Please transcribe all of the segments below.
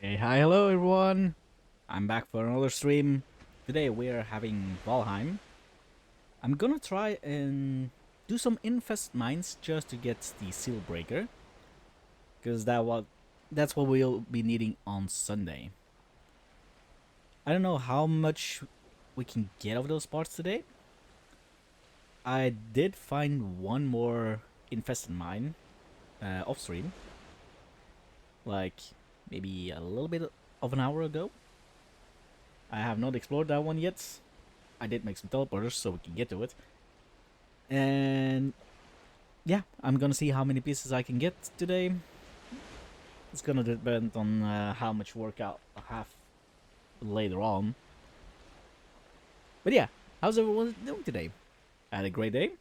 Hey, hi, hello everyone. I'm back for another stream. Today we are having Valheim. I'm gonna try and do some infest mines just to get the Sealbreaker, because that's what we'll be needing on Sunday. I don't know how much we can get of those parts today. I did find one more infested mine off stream, like maybe a little bit of an hour ago. I have not explored that one yet. I did make some teleporters so we can get to it. And yeah, I'm gonna see how many pieces I can get today. It's gonna depend on how much work I'll have later on. But yeah, how's everyone doing today? I had a great day.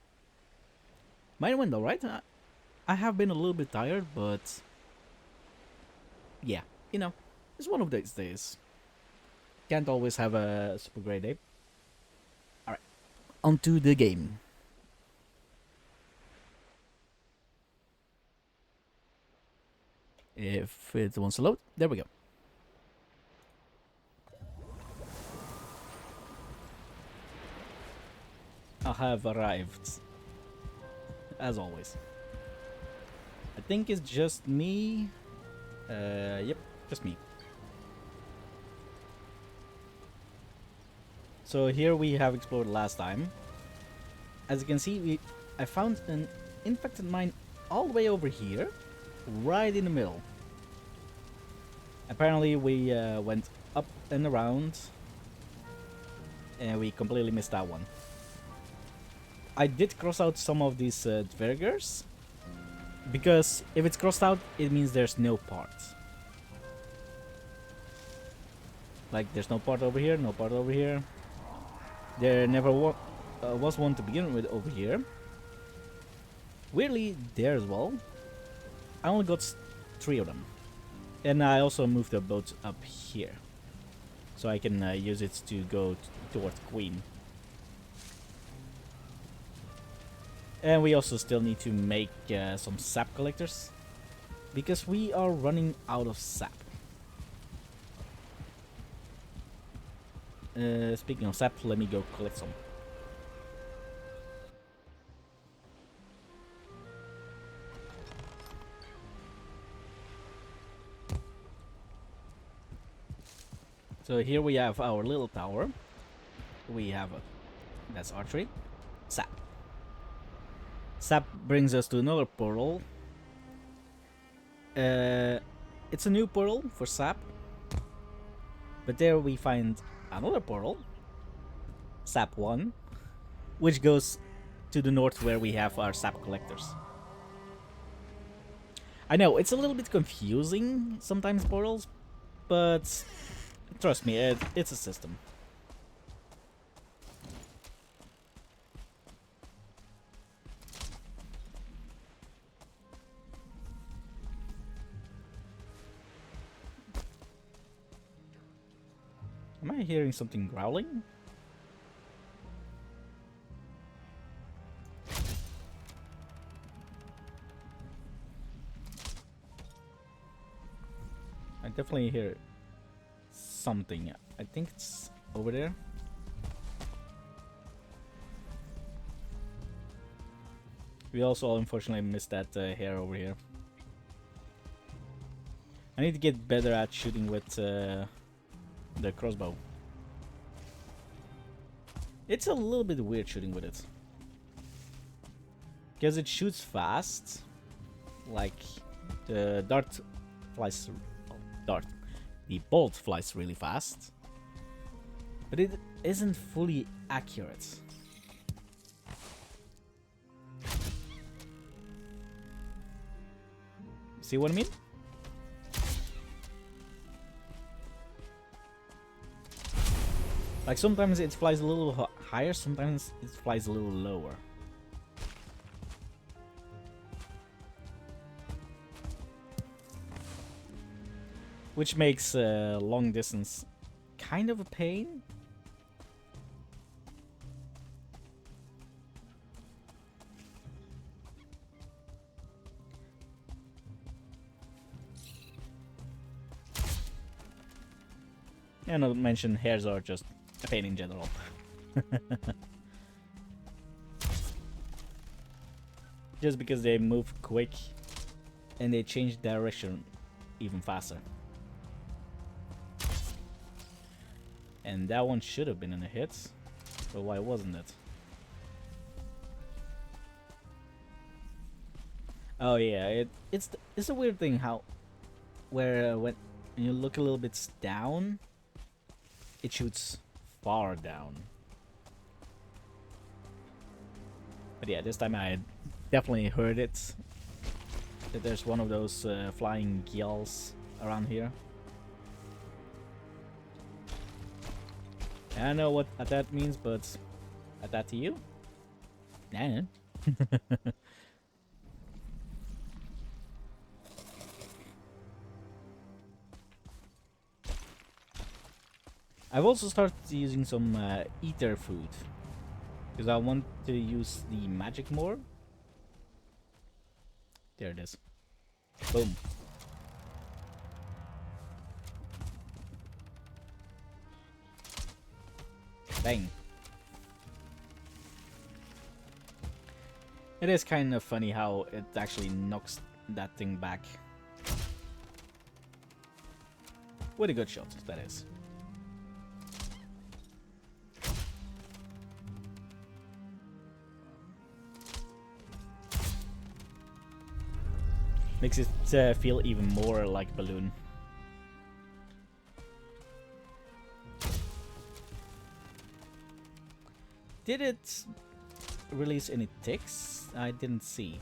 Mine went alright. I have been a little bit tired, but yeah, you know, it's one of those days. Can't always have a super great day. Alright, onto the game. If it wants to load, there we go. I have arrived, as always. I think it's just me. Yep, just me. So here we have explored last time. As you can see, I found an infected mine all the way over here, right in the middle. Apparently we went up and around, and we completely missed that one. I did cross out some of these dvergers, because if it's crossed out, it means there's no part. Like, there's no part over here, no part over here. There never was one to begin with over here. Weirdly, there as well. I only got 3 of them. And I also moved the boat up here, so I can use it to go towards Queen. And we also still need to make some sap collectors, because we are running out of sap. Speaking of sap, let me go collect some. So here we have our little tower. We have that's archery. Sap. Sap brings us to another portal. It's a new portal for sap. But there we find another portal. Sap 1. Which goes to the north where we have our sap collectors. I know, it's a little bit confusing sometimes, portals. But trust me, it's a system. Am I hearing something growling? I definitely hear something. I think it's over there. We also unfortunately missed that hair over here. I need to get better at shooting with the crossbow. It's a little bit weird shooting with it, because it shoots fast. Like, the dart flies. The bolt flies really fast, but it isn't fully accurate. See what I mean? Like, sometimes it flies a little higher, sometimes it flies a little lower. Which makes long distance kind of a pain. And not mention hairs are just a pain in general. Just because they move quick and they change direction even faster. And that one should have been in a hit, but why wasn't it? Oh yeah, it's a weird thing how where when you look a little bit down, it shoots far down. But yeah, this time I definitely heard it. That there's one of those flying yells around here. I don't know what that means, but that to you? Nah. I've also started using some ether food because I want to use the magic more. There it is. Boom. Bang. It is kind of funny how it actually knocks that thing back. With a good shot, that is. Makes it feel even more like balloon. Did it release any ticks? I didn't see.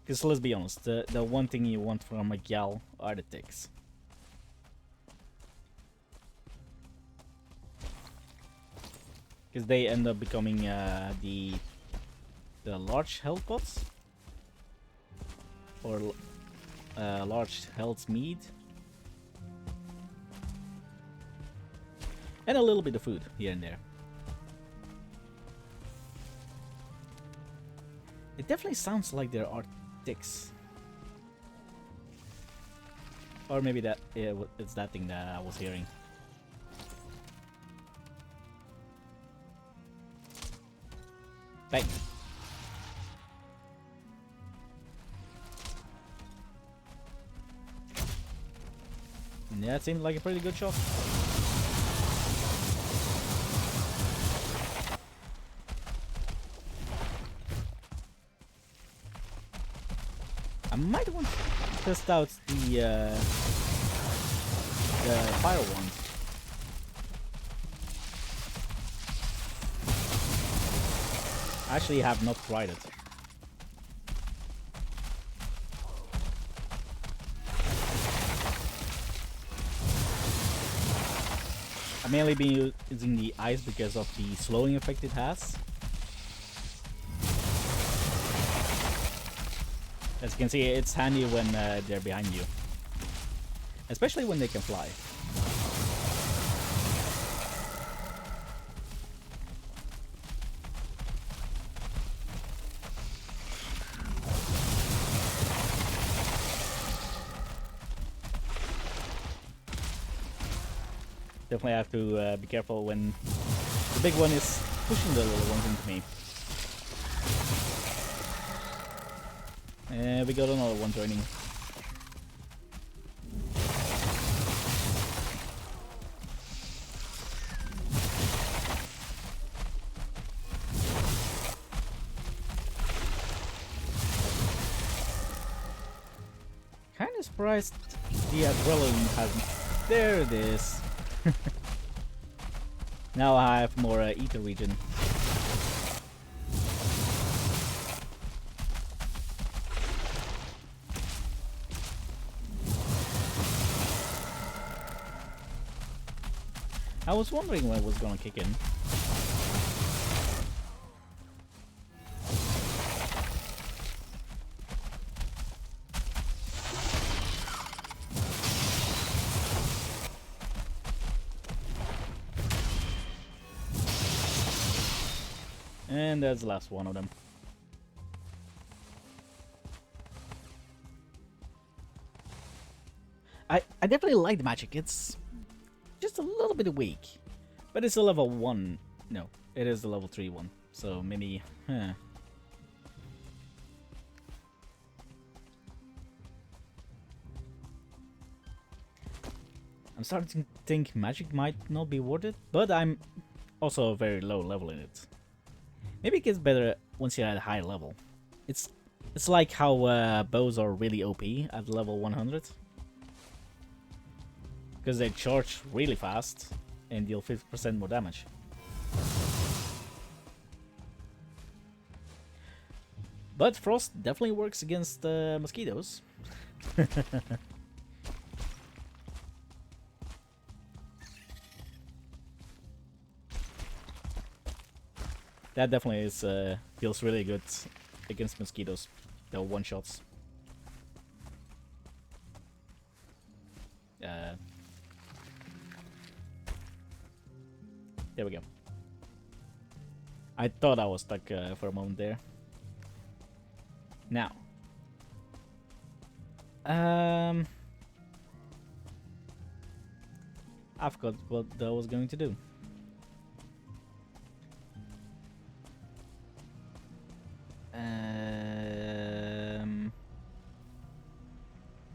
Because let's be honest, the one thing you want from a gal are the ticks. Because they end up becoming the large health pots. Or large health mead. And a little bit of food here and there. It definitely sounds like there are ticks. Or maybe that it's that thing that I was hearing. Bang. Yeah, it seemed like a pretty good shot. I might want to test out the fire one. I actually have not tried it. I've mainly been using the ice because of the slowing effect it has. As you can see, it's handy when they're behind you. Especially when they can fly. Definitely have to be careful when the big one is pushing the little ones into me. We got another one joining. Kinda surprised the adrenaline hasn't. There it is. Now I have more ether region. I was wondering when it was gonna kick in. And that's the last one of them. I definitely like the magic. It's just a little bit weak. But it's a level 1. No, it is the level 3 one. So maybe... Huh. I'm starting to think magic might not be worth it, but I'm also very low level in it. Maybe it gets better once you're at a higher level. It's like how bows are really OP at level 100. Because they charge really fast and deal 50% more damage. But Frost definitely works against mosquitoes. That definitely is feels really good against mosquitoes. The one shots. There we go. I thought I was stuck for a moment there. Now, I forgot what I was going to do.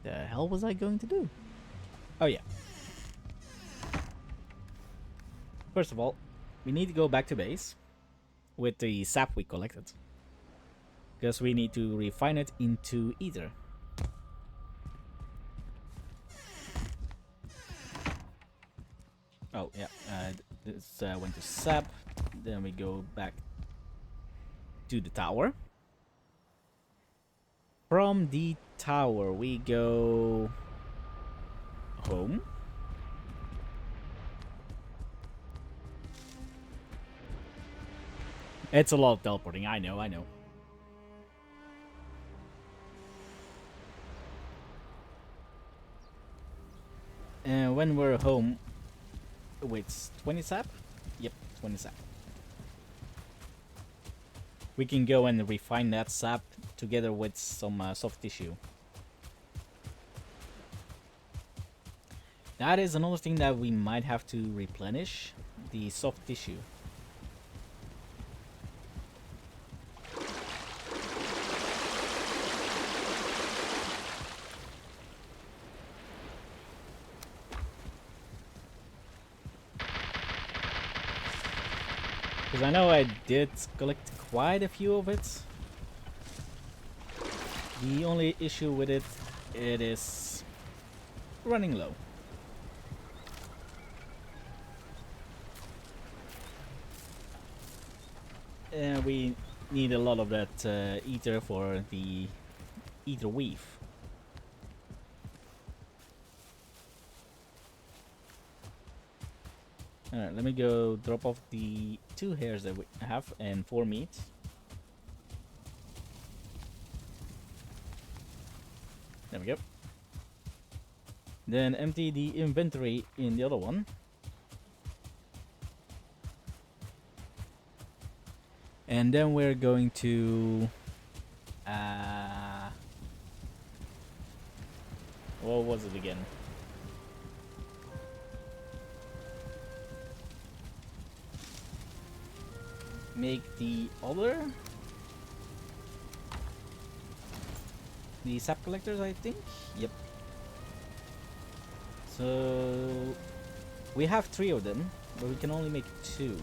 The hell was I going to do? Oh yeah. First of all, we need to go back to base with the sap we collected. Because we need to refine it into ether. Oh yeah, this went to sap. Then we go back to the tower. From the tower we go home. It's a lot of teleporting, I know. And when we're home, with 20 sap? Yep, 20 sap. We can go and refine that sap together with some soft tissue. That is another thing that we might have to replenish, the soft tissue. Because I know I did collect quite a few of it. The only issue with it is running low. And we need a lot of that ether for the ether weave. Alright, let me go drop off the 2 hairs that we have and 4 meat. There we go. Then empty the inventory in the other one. And then we're going to... what was it again? Make the other... the sap collectors, I think? Yep. So... we have 3 of them, but we can only make 2.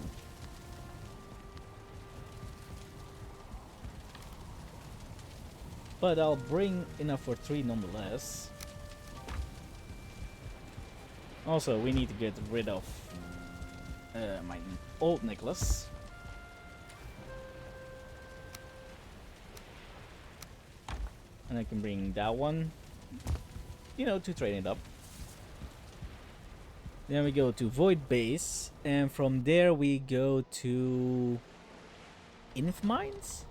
But I'll bring enough for 3 nonetheless. Also, we need to get rid of my old necklace. And I can bring that one, you know, to train it up. Then we go to Void Base, and from there we go to Inf Mines.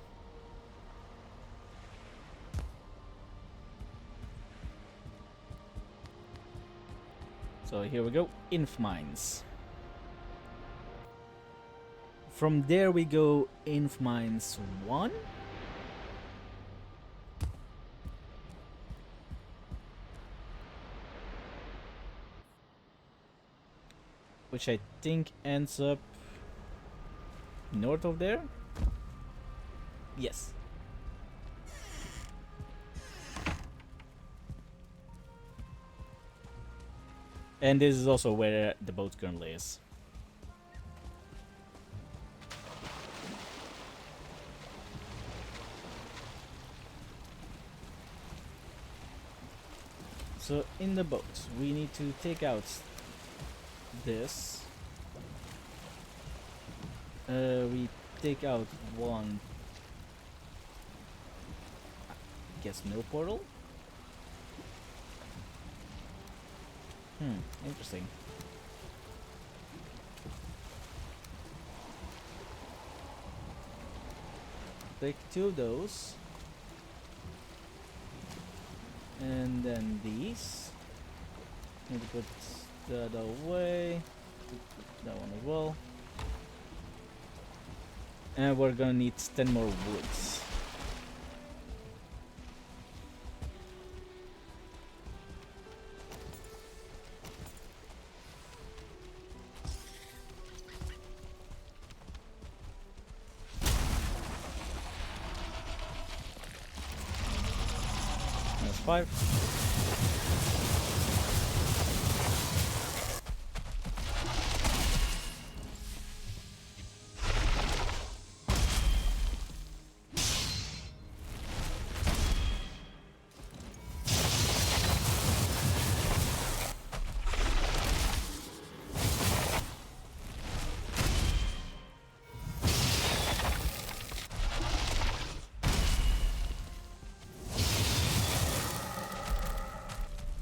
So here we go, Inf Mines. From there we go Inf Mines 1. which I think ends up north of there. Yes. And this is also where the boat currently is. So in the boat, we need to take out this. We take out one, I guess, mill portal. Interesting. Take 2 of those. And then these. Need to put that away. Put that one as well. And we're gonna need 10 more woods. That's 5.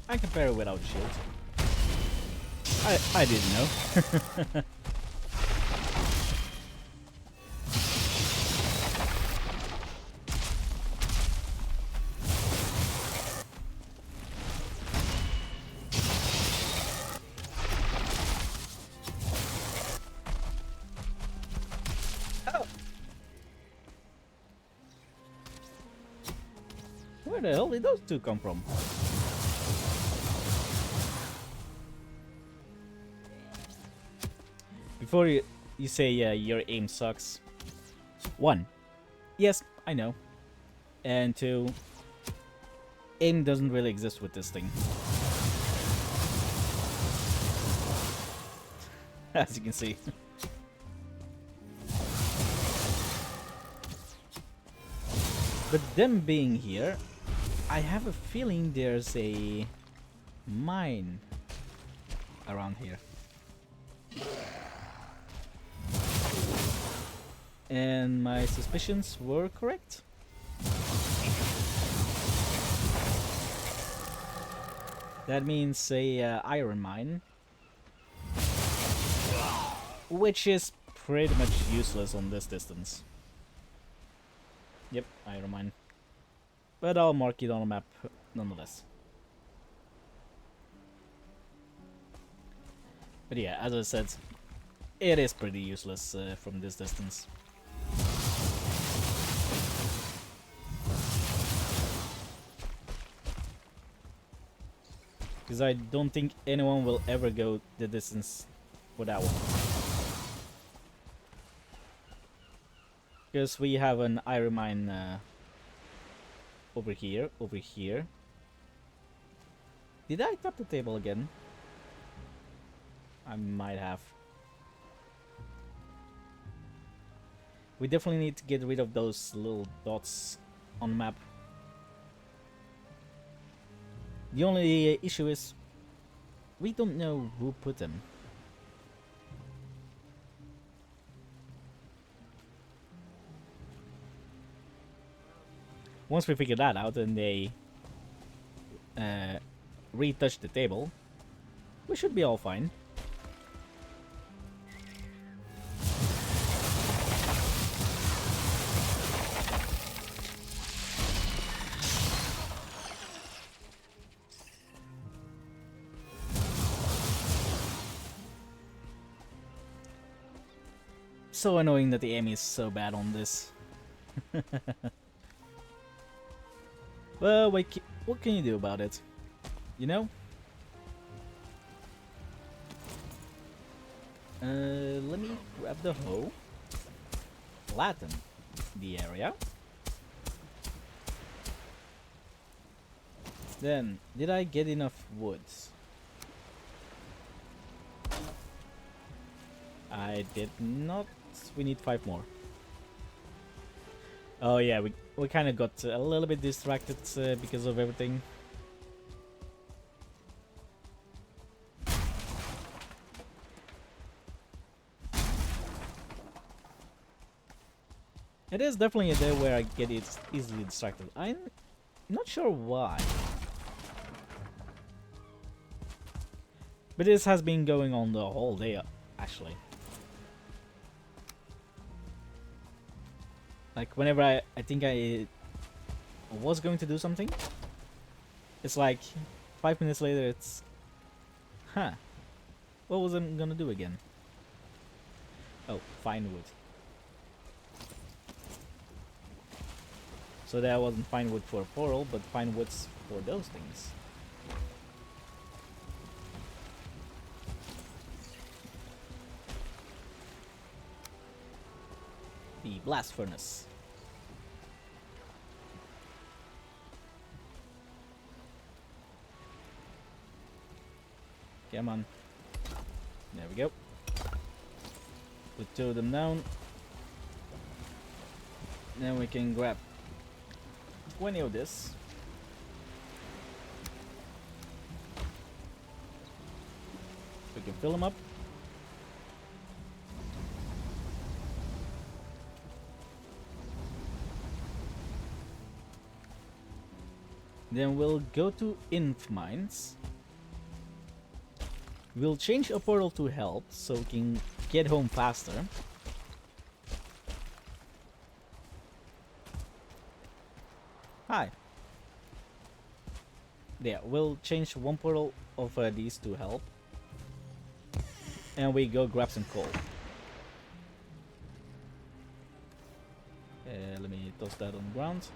I can parry without a shield. I didn't know. Oh. Where the hell did those two come from? Before you say your aim sucks. 1. Yes, I know. And 2. Aim doesn't really exist with this thing. As you can see. But them being here, I have a feeling there's a mine around here. And my suspicions were correct. That means a iron mine, which is pretty much useless on this distance. Yep, iron mine. But I'll mark it on the map nonetheless. But yeah, as I said, it is pretty useless from this distance. Because I don't think anyone will ever go the distance for that one. Because we have an iron mine over here, over here. Did I tap the table again? I might have. We definitely need to get rid of those little dots on the map. The only issue is we don't know who put them. Once we figure that out and they retouch the table, we should be all fine. So annoying that the aim is so bad on this. Well, what can you do about it? You know? Let me grab the hoe. Flatten the area. Then, did I get enough woods? I did not. We need 5 more. Oh yeah, we kind of got a little bit distracted because of everything. It is definitely a day where I get easily distracted. I'm not sure why. But this has been going on the whole day, actually. Like, whenever I think I was going to do something, it's like 5 minutes later, it's... Huh. What was I gonna do again? Oh, find wood. So that wasn't find wood for a portal, but find woods for those things. The blast furnace. Come on. There we go. Put 2 of them down. Then we can grab 20 of this. We can fill them up. Then we'll go to Inf Mines. We'll change a portal to help so we can get home faster. Hi. Yeah, we'll change one portal of these to help. And we go grab some coal. Let me toss that on the ground.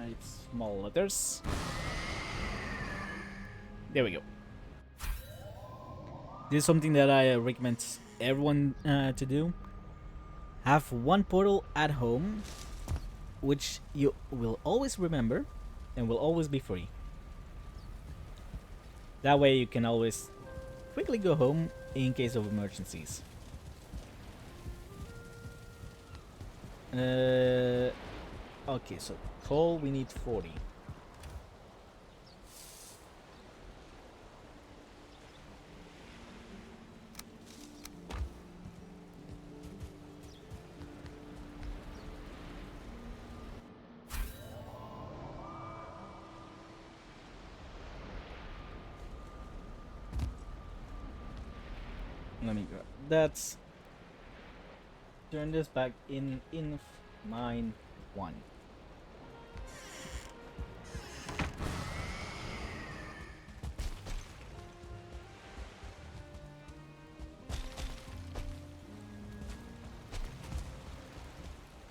It's small letters. There we go. This is something that I recommend everyone to do. Have one portal at home, which you will always remember and will always be free. That way you can always quickly go home in case of emergencies. Okay, so coal we need 40. Let me grab that. Turn this back in mine 1.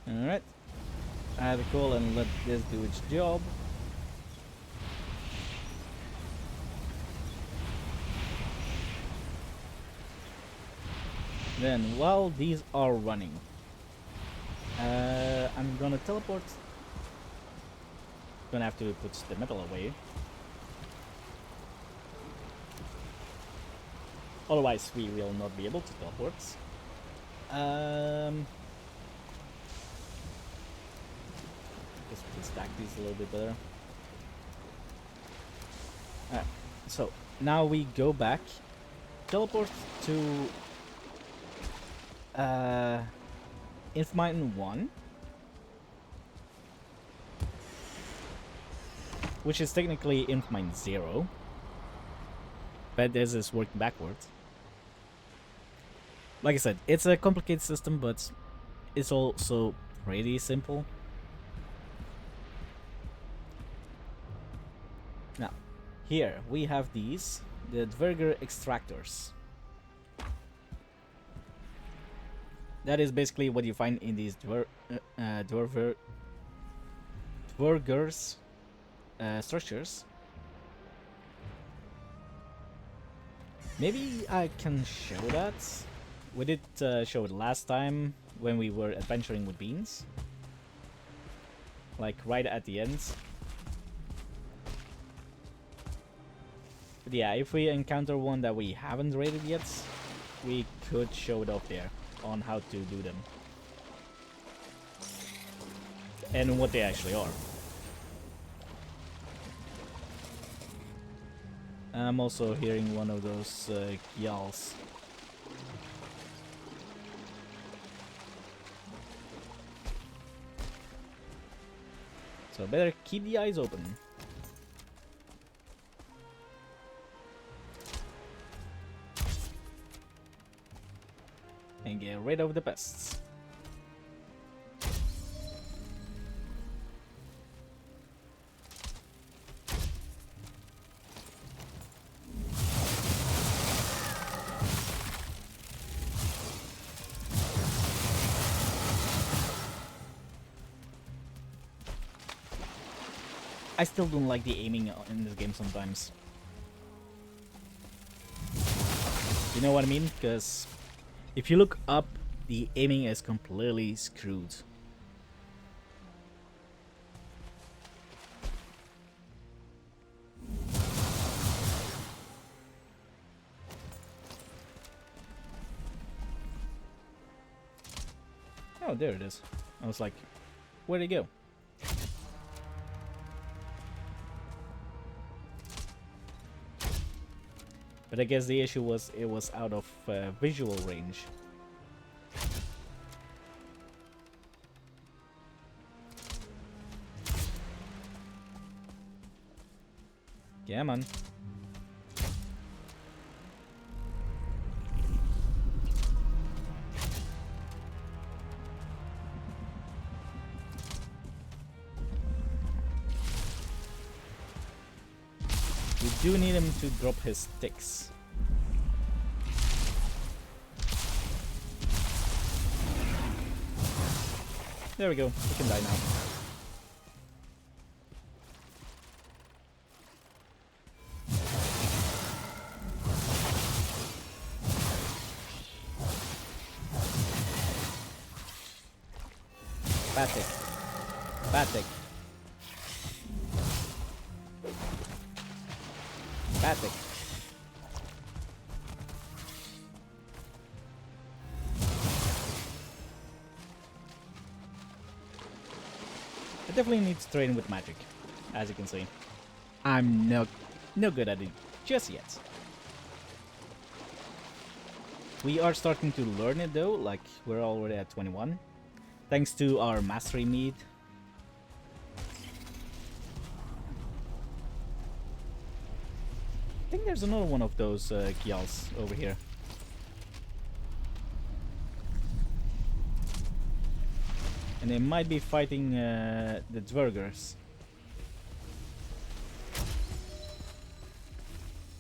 Alright. Add a coal and let this do its job. Then, while these are running, I'm gonna teleport. Gonna have to put the metal away. Otherwise, we will not be able to teleport. Guess we can stack these a little bit better. Alright, so now we go back, teleport to Infmine 1, which is technically Infmine 0, but this is working backwards. Like I said, it's a complicated system, but it's also pretty simple. Now, here we have these, the Dverger extractors. That is basically what you find in these Dvergers structures. Maybe I can show that. We did show it last time when we were adventuring with beans. Like right at the end. But yeah, if we encounter one that we haven't raided yet, we could show it off there on how to do them. And what they actually are. I'm also hearing one of those yells. So better keep the eyes open. And get rid of the pests. I still don't like the aiming in this game sometimes. You know what I mean? Because if you look up, the aiming is completely screwed. Oh, there it is. I was like, where'd it go? But I guess the issue was it was out of visual range. Yeah, man. We do need him to drop his sticks. There we go. We can die now. Batik. Batik. Batik. I definitely need to train with magic, as you can see. I'm no good at it just yet. We are starting to learn it though, like we're already at 21. Thanks to our mastery mead. I think there's another one of those Kials over here. And they might be fighting the Dvergers.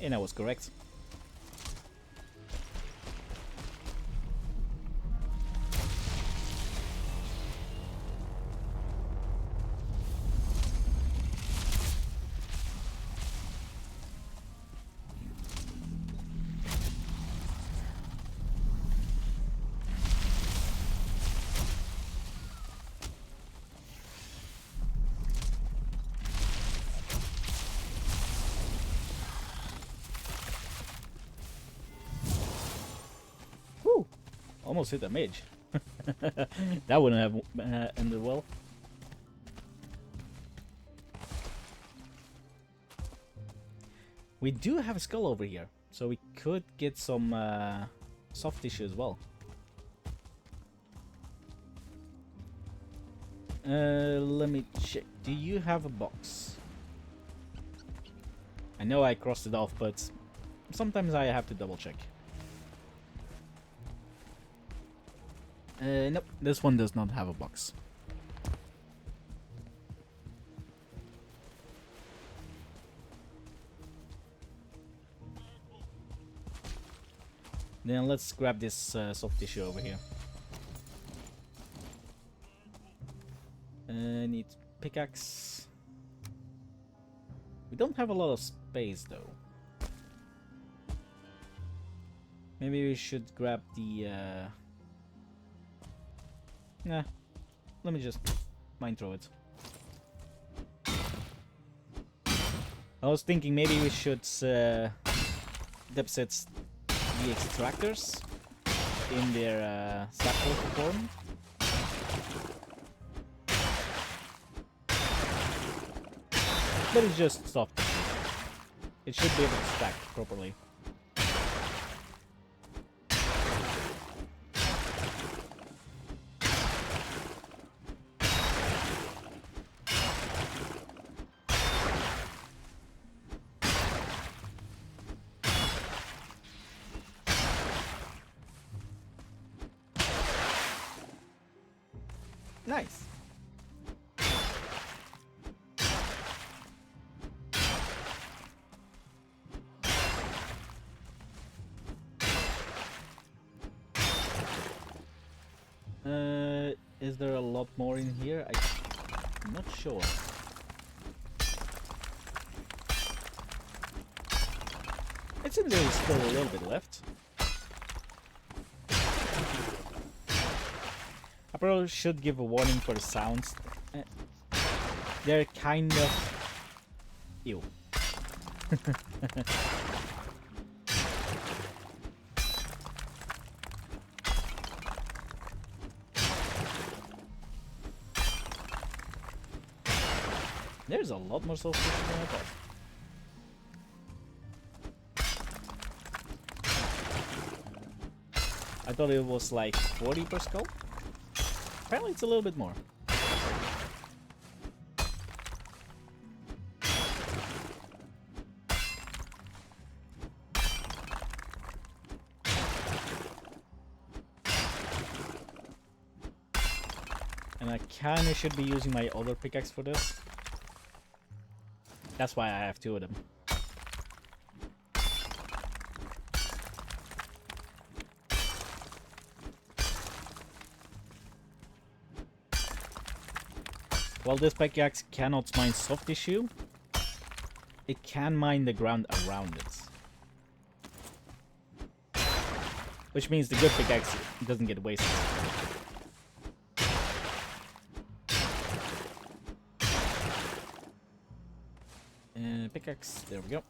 And I was correct. Almost hit a mage. That wouldn't have ended well. We do have a skull over here, so we could get some soft tissue as well. Let me check. Do you have a box? I know I crossed it off, but sometimes I have to double check. Nope, this one does not have a box. Then let's grab this soft tissue over here. Need pickaxe. We don't have a lot of space though. Maybe we should grab the... Nah, let me just mine throw it. I was thinking maybe we should deposit the extractors in their stackpole form. But it's just soft. It should be able to stack properly. Nice. Is there a lot more in here? I'm not sure. It seems there's still a little bit left. I probably should give a warning for the sounds. They're kind of... Ew. There's a lot more soul than I thought. I thought it was like 40 per skull. Apparently it's a little bit more. And I kinda should be using my other pickaxe for this. That's why I have two of them. While this pickaxe cannot mine soft tissue, it can mine the ground around it. Which means the good pickaxe doesn't get wasted. Pickaxe, there we go.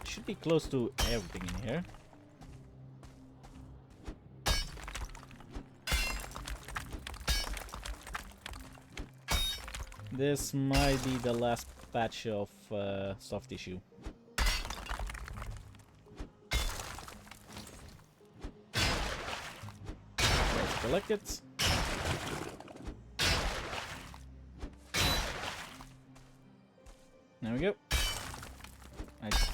Should be close to everything in here. This might be the last batch of soft tissue. Let's collect it. There we go. Nice.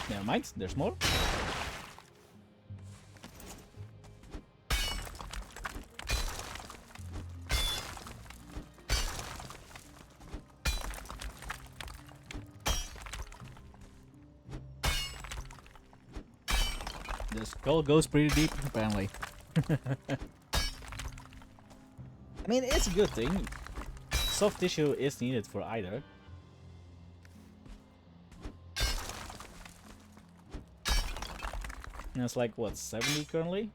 Never mind, there's more. The skull goes pretty deep, apparently. I mean, it's a good thing. Soft tissue is needed for either. And it's like, what, 70 currently?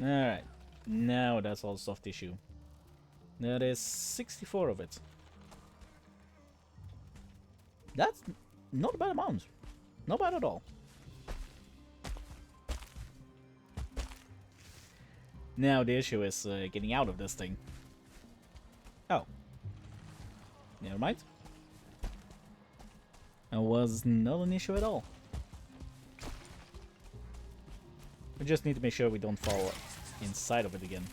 Alright, now that's all soft tissue. That is 64 of it. That's not a bad amount. Not bad at all. Now the issue is getting out of this thing. Oh. Never mind. That was not an issue at all. We just need to make sure we don't fall inside of it again.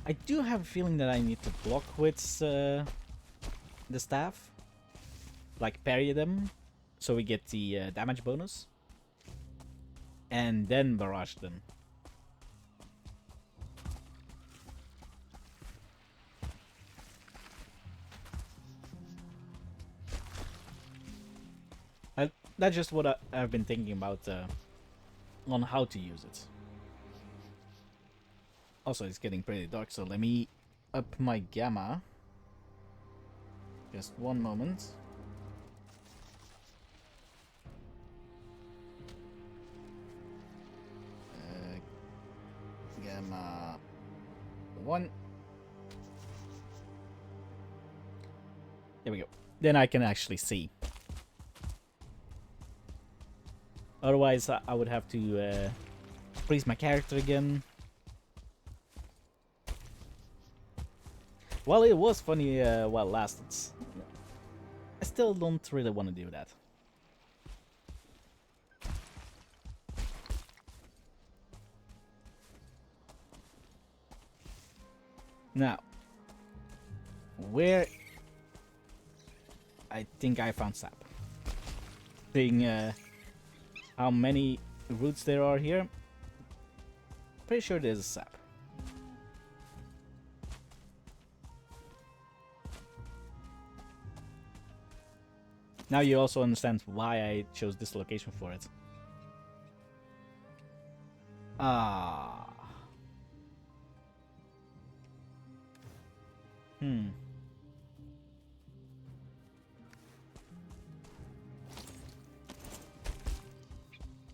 I do have a feeling that I need to block with the staff, like parry them, so we get the damage bonus, and then barrage them. That's just what I've been thinking about on how to use it. Also, it's getting pretty dark, so let me up my gamma. Just one moment. Gamma 1. There we go. Then I can actually see. Otherwise, I would have to freeze my character again. Well, it was funny while it lasted. I still don't really want to do that. Now, where I think I found sap. Seeing how many roots there are here, pretty sure there's a sap. Now you also understand why I chose this location for it. Ah.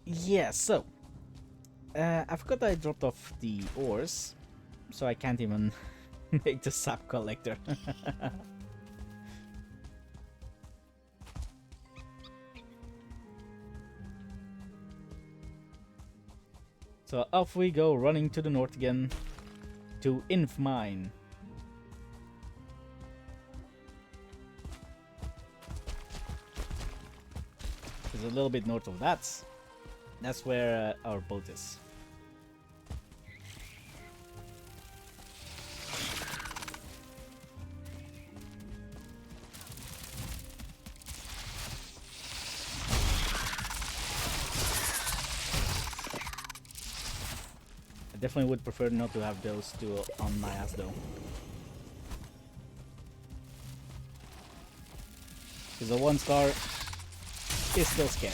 Yeah, so I forgot I dropped off the ores, so I can't even make the sap collector. So off we go, running to the north again, to Inf Mine. It's a little bit north of that. That's where our boat is. I definitely would prefer not to have those two on my ass though. Because a 1-star is still scary.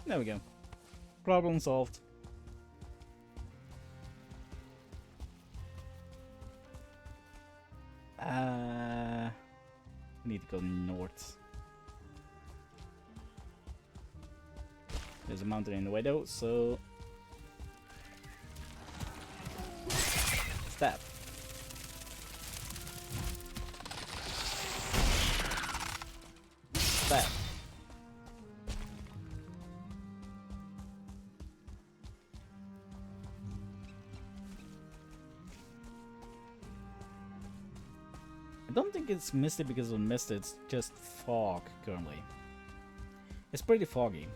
There we go. Problem solved. Need to go north. There's a mountain in the way though, so stab. Stab. I don't think it's misty because of mist, it's just fog currently. It's pretty foggy.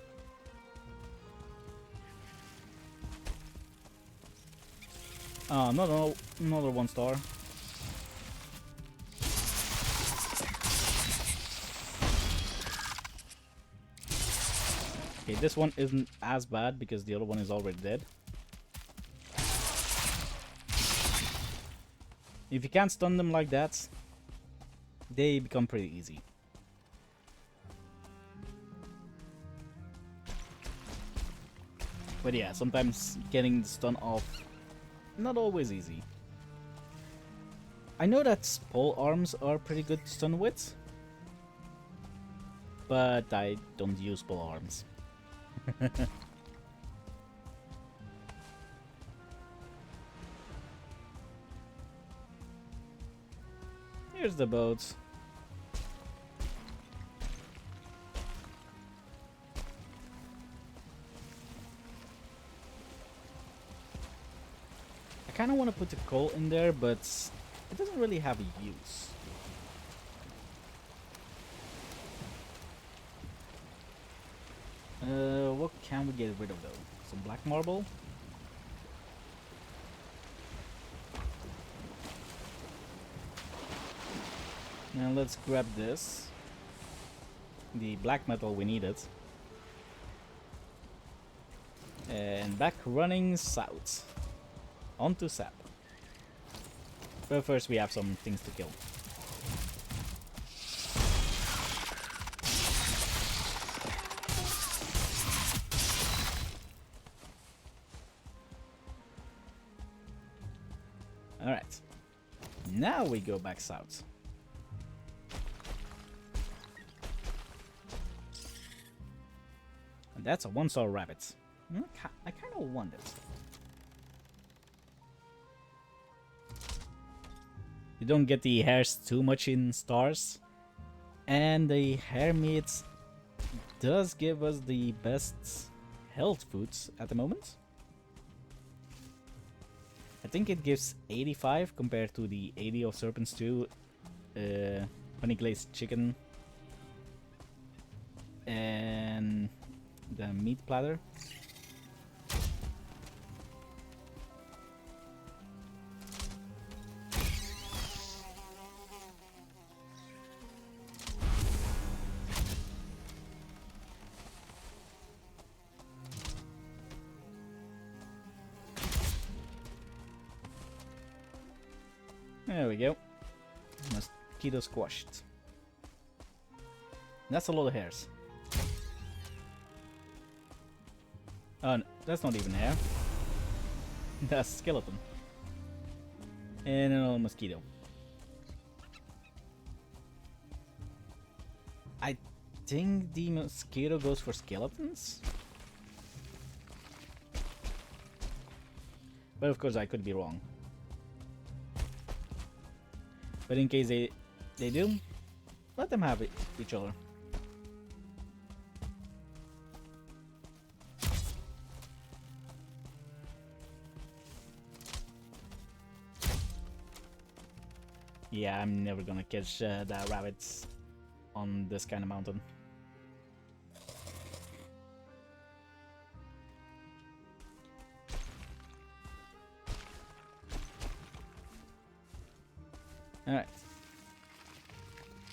Another 1-star. Okay, this one isn't as bad because the other one is already dead. If you can't stun them like that, they become pretty easy. But yeah, sometimes getting the stun off, not always easy. I know that pole arms are pretty good to stun with, but I don't use pole arms. Here's the boat. I kind of want to put the coal in there, but it doesn't really have a use. What can we get rid of though? Some black marble? Now let's grab this. The black metal we needed. And back running south. Onto sap. But first we have some things to kill. Alright. Now we go back south. And that's a 1-star rabbit. I kind of want it. You don't get the hairs too much in stars. And the hair meat does give us the best health foods at the moment. I think it gives 85 compared to the 80 of Serpent Stew, honey glazed chicken, and the meat platter. There we go. Mosquito squashed. That's a lot of hairs. Oh, no, that's not even hair. That's a skeleton. And another mosquito. I think the mosquito goes for skeletons? But of course I could be wrong. But in case they do, let them have each other. Yeah, I'm never gonna catch the rabbits on this kind of mountain. Alright.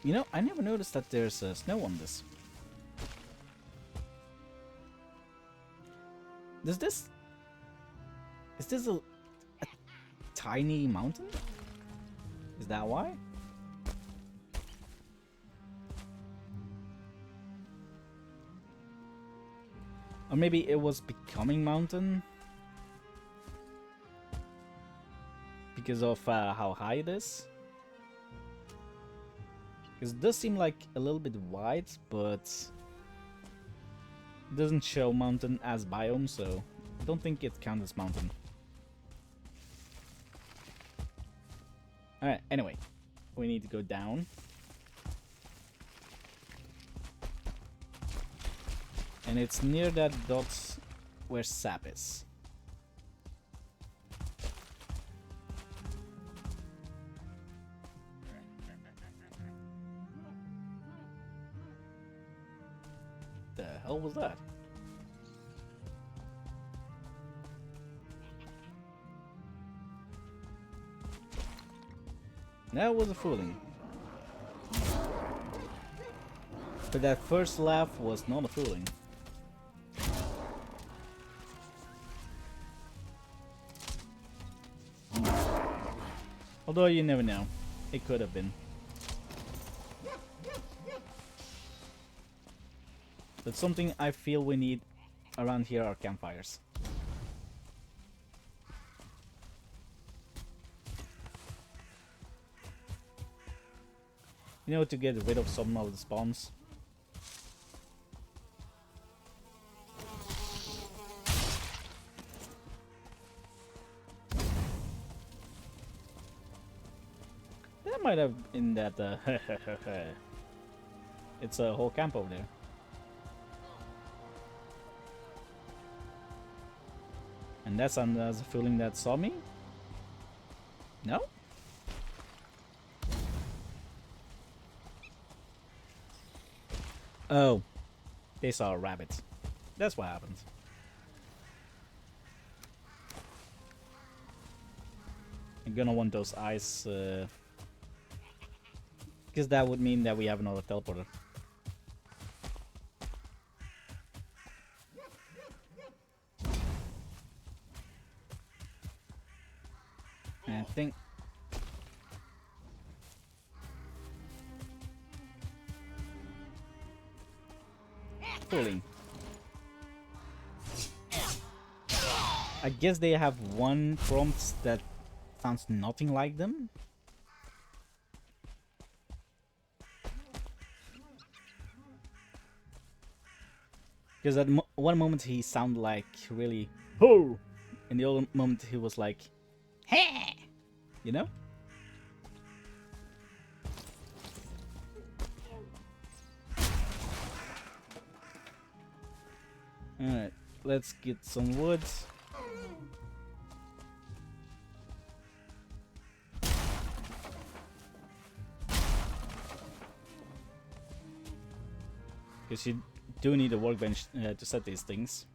You know, I never noticed that there's snow on this. Is this a tiny mountain? Is that why? Or maybe it was becoming mountain because of how high it is. Because it does seem like a little bit wide, but it doesn't show mountain as biome, so I don't think it counts as mountain. Alright, anyway, we need to go down. And it's near that dot where sap is. The hell was that? That was a fooling. But that first laugh was not a fooling. Although you never know. It could have been. But something I feel we need around here are campfires. You know, to get rid of some of the spawns. That might have been that it's a whole camp over there. And that's a feeling that saw me? No? Oh, they saw a rabbit. That's what happens. I'm gonna want those eyes, because that would mean that we have another teleporter. I think... Pulling. I guess they have one prompt that sounds nothing like them. Because at one moment he sounded like really ho, and the other moment he was like, hey, you know? Alright, let's get some wood. Because you do need a workbench to set these things.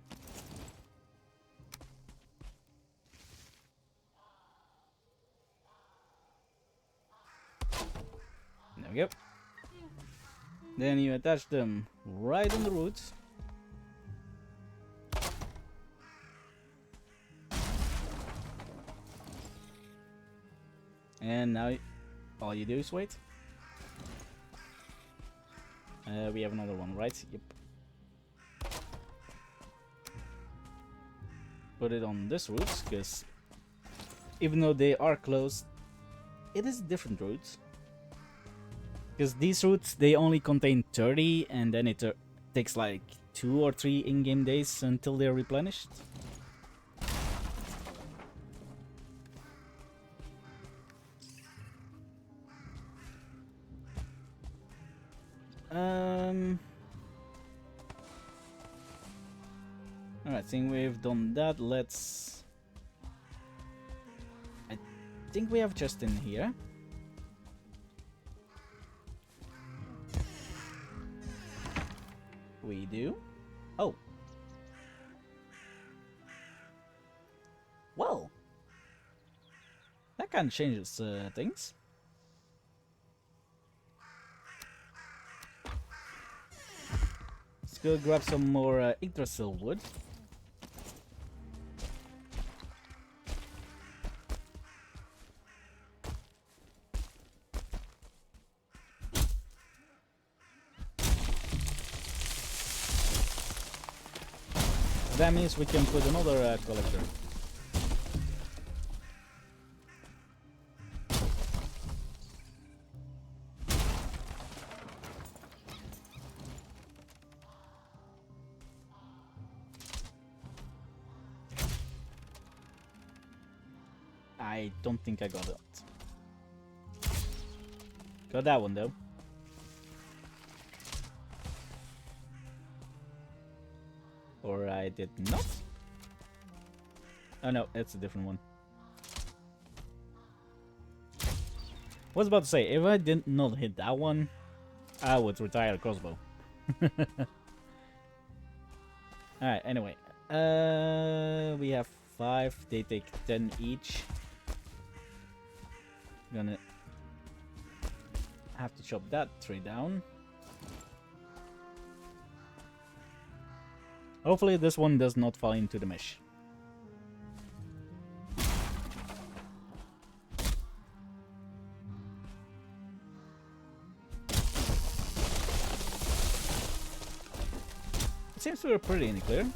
There we go. Then you attach them right on the roots. And now all you do is wait. We have another one, right? Yep. Put it on this route, because even though they are closed, it is different routes. Because these routes, they only contain 30, and then it takes like 2 or 3 in-game days until they're replenished. Alright, I think we've done that. I think we have just in here. We do. Oh. Well. That kind of changes things. Let's go grab some more Yggdrasil wood. That means we can put another collector. I don't think I got it. Got that one though. Or I did not. Oh no, it's a different one. Was about to say, if I did not hit that one, I would retire the crossbow. Alright, anyway. We have 5, they take 10 each. Gonna have to chop that tree down. Hopefully this one does not fall into the mesh. It seems we're pretty in the clear.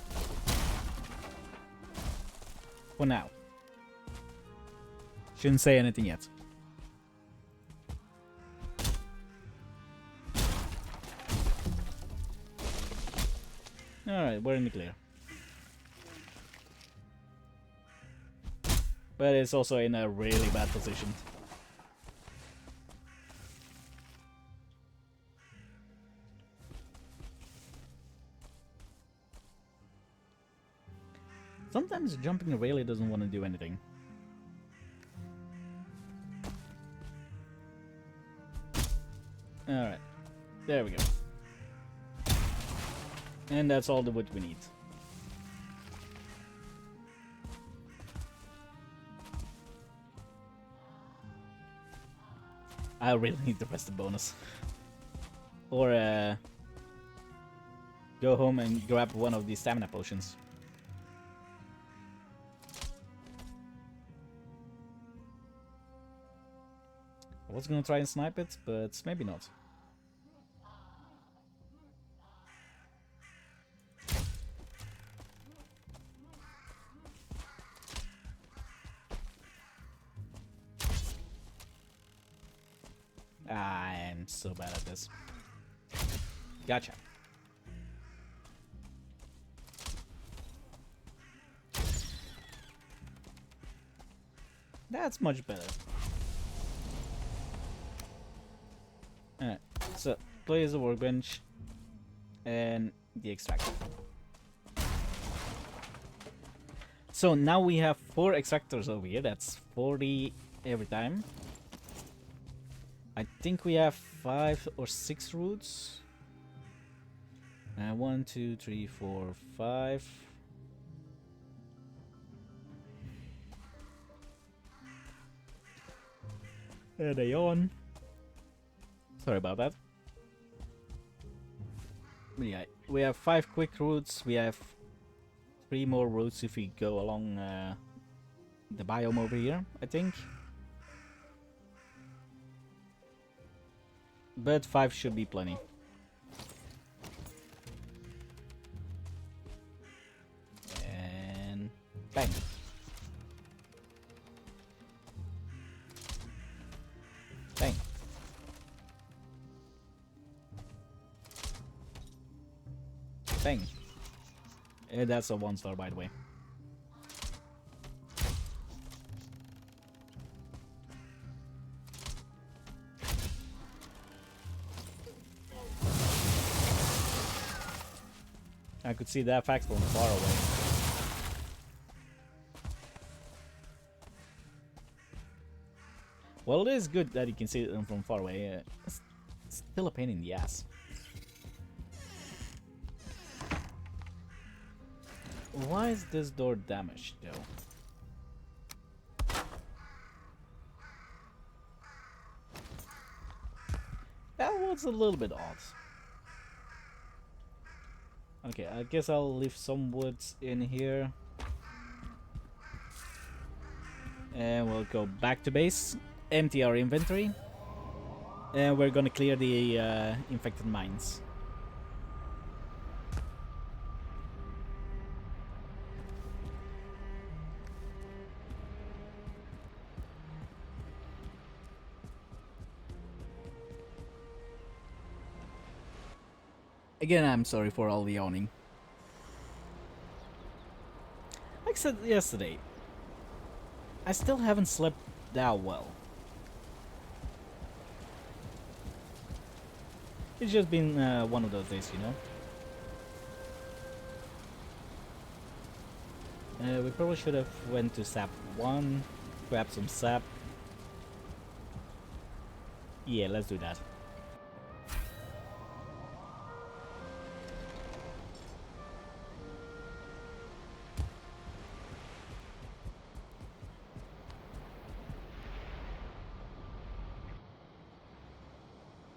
For now. Shouldn't say anything yet. Alright, we're in the clear. But it's also in a really bad position. Sometimes jumping really doesn't want to do anything. Alright, there we go. And that's all the wood we need. I really need to press the bonus. Or go home and grab one of these stamina potions. I was gonna try and snipe it, but maybe not. I am so bad at this. Gotcha. That's much better. Alright, so place the workbench and the extractor. So now we have 4 extractors over here. That's 40 every time. I think we have 5 or 6 roots. 1, 2, 3, 4, 5. There they on. Sorry about that. Yeah, we have 5 quick routes. We have 3 more routes if we go along the biome over here, I think. But 5 should be plenty. And bang. Bang. Bang. That's a 1-star, by the way. I could see that fact from far away. Well, it is good that you can see them from far away. It's still a pain in the ass. Why is this door damaged, though? That was a little bit odd. Okay, I guess I'll leave some woods in here. And we'll go back to base, empty our inventory. And we're gonna clear the infected mines. Again, I'm sorry for all the yawning. Like I said yesterday, I still haven't slept that well. It's just been one of those days, you know? We probably should have went to sap 1, grabbed some sap. Yeah, let's do that.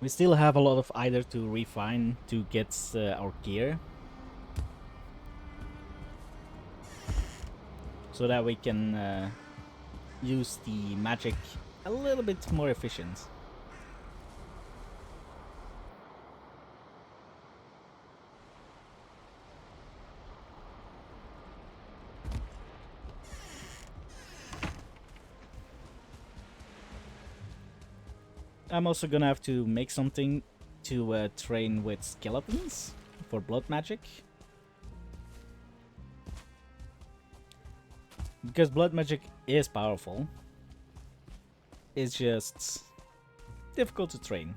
We still have a lot of either to refine to get our gear. So that we can use the magic a little bit more efficient. I'm also gonna have to make something to train with skeletons for blood magic. Because blood magic is powerful. It's just difficult to train.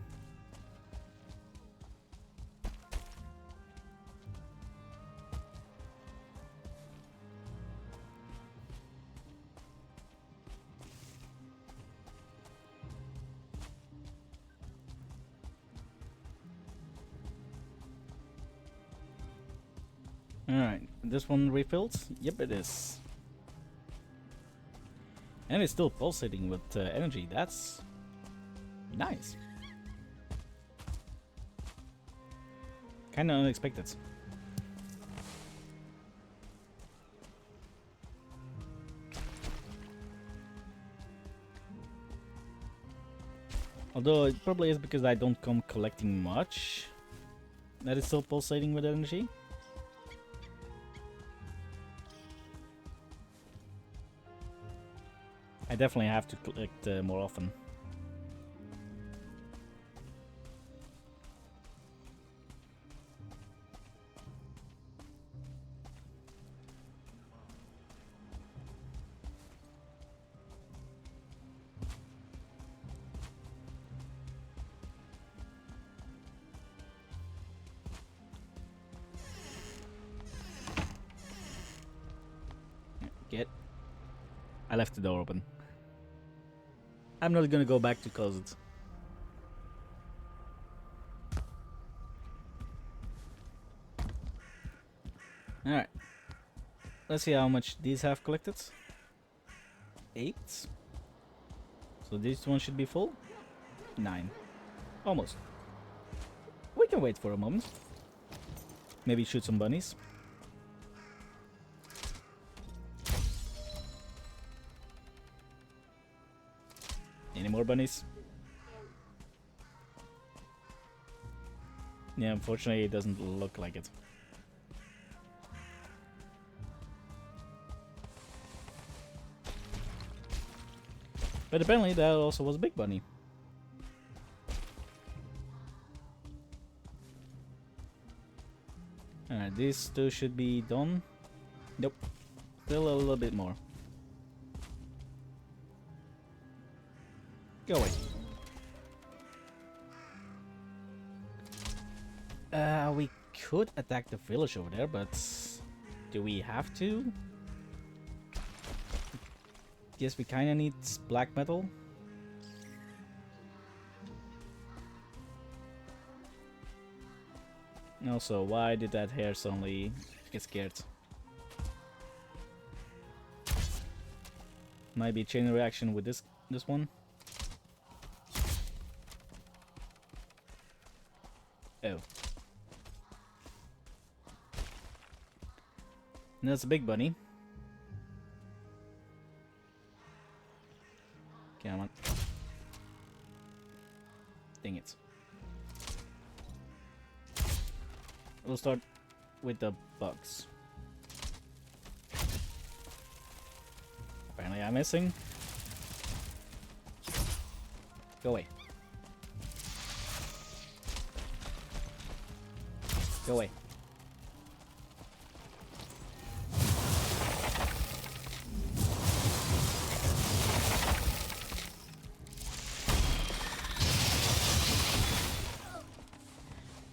Alright, this one refilled? Yep, it is. And it's still pulsating with energy. That's Nice. Kind of unexpected. Although it probably is because I don't come collecting much. That is still pulsating with energy. I definitely have to collect more often. Get. I left the door open. I'm not gonna go back to close it. Alright. Let's see how much these have collected. 8. So this one should be full. 9. Almost. We can wait for a moment. Maybe shoot some bunnies. Any more bunnies? Yeah, unfortunately it doesn't look like it. But apparently that also was a big bunny. Alright, these two should be done. Nope. Still a little bit more. Go away. We could attack the village over there, but do we have to? Guess we kinda need black metal. Also, why did that hare suddenly get scared? Might be a chain reaction with this one. Oh. And that's a big bunny. Come on. Dang it. We'll start with the bugs. Apparently I'm missing. Go away. Go away.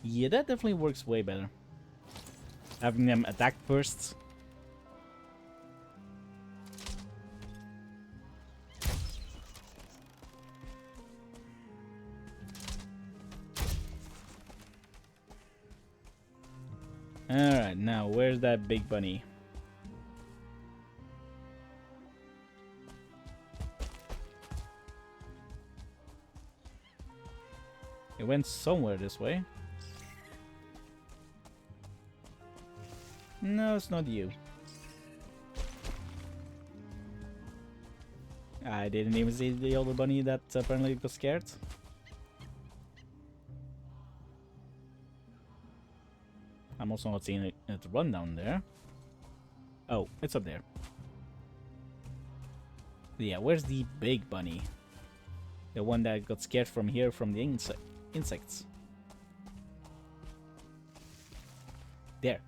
Yeah, that definitely works way better. Having them attack first. Alright, now where's that big bunny? It went somewhere this way. No, it's not you. I didn't even see the other bunny that apparently got scared. I'm also not seeing it run down there. Oh, it's up there. Yeah, where's the big bunny? The one that got scared from here from the insects. There.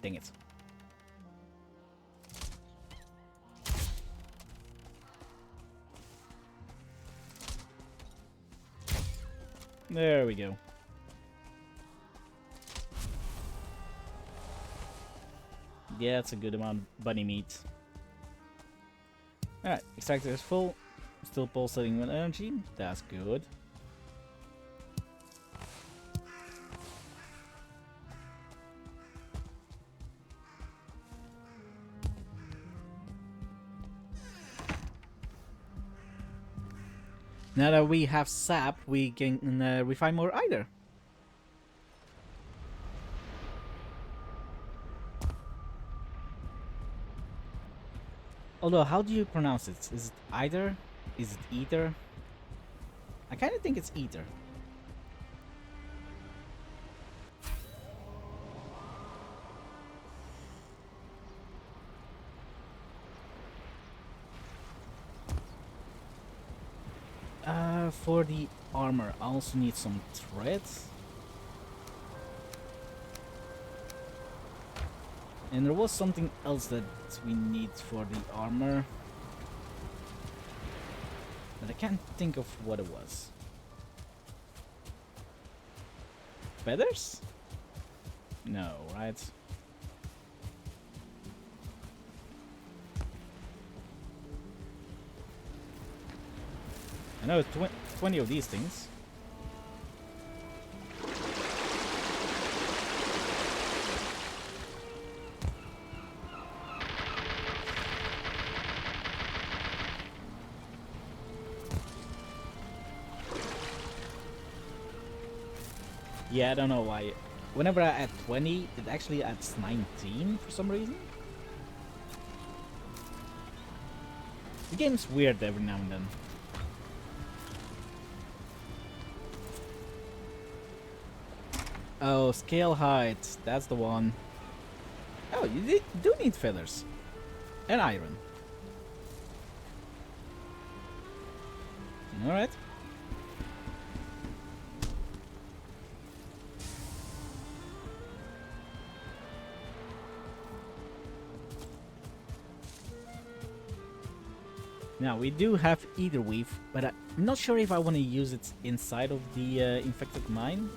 Dang it. There we go. Yeah, that's a good amount of bunny meat. Alright, extractor is full. Still pulsating with energy. That's good. Now that we have sap, we can refine more either. Although, how do you pronounce it? Is it either? Is it either? I kind of think it's either. For the armor, I also need some threads. And there was something else that we need for the armor. But I can't think of what it was. Feathers? No, right? I know 20 of these things. Yeah, I don't know why. Whenever I add 20, it actually adds 19 for some reason. The game's weird every now and then. Oh, scale height. That's the one. Oh, you do need feathers. And iron. Alright. Now, we do have Ether Weave, but I'm not sure if I want to use it inside of the infected mine.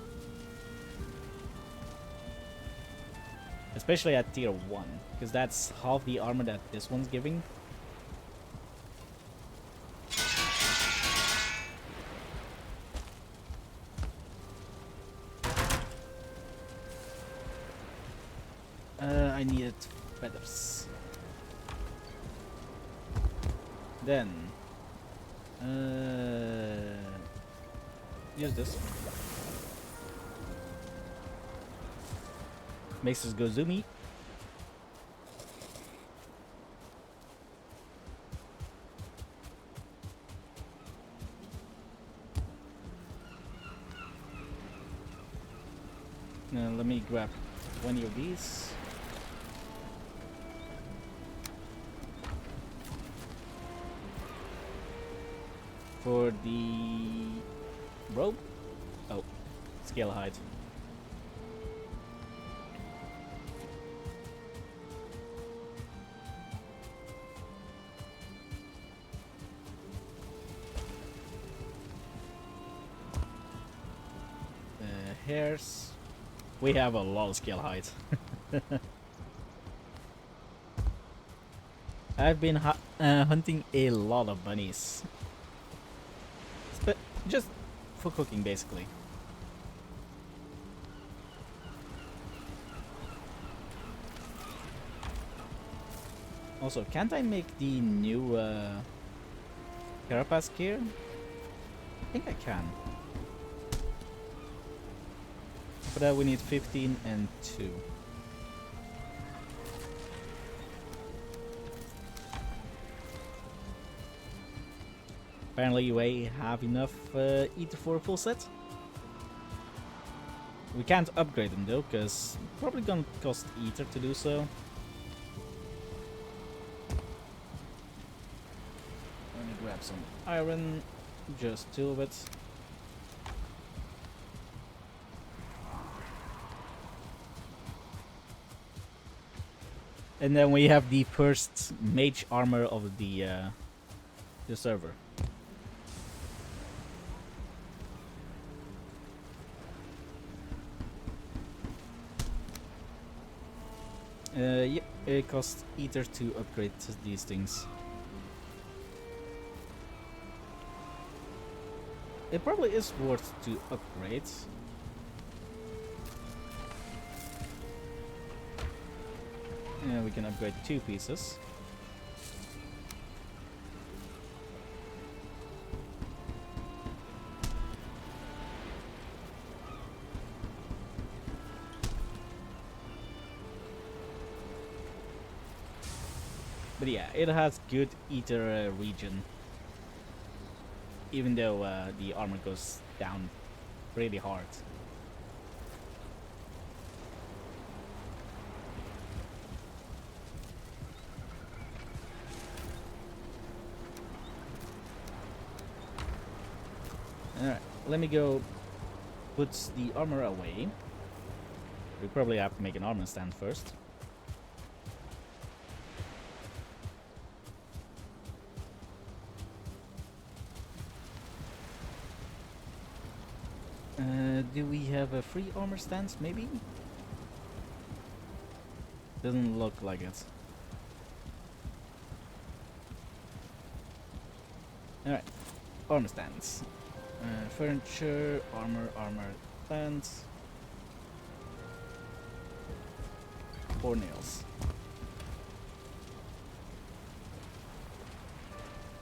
Especially at tier 1, because that's half the armor that this one's giving. I needed feathers. Then, use this. Makes us go zoomy. Now let me grab 20 of these. For the rope? Oh, scale height. Hairs. We have a lot of scale height. I've been hunting a lot of bunnies. But just for cooking, basically. Also, can't I make the new carapace gear? I think I can. For that we need 15 and 2. Apparently we have enough ether for a full set. We can't upgrade them though, because it's probably gonna cost ether to do so. Let me grab some iron, just 2 of it. And then we have the first mage armor of the server. Yep, it costs ether to upgrade these things. It probably is worth to upgrade. We can upgrade 2 pieces. But yeah, it has good ether regen, even though the armor goes down pretty hard. Alright, let me go put the armor away. We probably have to make an armor stand first. Do we have a free armor stance, maybe? Doesn't look like it. Alright, armor stands. Furniture, armor stands. 4 nails.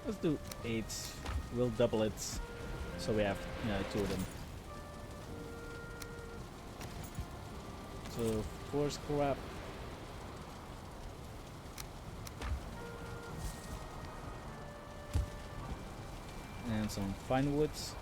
Let's do 8. We'll double it, so we have 2 of them. So 4 scrap. And some fine woods.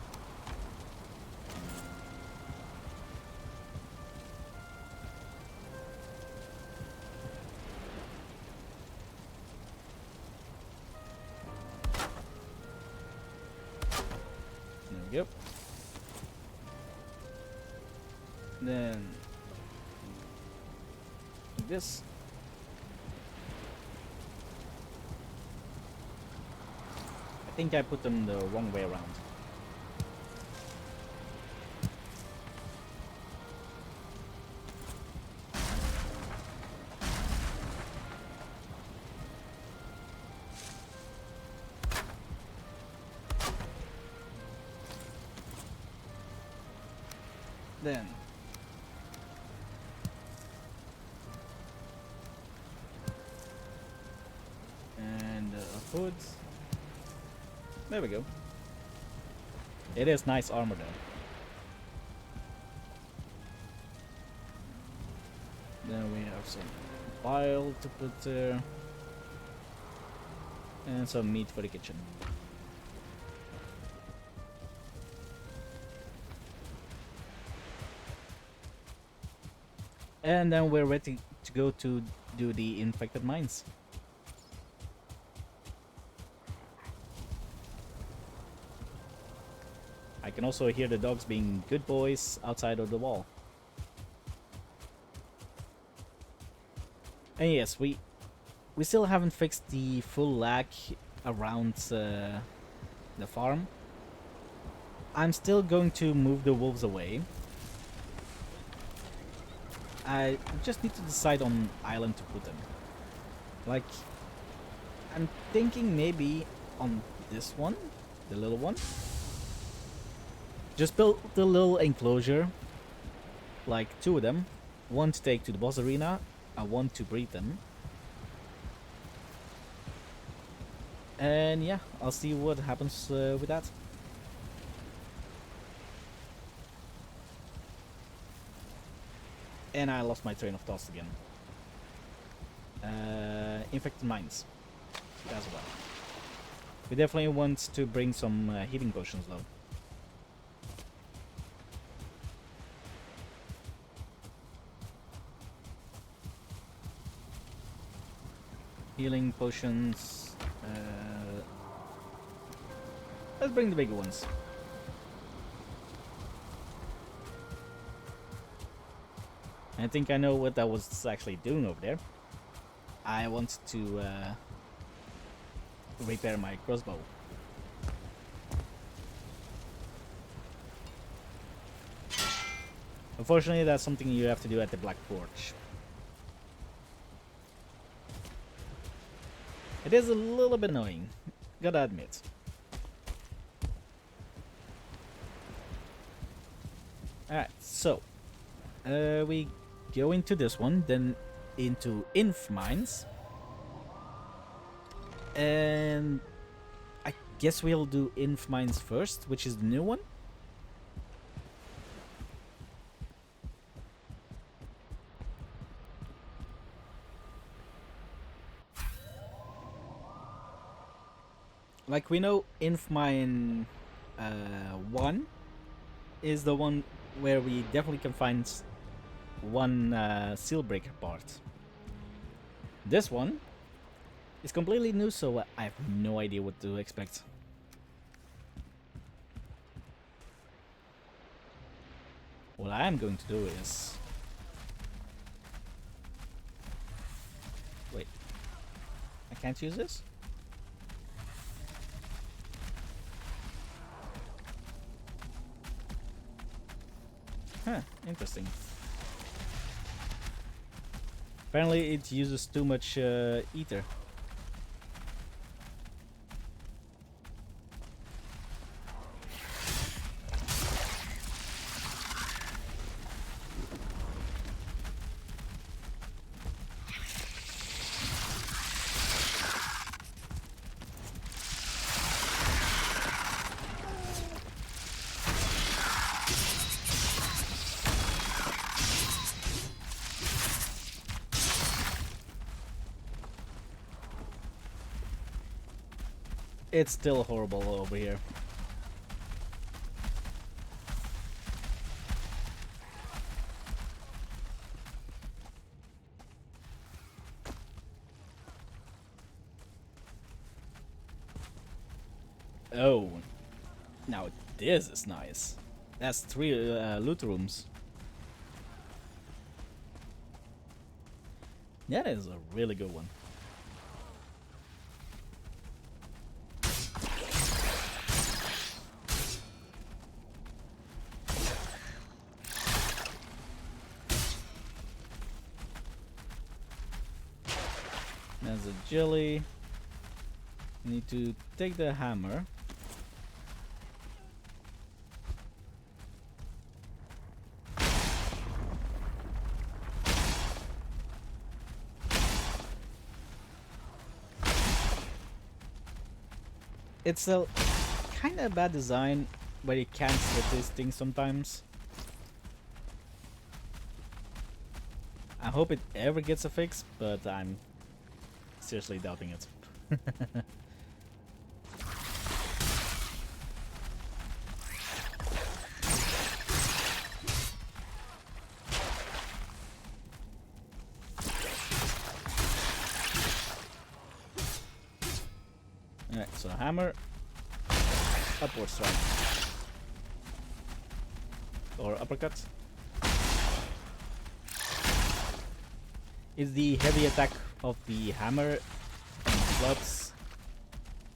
There we go. Then this. I think I put them the wrong way around. Then and hoods. There we go. It is nice armor though. Then we have some bile to put there. And some meat for the kitchen. And then we're ready to go to do the infected mines. I can also hear the dogs being good boys outside of the wall. And yes, we still haven't fixed the full lag around the farm. I'm still going to move the wolves away. I just need to decide on island to put them. Like, I'm thinking maybe on this one, the little one. Just build the little enclosure, like 2 of them. 1 to take to the boss arena, and 1 to breed them. And yeah, I'll see what happens with that. And I lost my train of thought again. Infected mines as well. We definitely want to bring some healing potions though. Healing potions. Let's bring the bigger ones. I think I know what I was actually doing over there. I want to repair my crossbow. Unfortunately, that's something you have to do at the Black Forge. It is a little bit annoying, gotta admit. Alright, so we go into this one, then into Inf Mines. And I guess we'll do Inf Mines first, which is the new one. Like we know, Infmine 1 is the one where we definitely can find one Sealbreaker part. This one is completely new, so I have no idea what to expect. What I am going to do is... Wait. I can't use this? Huh, interesting. Apparently it uses too much ether. It's still horrible over here. Oh, now this is nice. That's 3 loot rooms. That is a really good one. There's a jelly. Need to take the hammer. It's a kind of bad design, but you can't hit these things sometimes. I hope it ever gets a fix, but I'm seriously doubting it. Alright, so hammer, upward strike, or uppercut. Is the heavy attack of the hammer and clubs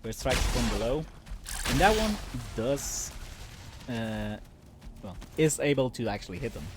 where strikes from below, and that one does, well, is able to actually hit them.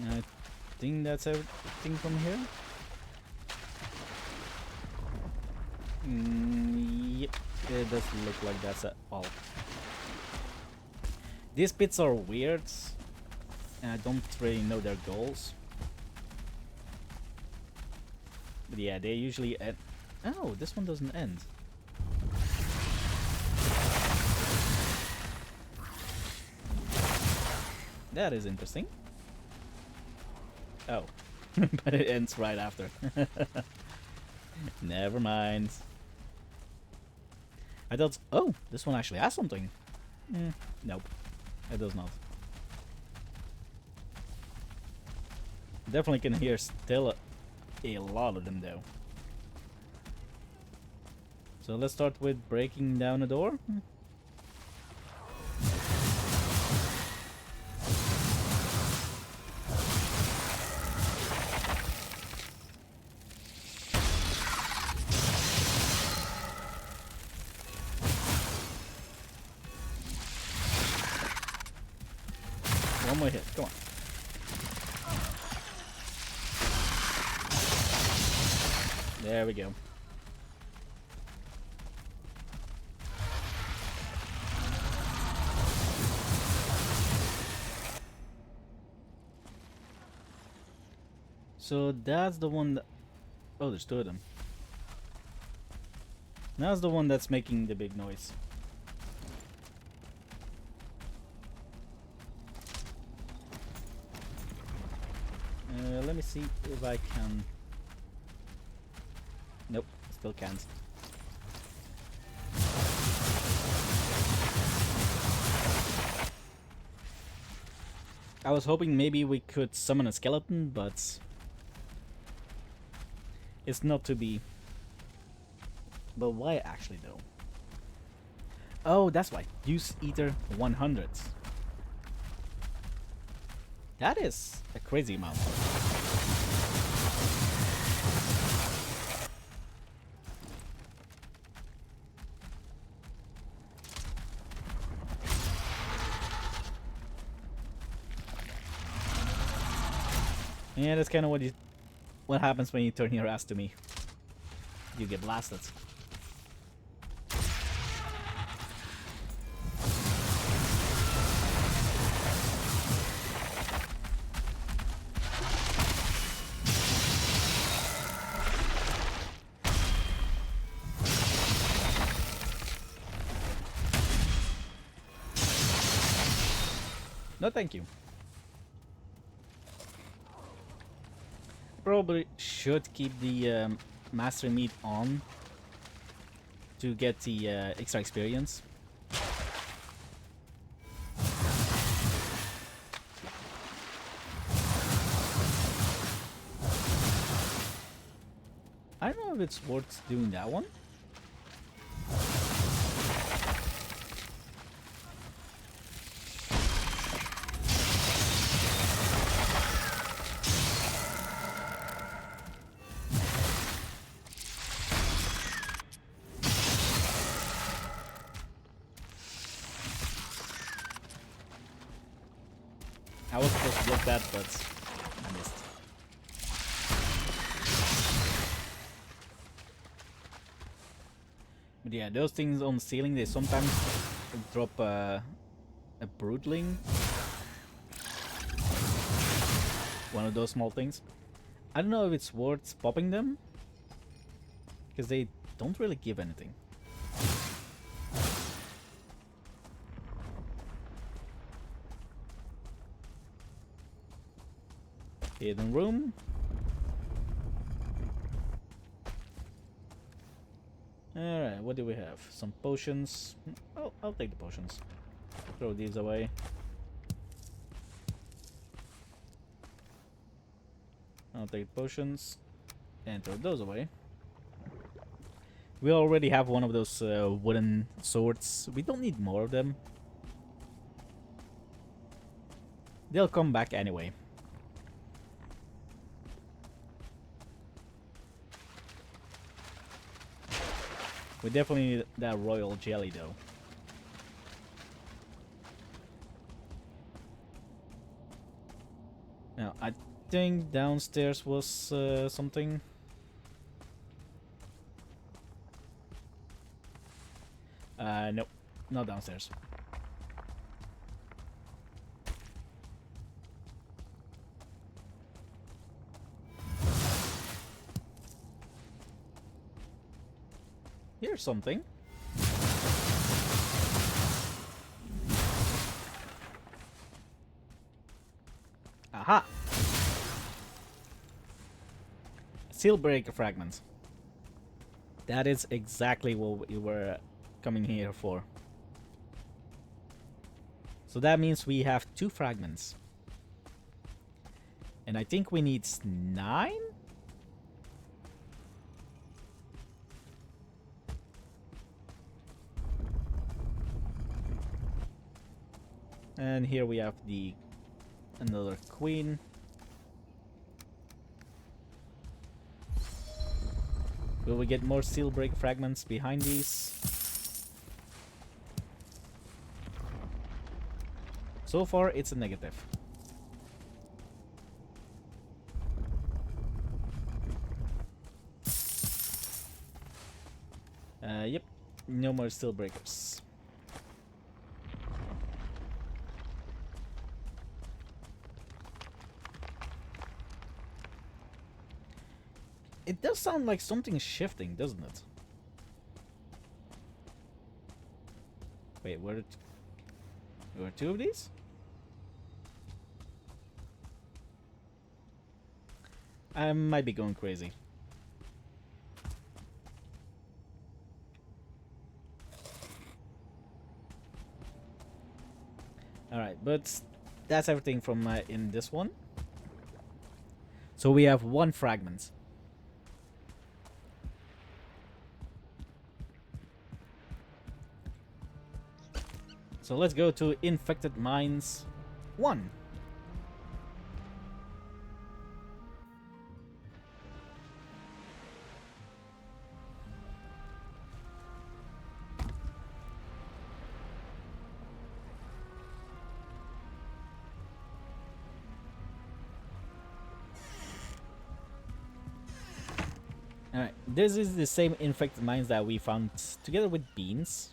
I think that's everything from here. Yep, it doesn't look like that's at all. These pits are weird, and I don't really know their goals. But yeah, they usually end. Oh, this one doesn't end. That is interesting. Oh, but it ends right after. Never mind. I thought, oh, this one actually has something. Nope, it does not. Definitely can hear still a lot of them though. So let's start with breaking down a door. One more hit, come on. There we go. So that's the one that... Oh, there's two of them. That's the one that's making the big noise. Let me see if I can... Nope, still can't. I was hoping maybe we could summon a skeleton, but it's not to be. But why actually though? Oh, that's why. Use Ether 100. That is a crazy amount. Yeah, that's kind of what happens when you turn your ass to me. You get blasted. No, thank you. Probably should keep the mastery meat on to get the extra experience. I don't know if it's worth doing that one. I was supposed to block that, but I missed. But yeah, those things on the ceiling, they sometimes drop a broodling. One of those small things. I don't know if it's worth popping them, because they don't really give anything. Hidden room. Alright, what do we have? Some potions. Oh, I'll take the potions. Throw these away. I'll take the potions and throw those away. We already have one of those wooden swords. We don't need more of them. They'll come back anyway. We definitely need that royal jelly though. Now, I think downstairs was something. Nope, not downstairs. Here's something. Aha! Sealbreaker fragments. That is exactly what we were coming here for. So that means we have 2 fragments. And I think we need 9? And here we have another queen. Will we get more Sealbreaker fragments behind these? So far, it's a negative. Yep, no more Sealbreakers. It does sound like something's shifting, doesn't it? Wait, were there two of these? I might be going crazy. Alright, but that's everything from in this one. So we have one fragment. So let's go to Infected Mines 1. Alright, this is the same infected mines that we found together with beans.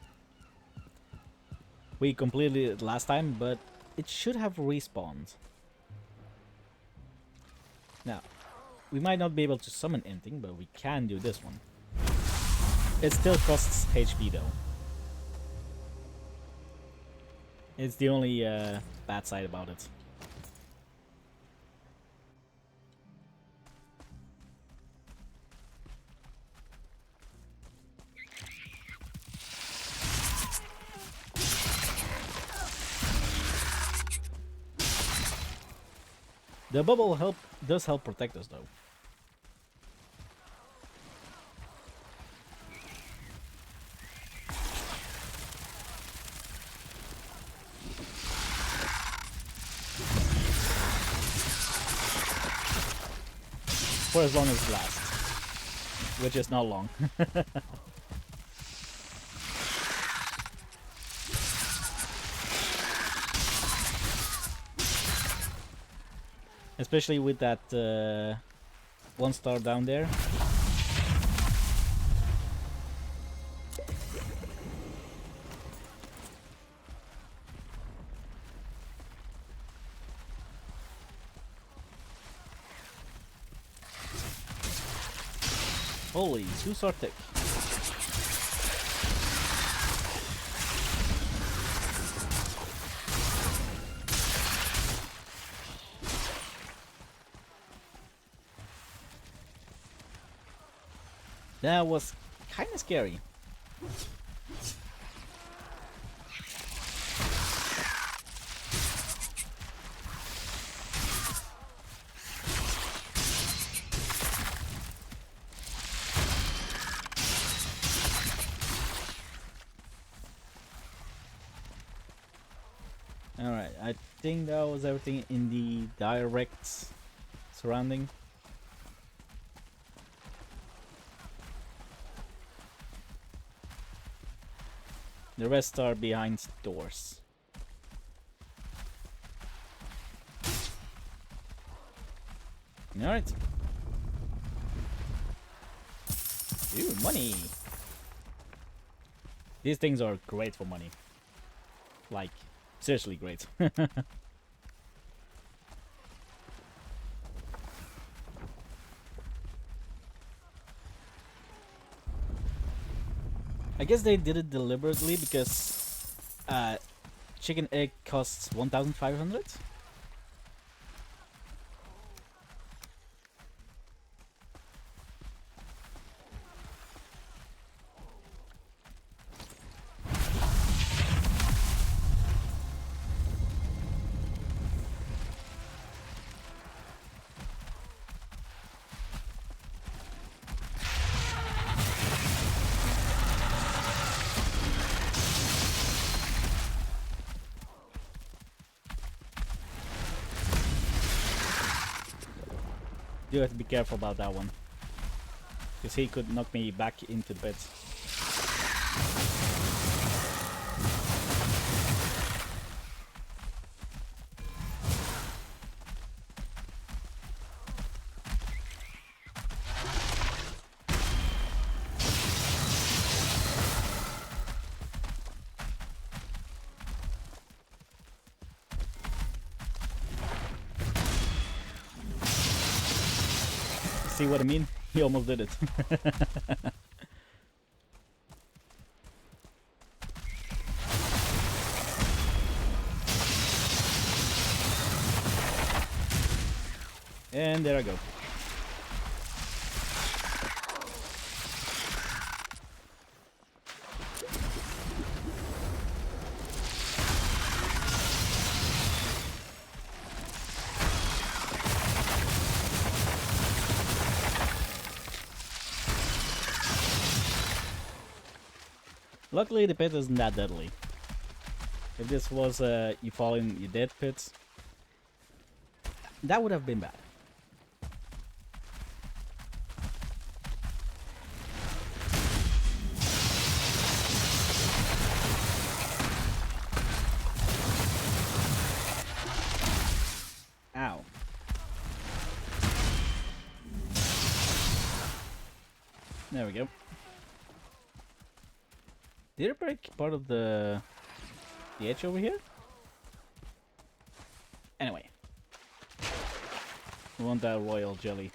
We completed it last time, but it should have respawned. Now, we might not be able to summon anything, but we can do this one. It still costs HP though. It's the only bad side about it. The bubble does help protect us though. For as long as it lasts. Which is not long. Especially with that 1 star down there. Holy, 2-star tick. That was kind of scary. Alright, I think that was everything in the direct surrounding. The rest are behind doors. Alright. Ooh, money! These things are great for money. Like, seriously great. I guess they did it deliberately because chicken egg costs 1,500. You have to be careful about that one, because he could knock me back into the bed. See what I mean? He almost did it. And there I go. Luckily, the pit isn't that deadly. If this was you fall in your dead pits, that would have been bad. Ow. There we go. Did it break part of the edge over here? Anyway. We want that royal jelly.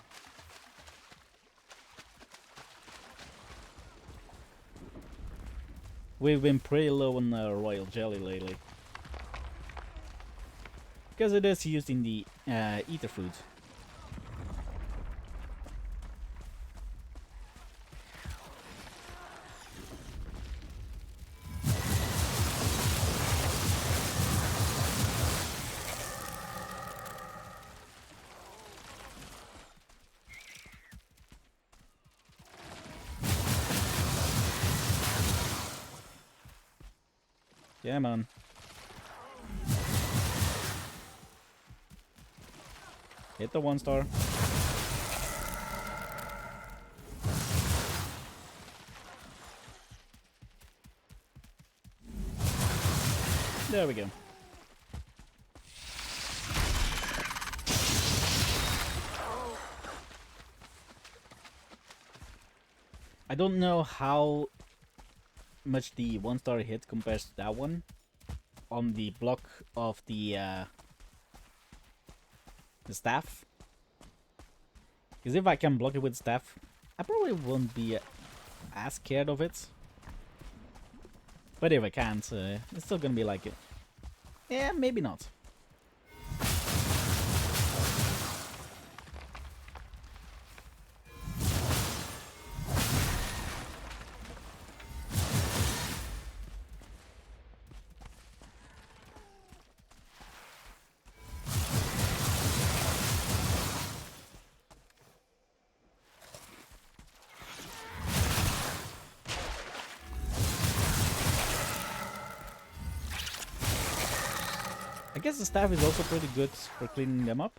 We've been pretty low on royal jelly lately. Because it is used in the ether food. Yeah, man. Hit the 1-star. There we go. I don't know how much the 1-star hit compares to that one on the block of the staff. Because if I can block it with staff, I probably won't be as scared of it. But if I can't, it's still gonna be like it. Yeah, maybe not. I guess the staff is also pretty good for cleaning them up.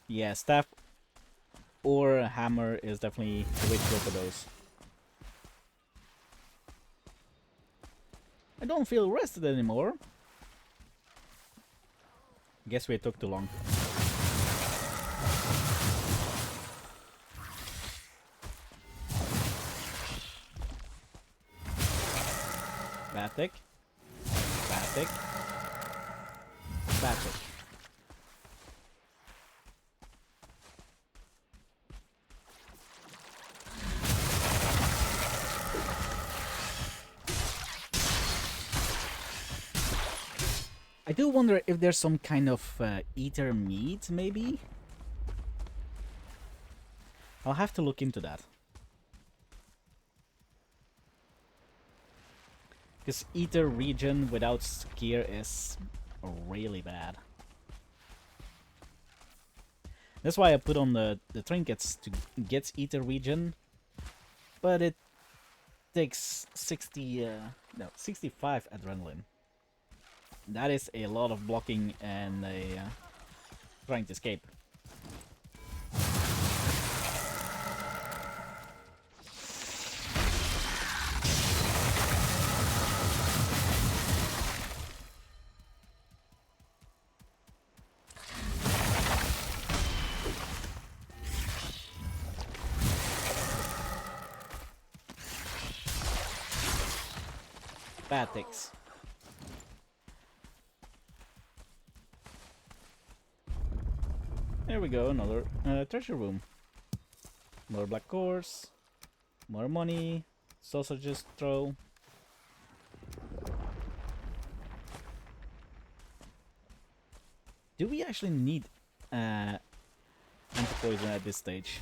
Yeah, staff or hammer is definitely the way to go for those. I don't feel rested anymore. Guess we took too long. Bad tick. Bad tick. Bad tick. I do wonder if there's some kind of ether meat, maybe? I'll have to look into that. Because ether region without gear is really bad. That's why I put on the trinkets to get ether region. But it takes 65 adrenaline. That is a lot of blocking and trying to escape. Bad ticks. There we go, another treasure room. More black cores, more money, sausages throw. Do we actually need anti-poison at this stage?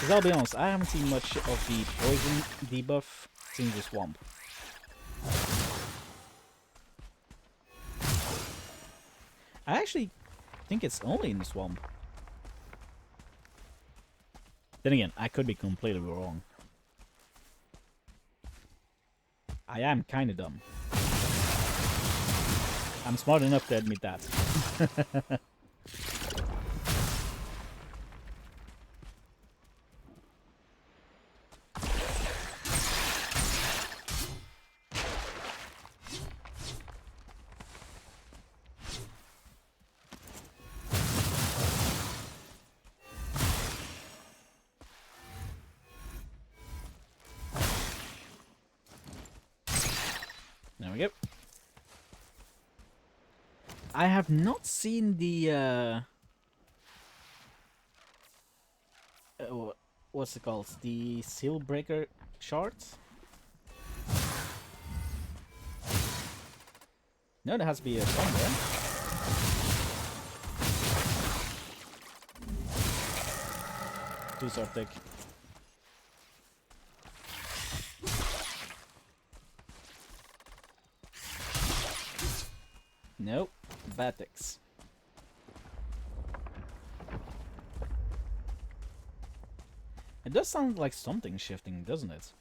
Because I'll be honest, I haven't seen much of the poison debuff since the swamp. I actually think it's only in the swamp. Then again, I could be completely wrong. I am kinda dumb. I'm smart enough to admit that. There we go. I have not seen the what's it called? The Sealbreaker shards? No, there has to be a somewhere. Too Sartic. Nope. Batix. It does sound like something shifting, doesn't it?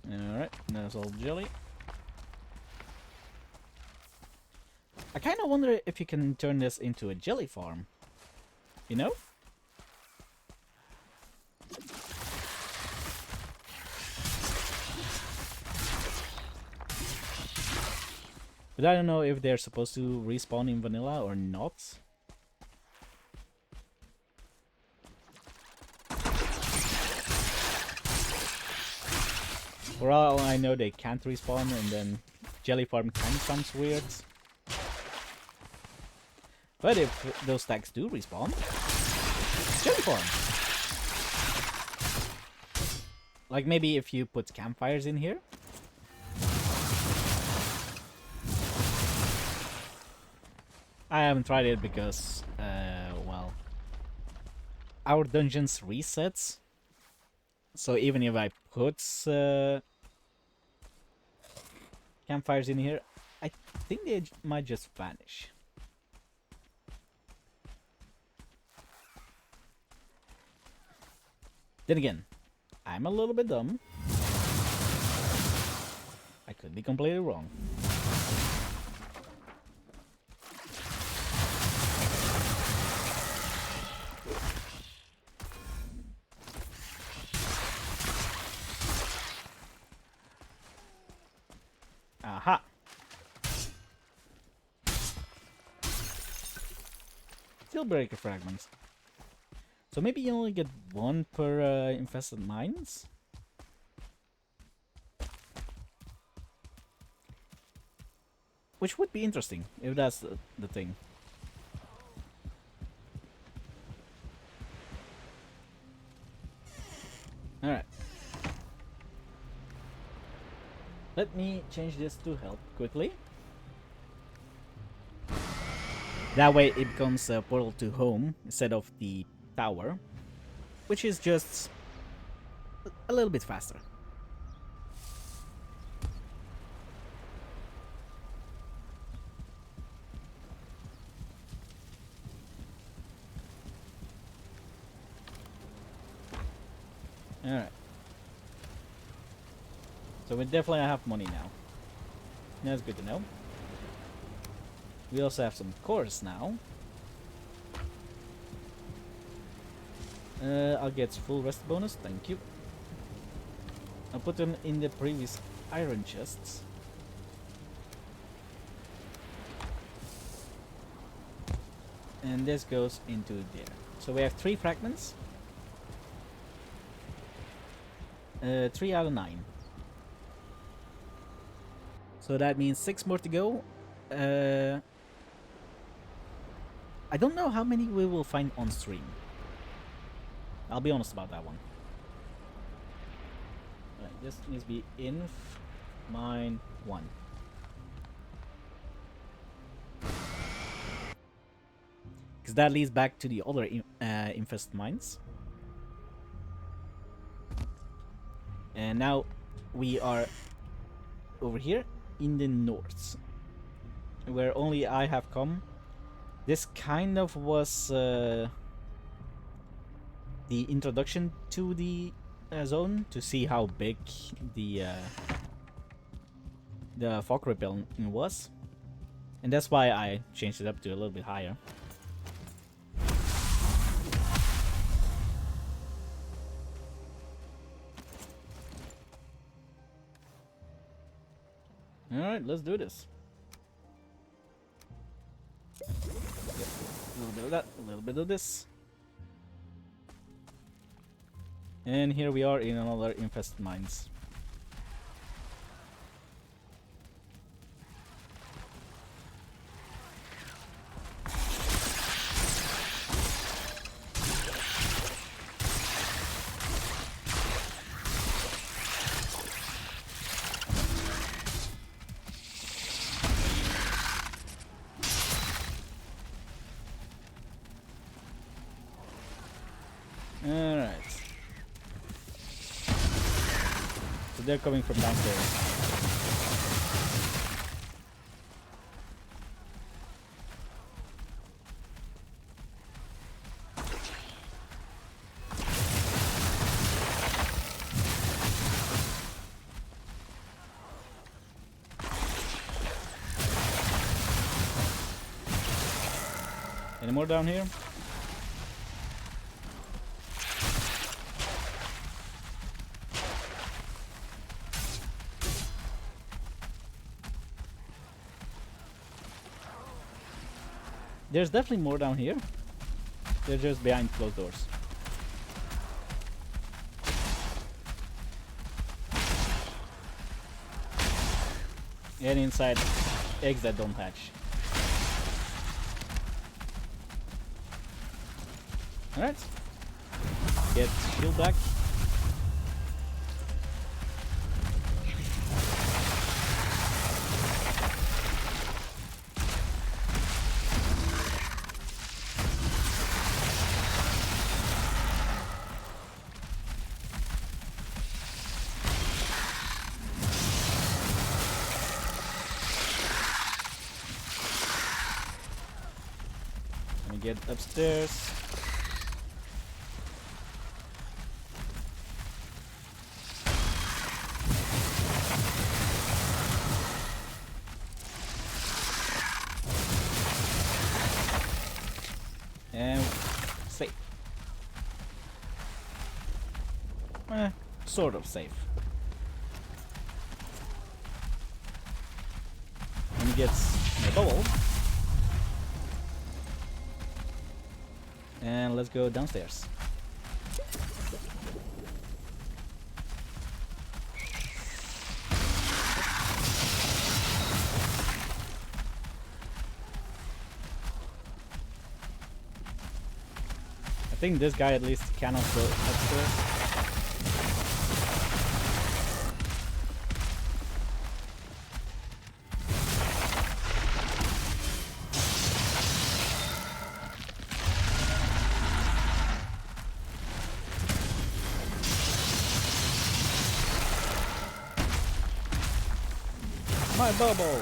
Alright, there's all jelly. I kind of wonder if you can turn this into a jelly farm. You know? But I don't know if they're supposed to respawn in vanilla or not. For all I know, they can't respawn, and then jelly farm kind of sounds weird. But if those stacks do respawn, jelly farm. Like maybe if you put campfires in here. I haven't tried it because, well, our dungeons resets. So even if I put campfires in here, I think they might just vanish. Then again, I'm a little bit dumb. I could be completely wrong. Aha! Sealbreaker fragments. So maybe you only get one per infested mines? Which would be interesting, if that's the thing. Alright. Let me change this to health quickly. That way it becomes a portal to home instead of the tower, which is just a little bit faster. Alright. So we definitely have money now. That's good to know. We also have some cores now. I'll get full rest bonus, thank you. I'll put them in the previous iron chests. And this goes into there. So we have 3 fragments. 3 out of 9. So that means 6 more to go. I don't know how many we will find on stream. I'll be honest about that one. Alright, this needs to be inf mine 1. Because that leads back to the other infested mines. And now we are over here in the north, where only I have come. This kind of was the introduction to the zone, to see how big the fog repellent was, and that's why I changed it up to a little bit higher. Alright, let's do this. Yep. A little bit of that, a little bit of this. And here we are in another infested mines. Alright. So they're coming from downstairs. Any more down here? There's definitely more down here. They're just behind closed doors. And inside, eggs that don't hatch. Alright. Get shield back. Get upstairs. And safe. Sort of safe. And he gets my bubble. And let's go downstairs. I think this guy at least cannot go upstairs. My bubble!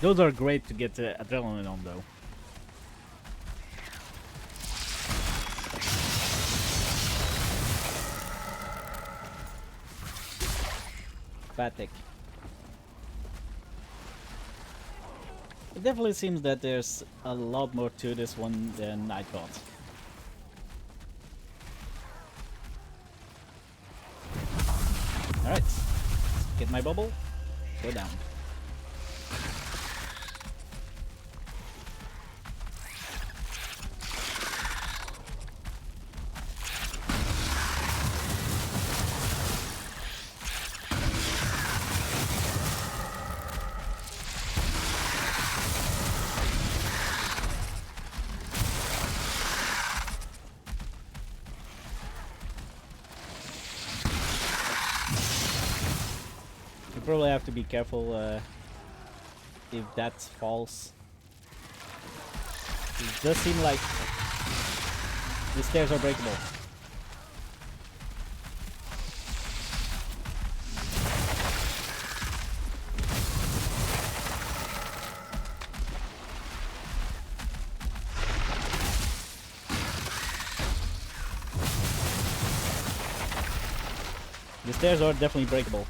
Those are great to get adrenaline on though. pathetic. It definitely seems that there's a lot more to this one than I thought. Alright, get my bubble, go down. You probably have to be careful if that falls. It does seem like the stairs are breakable. The stairs are definitely breakable.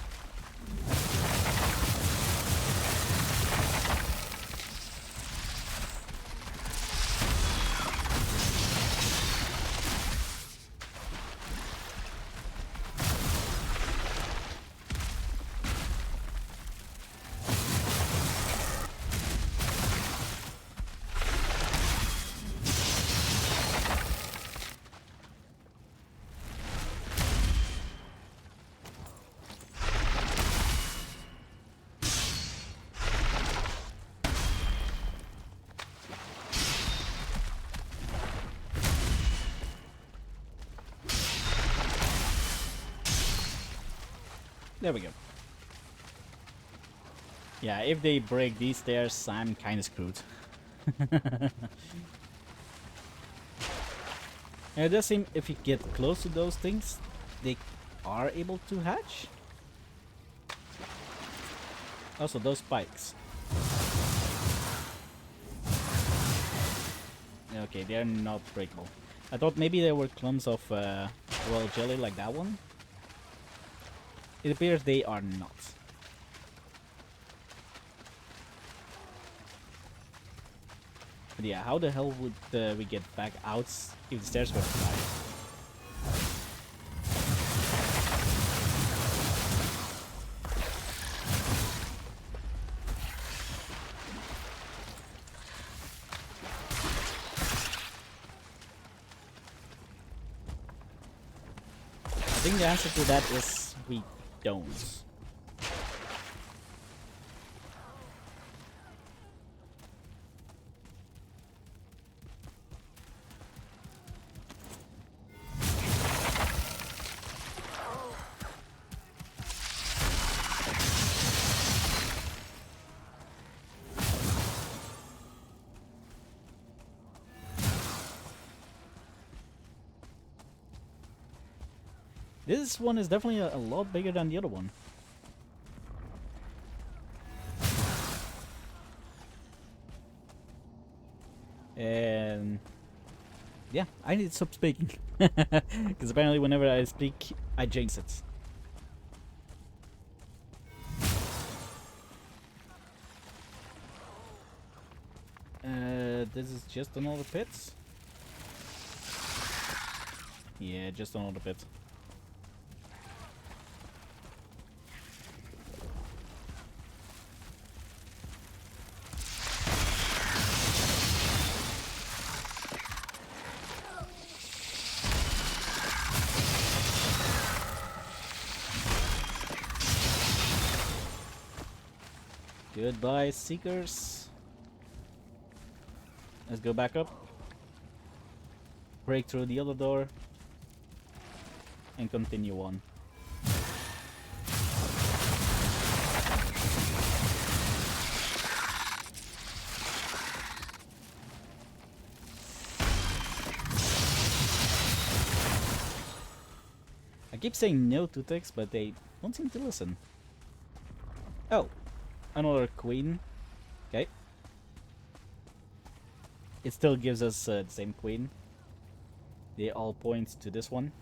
There we go. Yeah, if they break these stairs, I'm kinda screwed. And it does seem if you get close to those things, they are able to hatch. Also, those spikes. Okay, they're not breakable. I thought maybe there were clumps of royal jelly like that one. It appears they are not. But yeah, how the hell would we get back out if the stairs were flying? I think the answer to that is we don't. This one is definitely a lot bigger than the other one. And yeah, I need to stop speaking. Because apparently whenever I speak, I jinx it. This is just another pit. Yeah, just another pit. Goodbye, seekers. Let's go back up. Break through the other door. And continue on. I keep saying no to text, but they don't seem to listen. Oh, another queen. Okay. It still gives us the same queen. They all point to this one.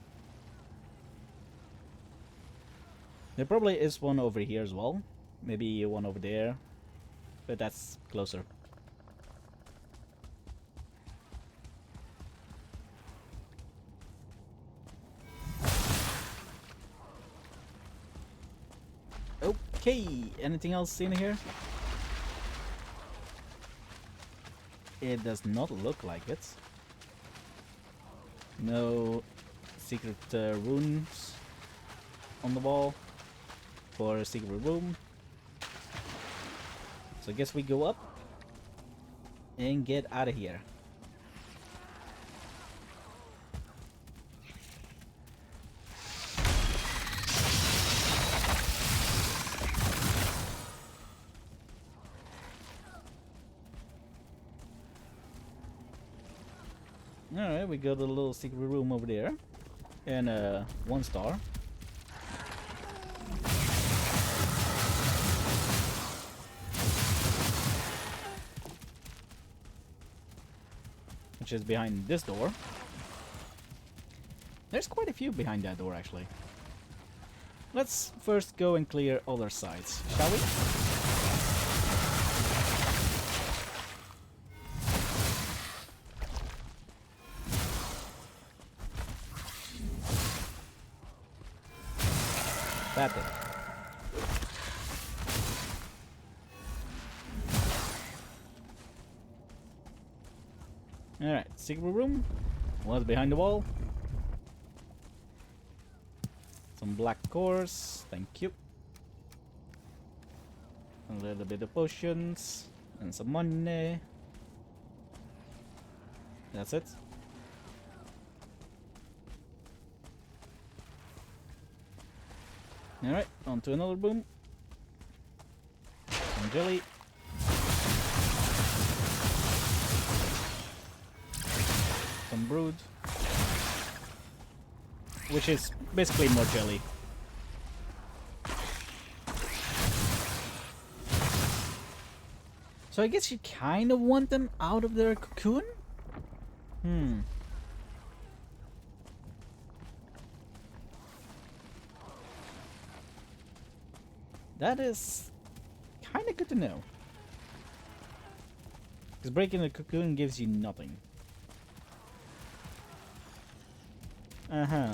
There probably is one over here as well. Maybe one over there. But that's closer. Okay, anything else in here? It does not look like it. No secret runes on the wall for a secret room. So I guess we go up and get out of here. Alright, we got a little secret room over there. And 1 star. Which is behind this door. There's quite a few behind that door, actually. Let's first go and clear other sides, shall we? That thing. Alright, secret room. What's behind the wall? Some black cores, thank you. A little bit of potions and some money. That's it. Alright, on to another room. Some jelly. Some brood. Which is basically more jelly. So I guess you kind of want them out of their cocoon? That is kind of good to know. Because breaking the cocoon gives you nothing.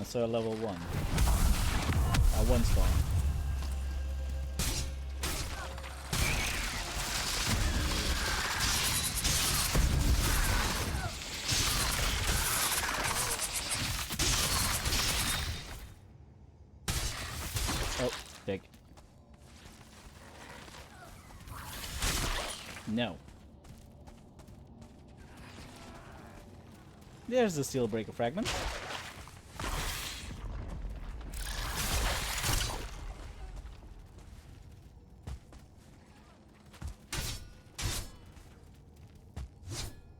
So level 1. 1 star. Oh, dig. No. There's the Sealbreaker fragment.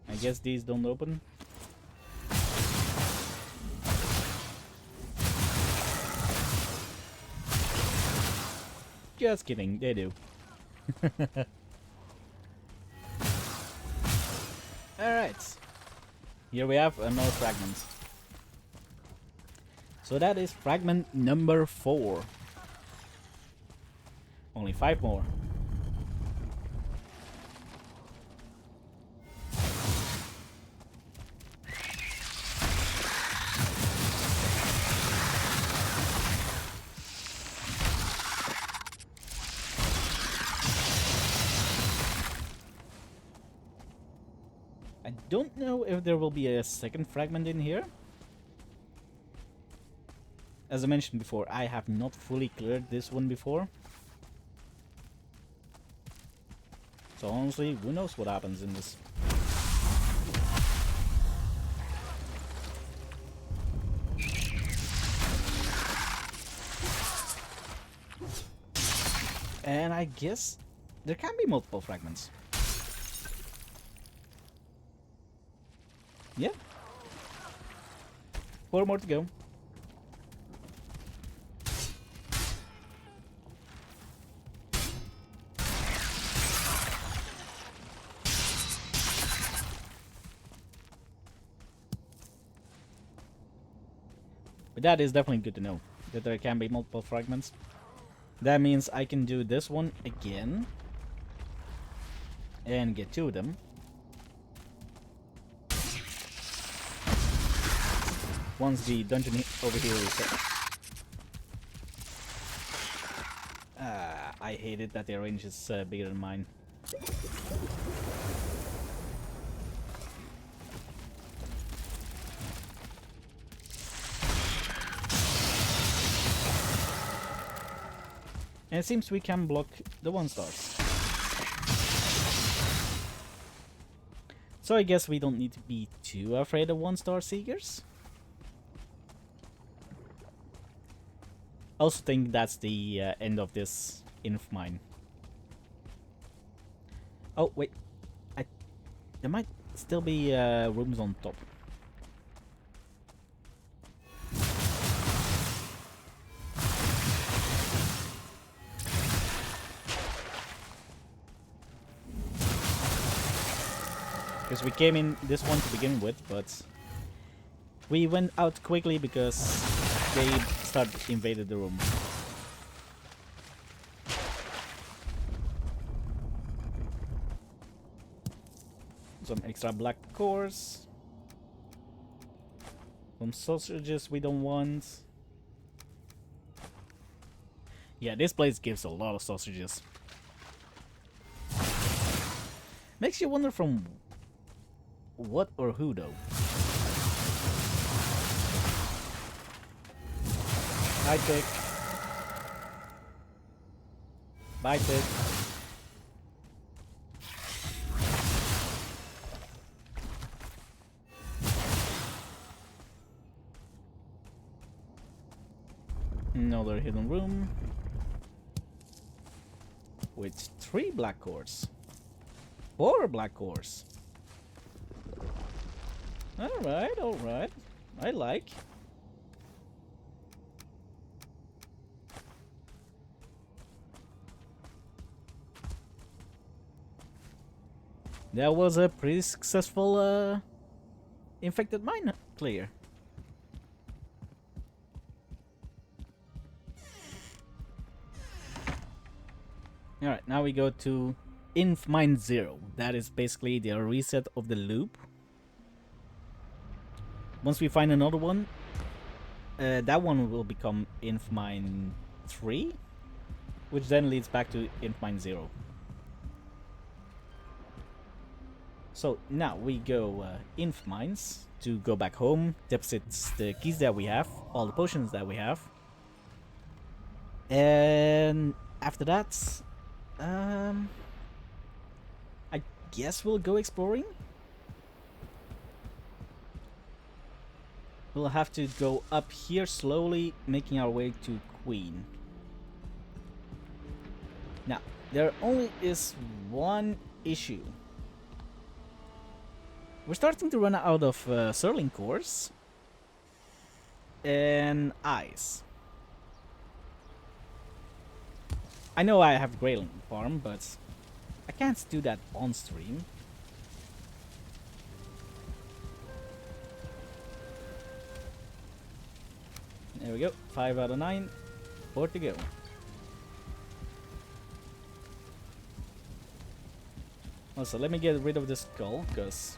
I guess these don't open. Just kidding, they do. Alright. Here we have another fragment. So that is fragment number 4. Only 5 more. I don't know if there will be a second fragment in here. As I mentioned before, I have not fully cleared this one before. So honestly, who knows what happens in this. And I guess there can be multiple fragments. Yeah. 4 more to go. But that is definitely good to know, that there can be multiple fragments. That means I can do this one again and get 2 of them. Once the dungeon over here is set. I hate it that their range is bigger than mine. And it seems we can block the 1-stars. So I guess we don't need to be too afraid of 1-star seekers. I also think that's the end of this inf mine. Oh wait, there might still be rooms on top. Because we came in this one to begin with, but we went out quickly because they invaded the room. Some extra black cores. Some sausages we don't want. Yeah, this place gives a lot of sausages. Makes you wonder from what or who though. Hi Tick. Bye Tick. Another hidden room with 3 black cores. 4 black cores. Alright, alright. I like. That was a pretty successful infected mine clear. Alright, now we go to Inf Mine 0. That is basically the reset of the loop. Once we find another one, that one will become Inf Mine 3, which then leads back to Inf Mine 0. So now we go Inf Mines to go back home, deposit the keys that we have, all the potions that we have. And after that, I guess we'll go exploring. We'll have to go up here slowly, making our way to Queen. Now, there only is one issue. We're starting to run out of Serling cores and eyes. I know I have Grayling farm, but I can't do that on stream. There we go, 5 out of 9, 4 to go. Also, let me get rid of this skull, because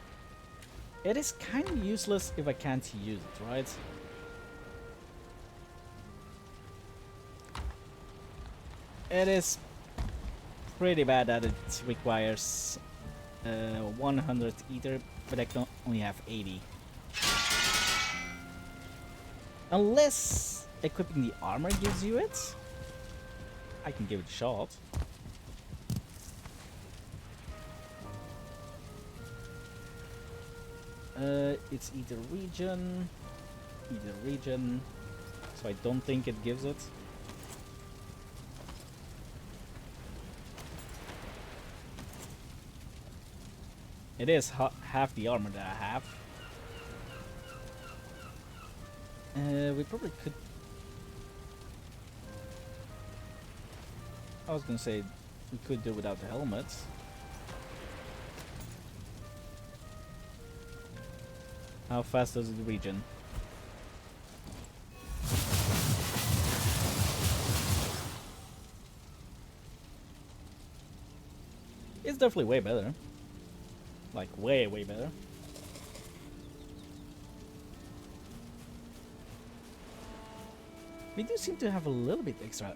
it is kind of useless if I can't use it, right? It is pretty bad that it requires 100 ether, but I can only have 80. Unless equipping the armor gives you it, I can give it a shot. It's either region, so I don't think it gives it. It is half the armor that I have. We probably could... I was gonna say we could do without the helmet. How fast does it regen? definitely way better. Like, way, way better. We do seem to have a little bit extra.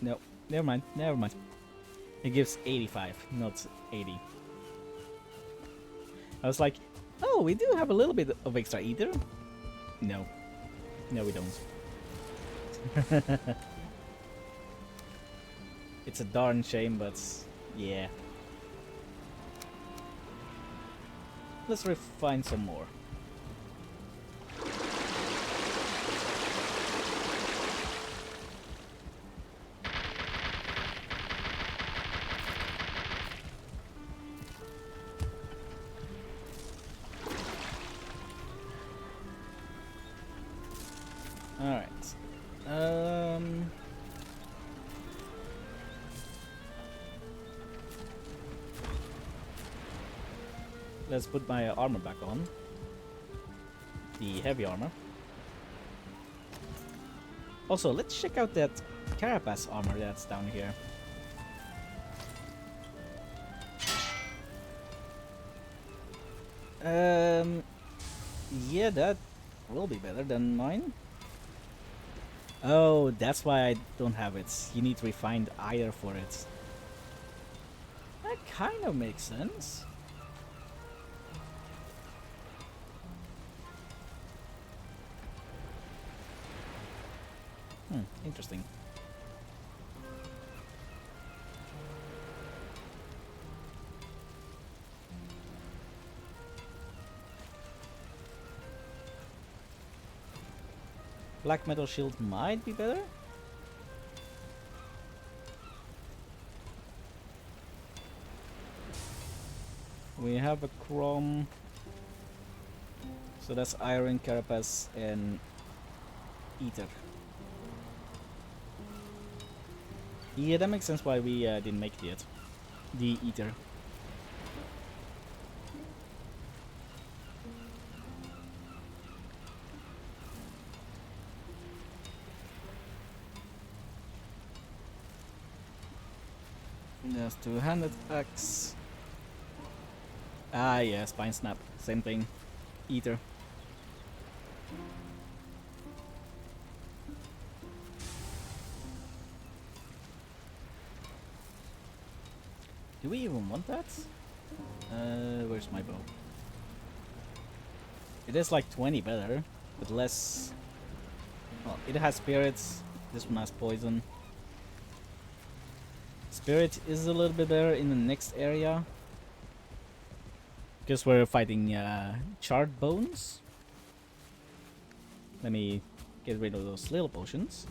No, never mind, never mind. It gives 85, not 80. I was like, oh, we do have a little bit of extra ether. No. No, we don't. It's a darn shame, but yeah. Let's refine some more. Alright. Let's put my armor back on. The heavy armor. Also, let's check out that carapace armor that's down here. Yeah, that will be better than mine. Oh, that's why I don't have it. You need refined iron for it. That kind of makes sense. Interesting. Black metal shield might be better. We have a chrome. So that's iron, carapace, and ether. Yeah, that makes sense why we didn't make it yet. The ether. There's two-handed axe. Ah, yeah, spine snap. Same thing. Ether. Do we even want that? Where's my bow? It is like 20 better, but less. Well, it has spirits. This one has poison. Spirit is a little bit better in the next area. Because we're fighting charred bones. Let me get rid of those little potions.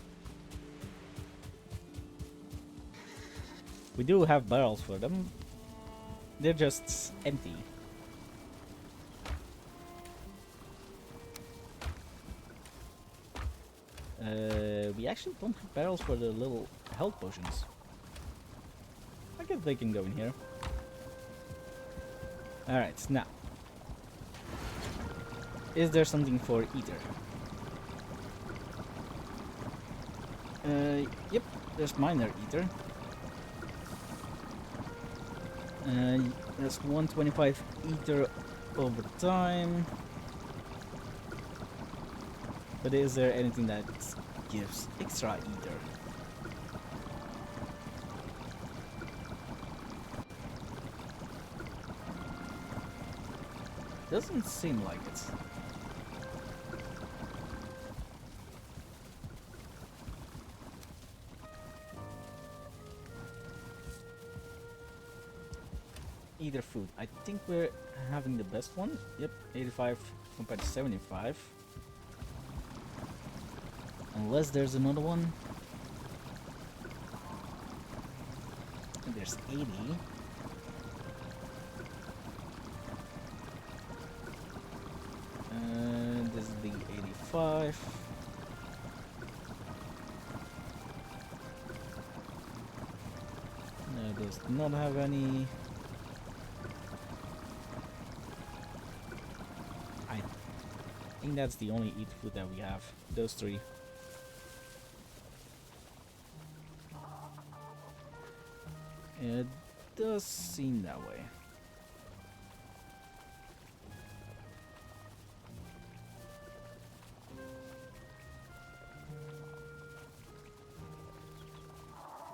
We do have barrels for them. They're just empty. We actually don't have barrels for the little health potions. I guess they can go in here. Alright, now. Is there something for ether? Yep, there's minor ether. There's 125 ether over time. But is there anything that gives extra ether? Doesn't seem like it. Either food. I think we're having the best one. Yep, 85 compared to 75. Unless there's another one. And there's 80. And this is the 85. No, does not have any. I think that's the only eat food that we have. Those three. does seem that way.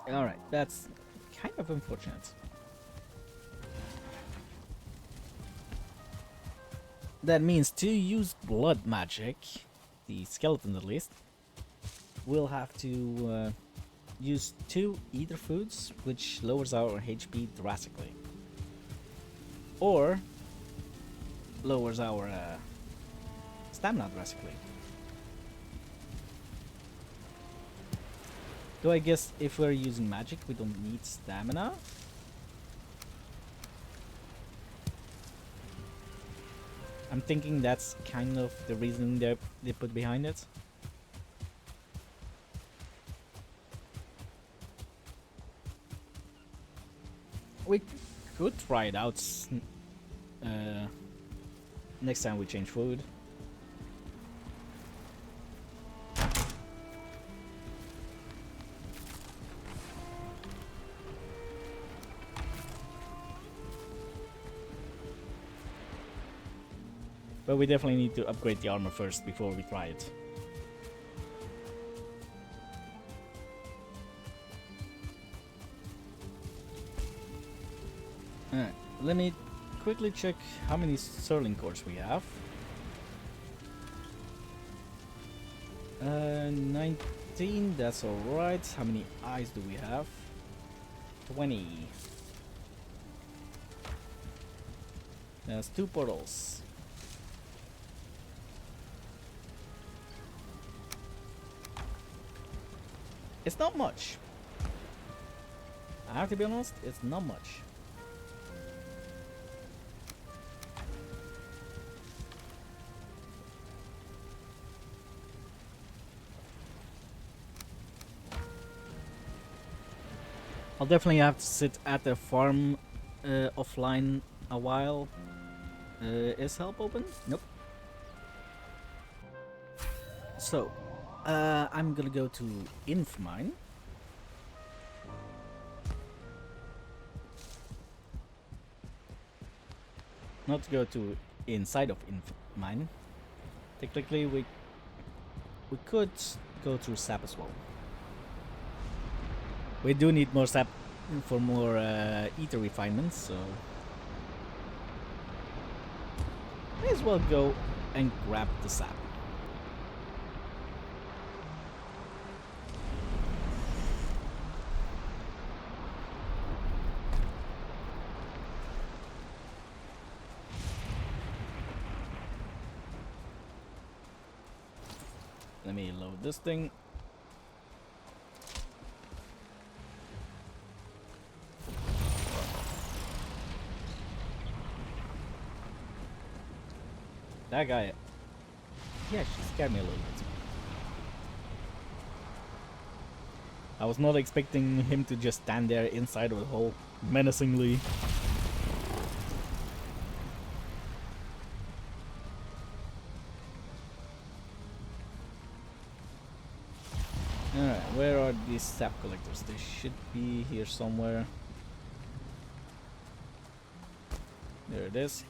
Alright, that's kind of unfortunate. That means to use blood magic, the skeleton at least, we'll have to use 2 ether foods, which lowers our HP drastically. Or lowers our stamina drastically. Though I guess if we're using magic, we don't need stamina. I'm thinking that's kind of the reason they put behind it. We could try it out next time we change food. But we definitely need to upgrade the armor first before we try it. Alright, let me quickly check how many Sterling cores we have. 19, that's alright. How many eyes do we have? 20. That's 2 portals. It's not much. I have to be honest, it's not much. I'll definitely have to sit at the farm offline a while. Is help open? Nope. So, I'm gonna go to Infmine. Not to go to inside of Infmine. Technically, we could go through sap as well. We do need more sap for more ether refinements, so may as well go and grab the sap. Let me load this thing. That guy, yeah, she scared me a little bit. I was not expecting him to just stand there inside of the hole, menacingly. Alright, where are these sap collectors? They should be here somewhere. There it is.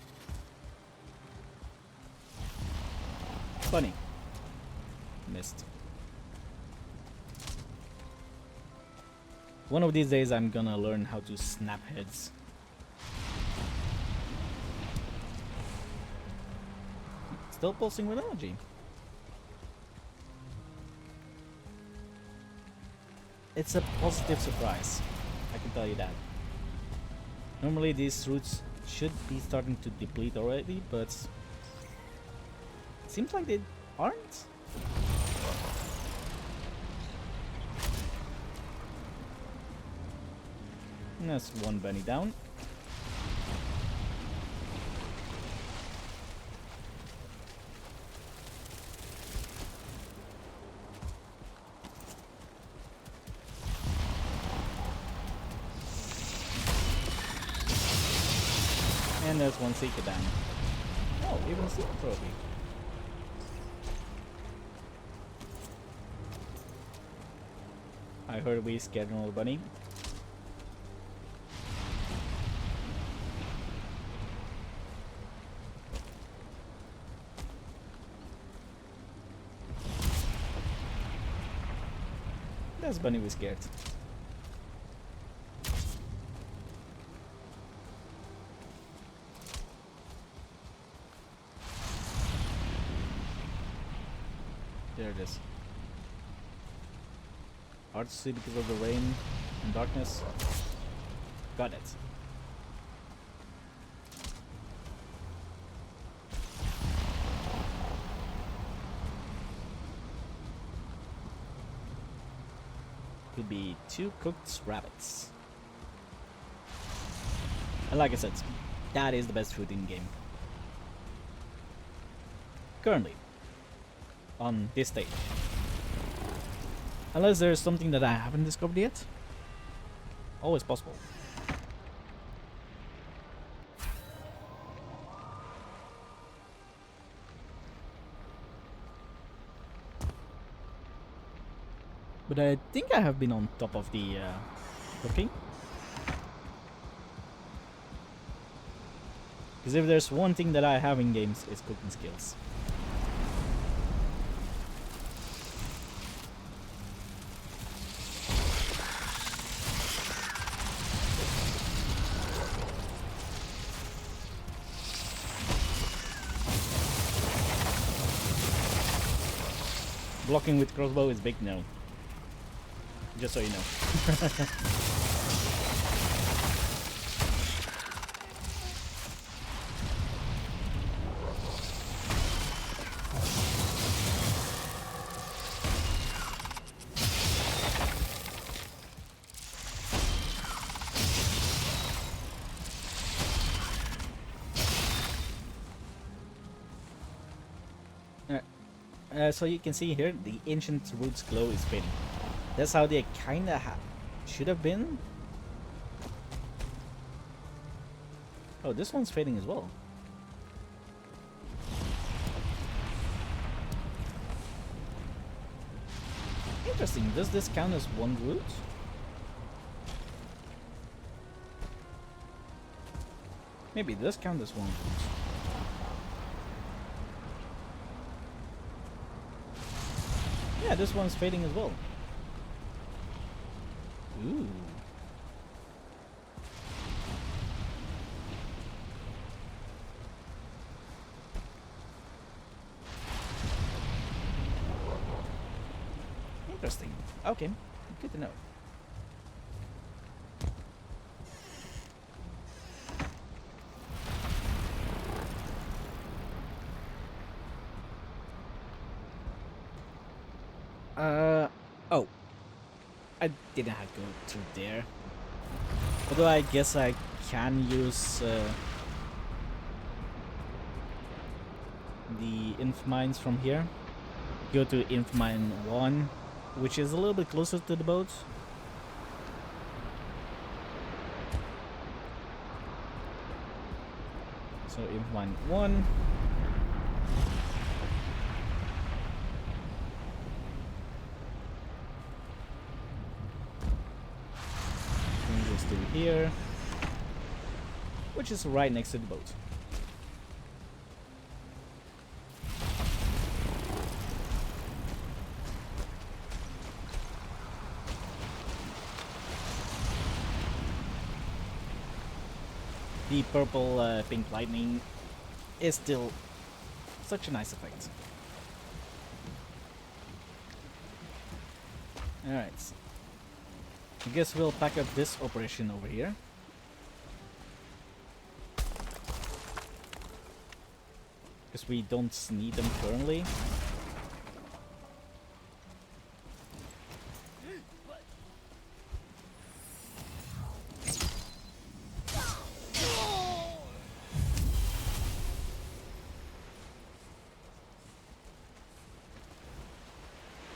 Funny. Missed. One of these days I'm gonna learn how to snap heads. Still pulsing with energy. It's a positive surprise, I can tell you that. Normally these roots should be starting to deplete already, but it seems like they aren't. And that's one bunny down. And there's one seeker down. Oh, even a seeker trophy. I heard we scared an old bunny. That's Bunny was scared. There it is. Hard to see because of the rain and darkness. Got it. Could be 2 cooked rabbits. And like I said, that is the best food in game. Currently. On this stage. Unless there's something that I haven't discovered yet. Always possible. But I think I have been on top of the cooking. Because if there's one thing that I have in games, it's cooking skills. Blocking with crossbow is big no. Just so you know. So you can see here, the ancient roots glow is fading. That's how they kinda should have been. Oh, this one's fading as well. Interesting. Does this count as one root? Maybe it does count as one root. Yeah, this one's fading as well. Ooh. Interesting. Okay, good to know. Oh. I didn't have to go through there. Although I guess I can use the inf mines from here. Go to inf mine 1, which is a little bit closer to the boat. So inf mine 1. Through here, which is right next to the boat. The purple pink lightning is still such a nice effect. Alright. I guess we'll pack up this operation over here. Because we don't need them currently.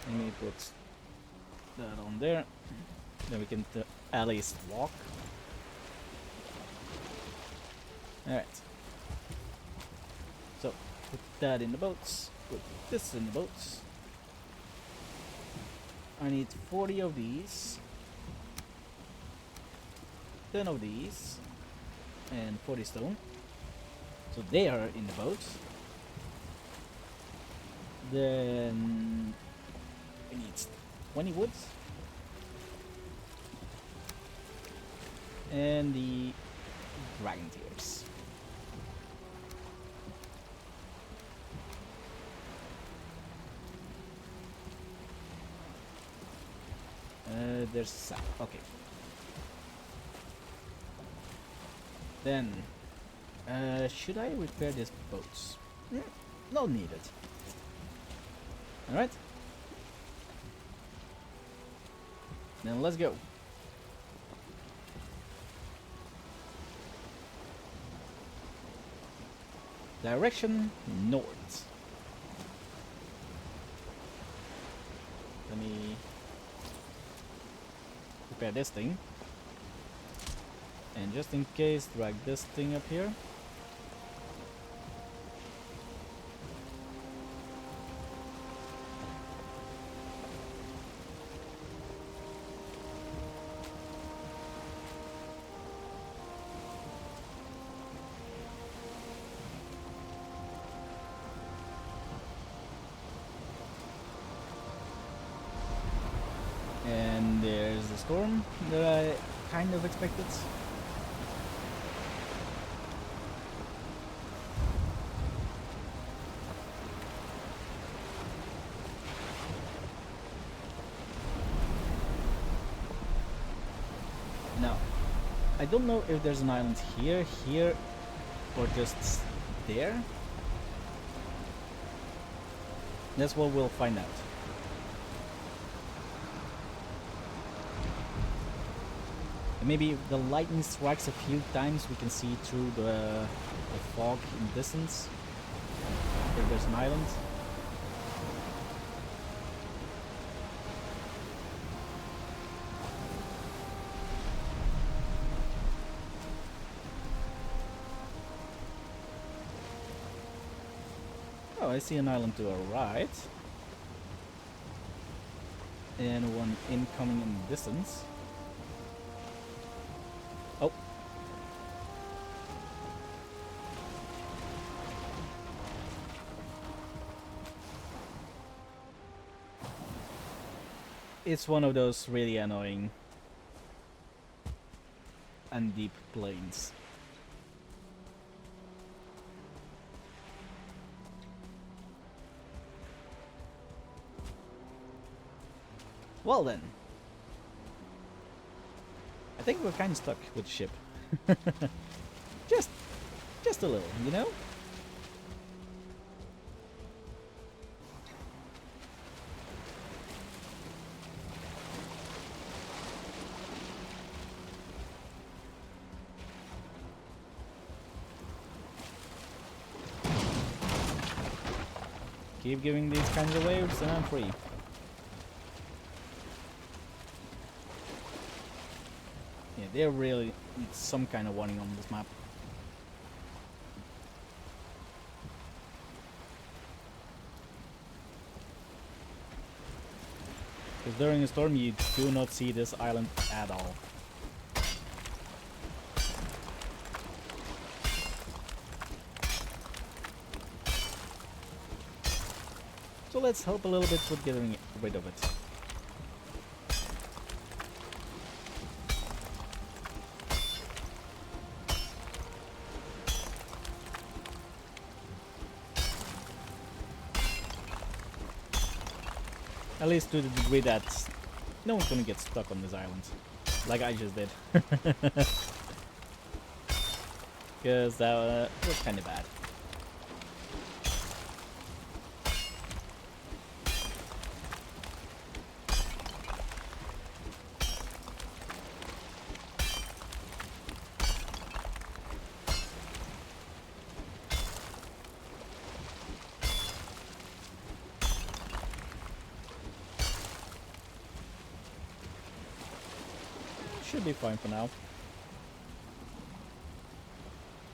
Let me put that on there. Then we can at least walk. Alright. So, put that in the boats. Put this in the boats. I need 40 of these. 10 of these. And 40 stone. So they are in the boat. Then we need 20 woods. And the dragon tears. There's sap. Okay. Then, should I repair these boats? No needed. Alright. Then let's go. Direction north. Let me repair this thing. And just in case, drag this thing up here. And there's the storm that I kind of expected. Now, I don't know if there's an island here, or just there. That's what we'll find out. And maybe if the lightning strikes a few times, we can see through the fog in the distance if there's an island. Oh, I see an island to our right. And one incoming in the distance. Oh. It's one of those really annoying and deep plains. Well then, I think we're kind of stuck with the ship. just a little, you know? Keep giving these kinds of waves and I'm free. Yeah, they're really some kind of warning on this map. Because during a storm you do not see this island at all. So let's help a little bit with getting rid of it. At least to the degree that no one's gonna get stuck on this island. Like I just did. Because that was kind of bad. Should be fine for now.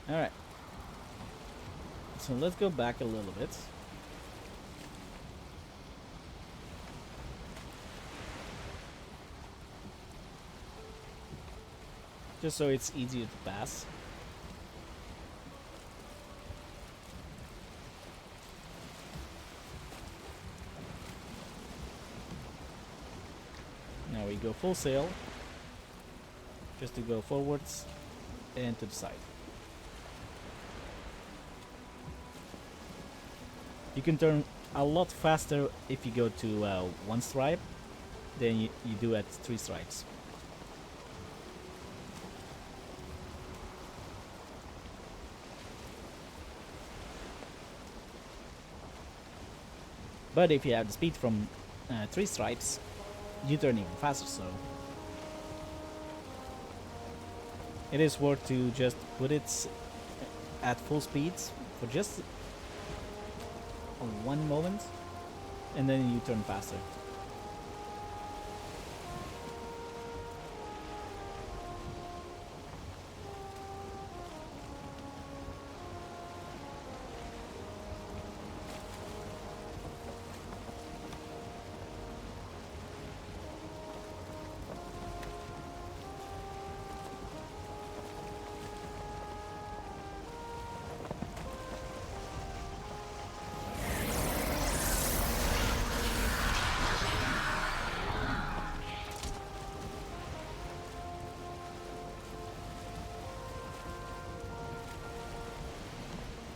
Alright. So let's go back a little bit. Just so it's easier to pass. Now we go full sail. just to go forwards and to the side. You can turn a lot faster if you go to one stripe than you do at 3 stripes. But if you have the speed from 3 stripes, you turn even faster, so it is worth to just put it at full speed for just one moment, and then you turn faster.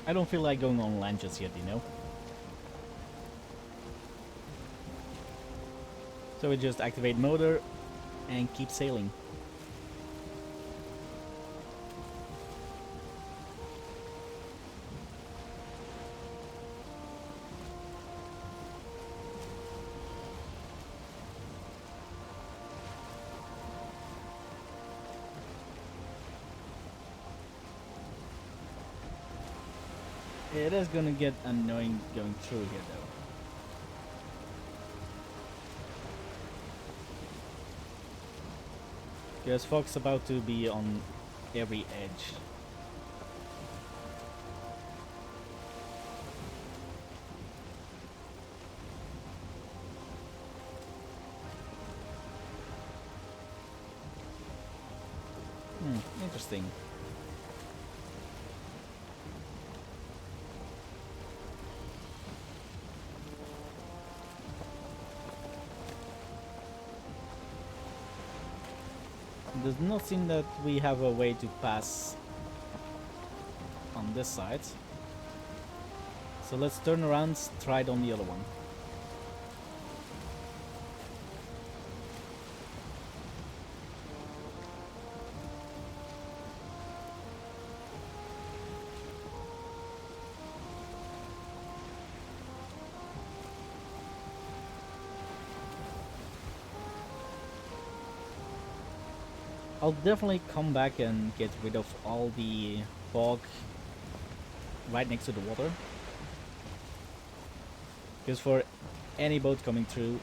I don't feel like going on land just yet, you know? So we just activate motor and keep sailing. It is gonna get annoying going through here though. Because Fox about to be on every edge. Interesting. It does not seem that we have a way to pass on this side. So let's turn around, try it on the other one. I'll definitely come back and get rid of all the fog right next to the water. Because for any boat coming through,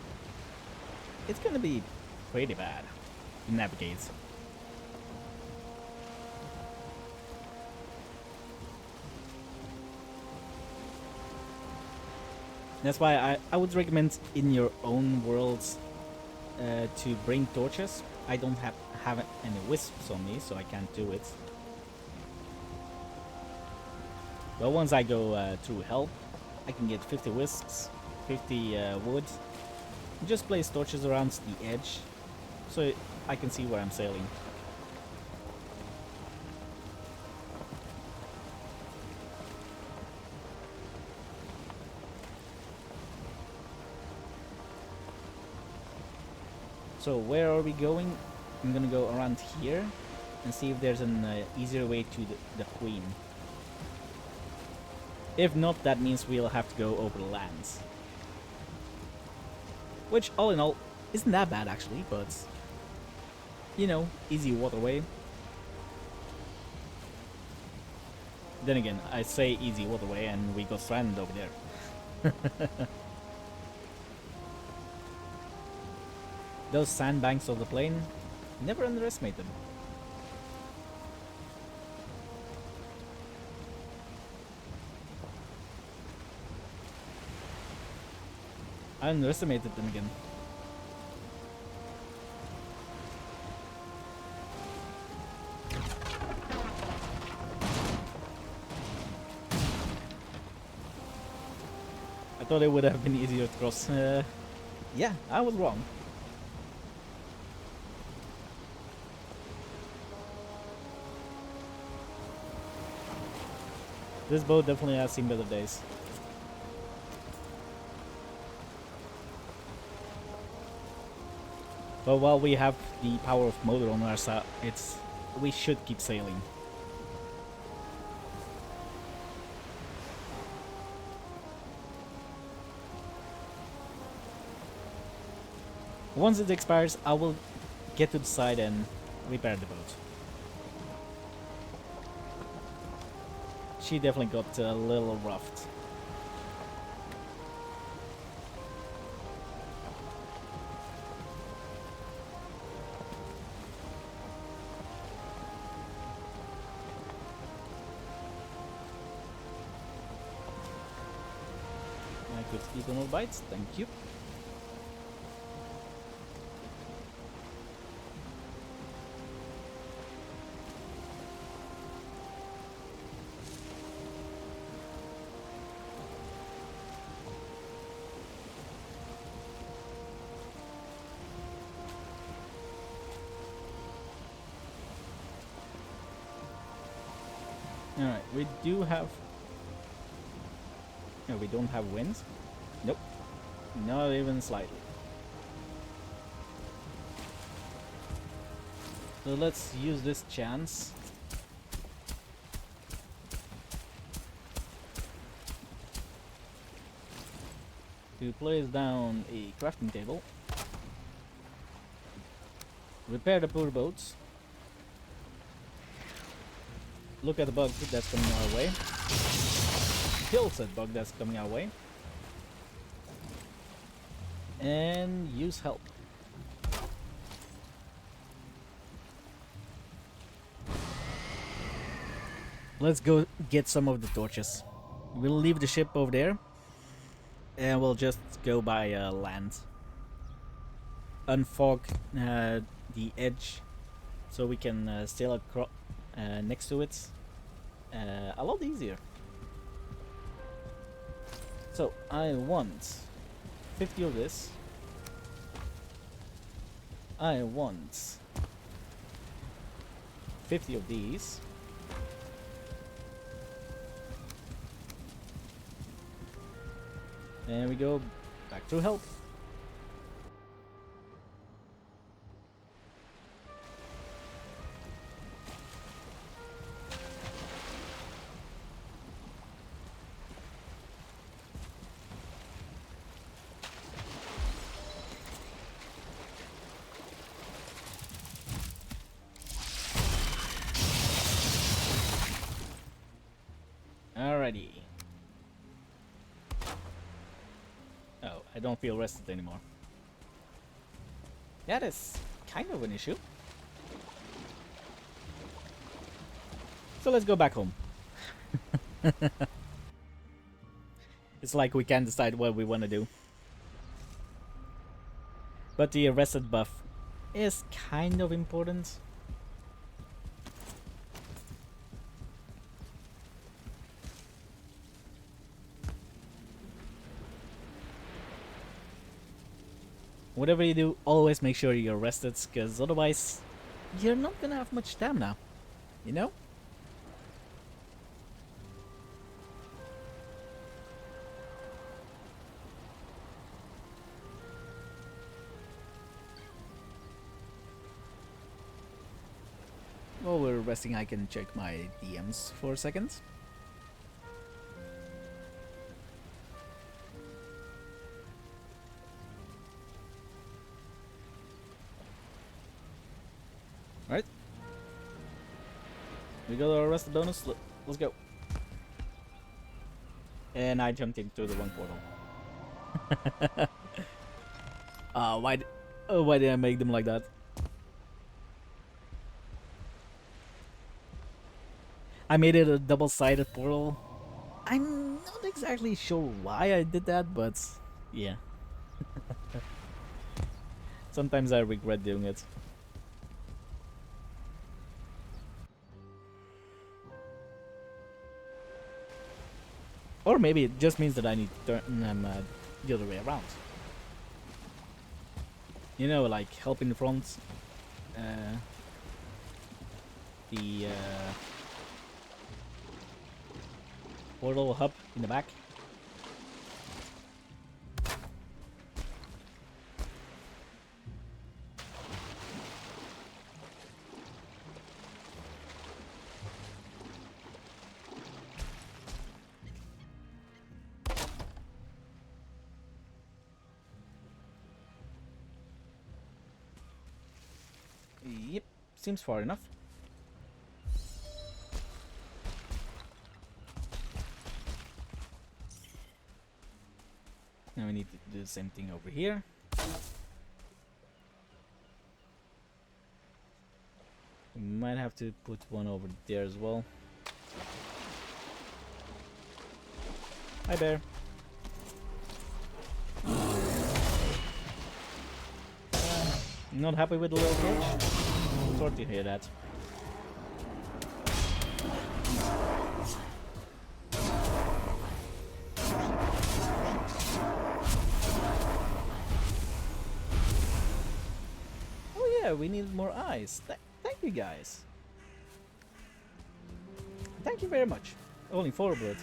it's gonna be pretty bad to navigate. That's why I would recommend in your own worlds to bring torches. I don't have any wisps on me, so I can't do it. But once I go through hell, I can get 50 wisps, 50 wood, and just place torches around the edge, so I can see where I'm sailing. So where are we going? I'm gonna go around here and see if there's an easier way to the Queen. If not, that means we'll have to go over the lands. Which, all in all, isn't that bad actually, but, you know, easy waterway. Then again, I say easy waterway and we got stranded over there. Those sandbanks of the plane, never underestimate them. I underestimated them again. I thought it would have been easier to cross. Yeah, I was wrong. This boat definitely has seen better days. But while we have the power of motor on our side, we should keep sailing. Once it expires, I will get to the side and repair the boat. She definitely got a little roughed. I could eat more bites, thank you. Alright, we do have... No, we don't have wind. Nope. Not even slightly. So let's use this chance. To place down a crafting table. Repair the poor boats. Look at the bug that's coming our way. Kill said bug that's coming our way. And use help. Let's go get some of the torches. We'll leave the ship over there. And we'll just go by land. Unfog the edge. So we can sail across next to it. A lot easier. So I want 50 of this. I want 50 of these. And we go back to help. Alrighty. Oh, I don't feel rested anymore. That is kind of an issue. So let's go back home. It's like we can't decide what we want to do. But the rested buff is kind of important. Whatever you do, always make sure you're rested, because otherwise you're not gonna have much stamina, you know? While we're resting, I can check my DMs for a second. Alright. We got our rested bonus. Let's go. And I jumped into the wrong portal. Why did I make them like that? I made it a double-sided portal. I'm not exactly sure why I did that, but yeah. Sometimes I regret doing it. Or maybe it just means that I need to turn them the other way around. You know, like help in the front. portal hub in the back. Yep, seems far enough. Now we need to do the same thing over here. We might have to put one over there as well. Hi, bear. Not happy with the little glitch? Sorry to hear that. Oh yeah, we need more eyes. Thank you guys. Thank you very much. Only 4 blood.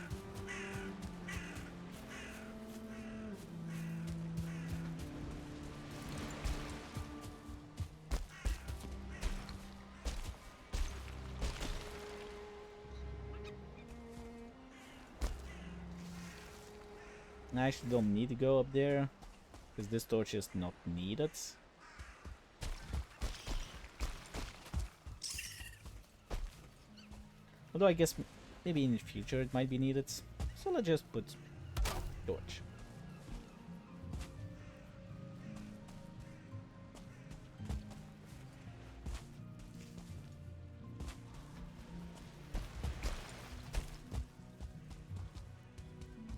I actually don't need to go up there, because this torch is not needed. Although I guess maybe in the future it might be needed. So let's just put torch.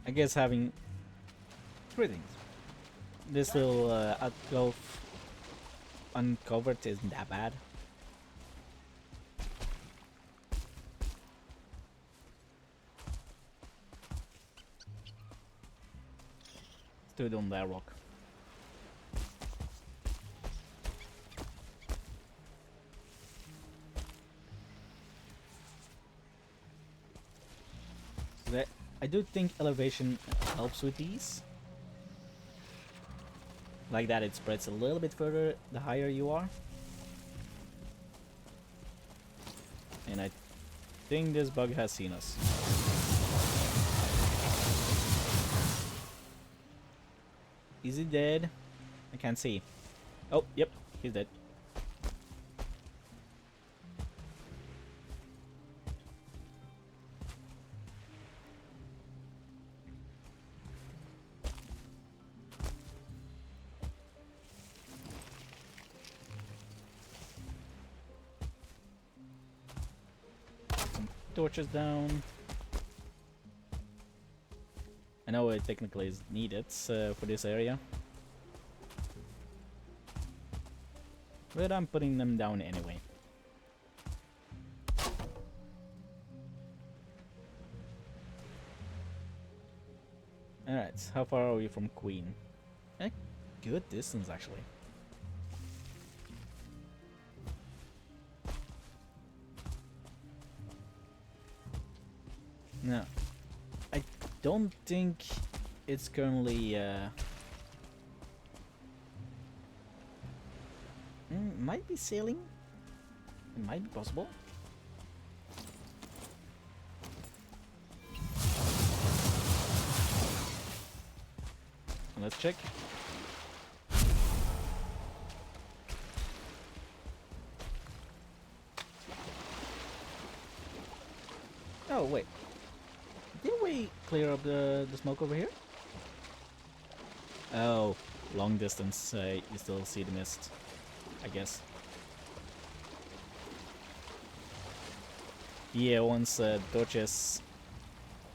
I guess having 3 things. This little alcove uncovered isn't that bad. Let's do it on that rock. I do think elevation helps with these. Like that, it spreads a little bit further the higher you are. And I think this bug has seen us. Is he dead? I can't see. Oh, yep, he's dead. Torches down. I know it technically is needed for this area, but I'm putting them down anyway. Alright, how far are we from Queen? A good distance actually. No, I don't think it's currently might be sailing. It might be possible. Let's check. Oh wait. Didn't we clear up the smoke over here? Oh, long distance. You still see the mist, I guess. Yeah, once torch is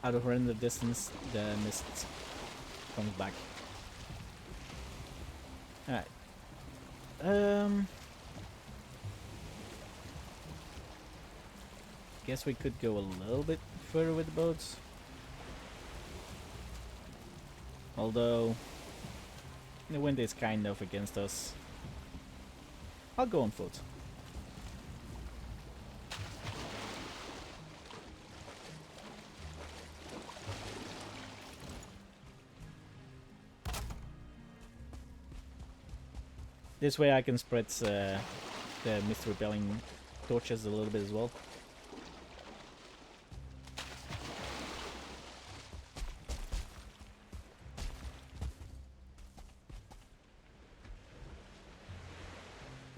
out of render distance, the mist comes back. Alright. Guess we could go a little bit further with the boats. Although the wind is kind of against us. I'll go on foot. This way I can spread the mist repelling torches a little bit as well.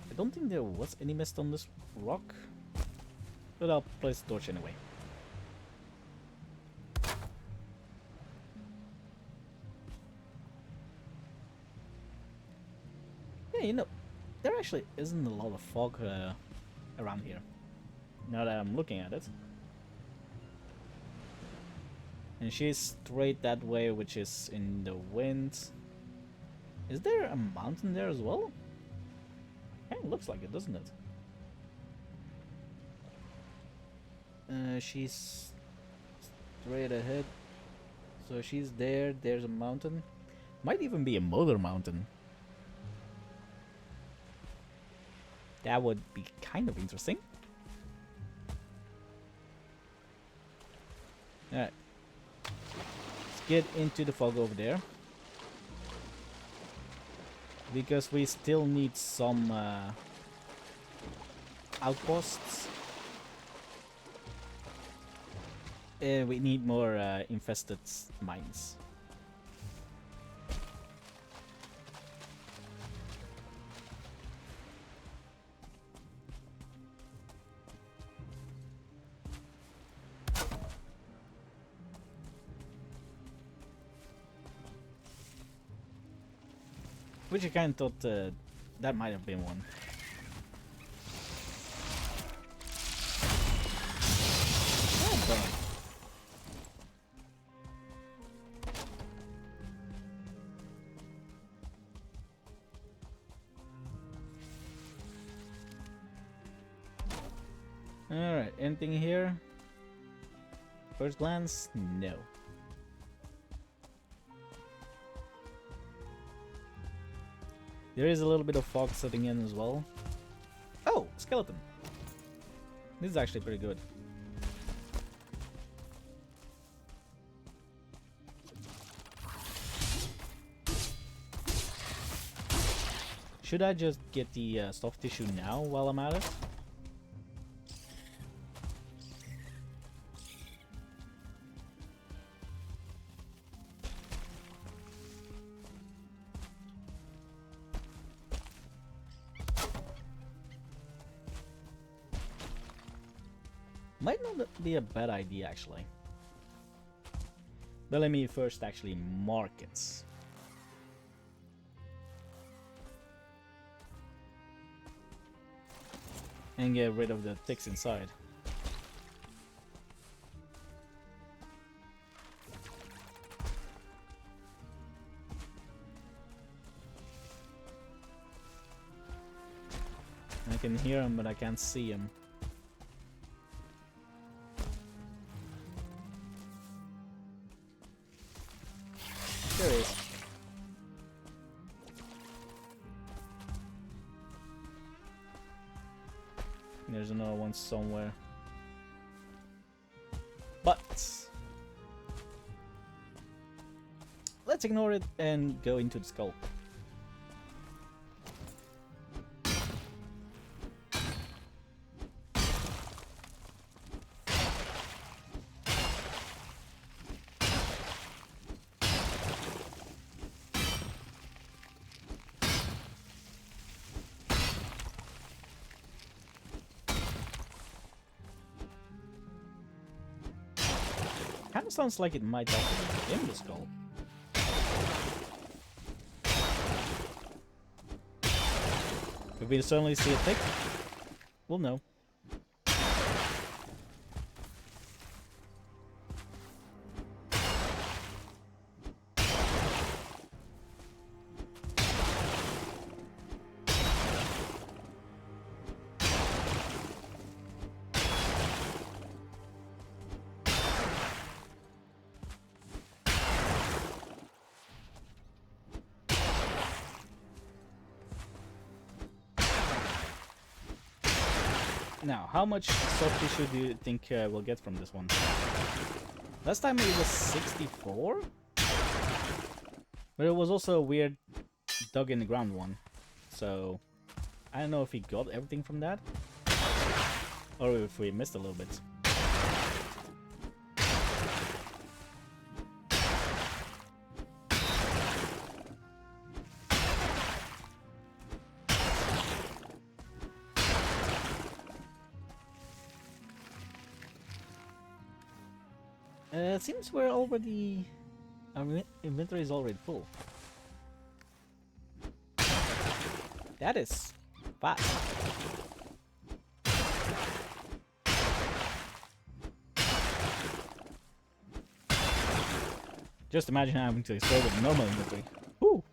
I don't think there was any mist on this rock, but I'll place the torch anyway. Yeah, you know, there actually isn't a lot of fog around here, now that I'm looking at it. And she's straight that way, which is in the wind. Is there a mountain there as well? Yeah, it looks like it, doesn't it? She's straight ahead. So she's there, there's a mountain. Might even be a motor mountain. That would be kind of interesting. Alright. Let's get into the fog over there. Because we still need some outposts. We need more infested mines. Which I kind of thought that might have been one. Alright, anything here? First glance, no. There is a little bit of fog setting in as well. Oh, skeleton. This is actually pretty good. Should I just get the soft tissue now while I'm at it? Might not be a bad idea, actually. But let me first actually mark it. And get rid of the ticks inside. I can hear him, but I can't see him. There he is. There's another one somewhere. But let's ignore it and go into the skull. Kind of sounds like it might actually be in the skull. If we suddenly see a tick, we'll know. Now, how much soft tissue do you think we'll get from this one? Last time it was 64? But it was also a weird dug in the ground one. so I don't know if he got everything from that, or if we missed a little bit. It seems we're already... our inventory is already full. That is fast. Just imagine having to explode with normal inventory. Woo!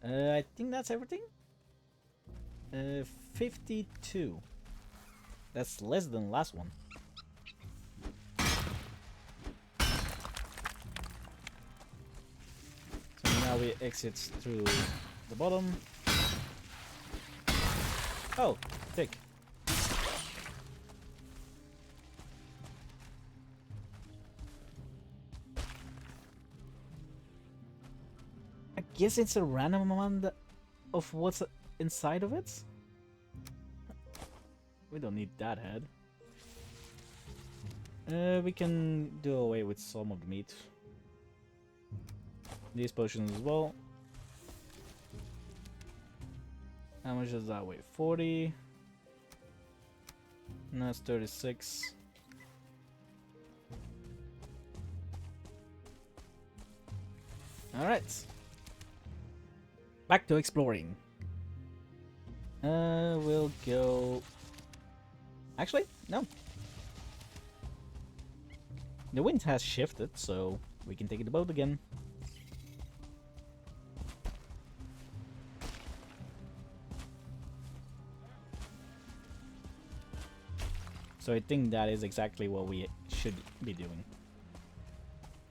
I think that's everything. 52. That's less than the last one. So now we exit through the bottom. Oh, thick. I guess it's a random amount of what's inside of it. We don't need that head. We can do away with some of the meat. These potions as well. How much does that weigh? 40. And that's 36. Alright. Back to exploring. We'll go... Actually, no. The wind has shifted, so we can take the boat again. So I think that is exactly what we should be doing.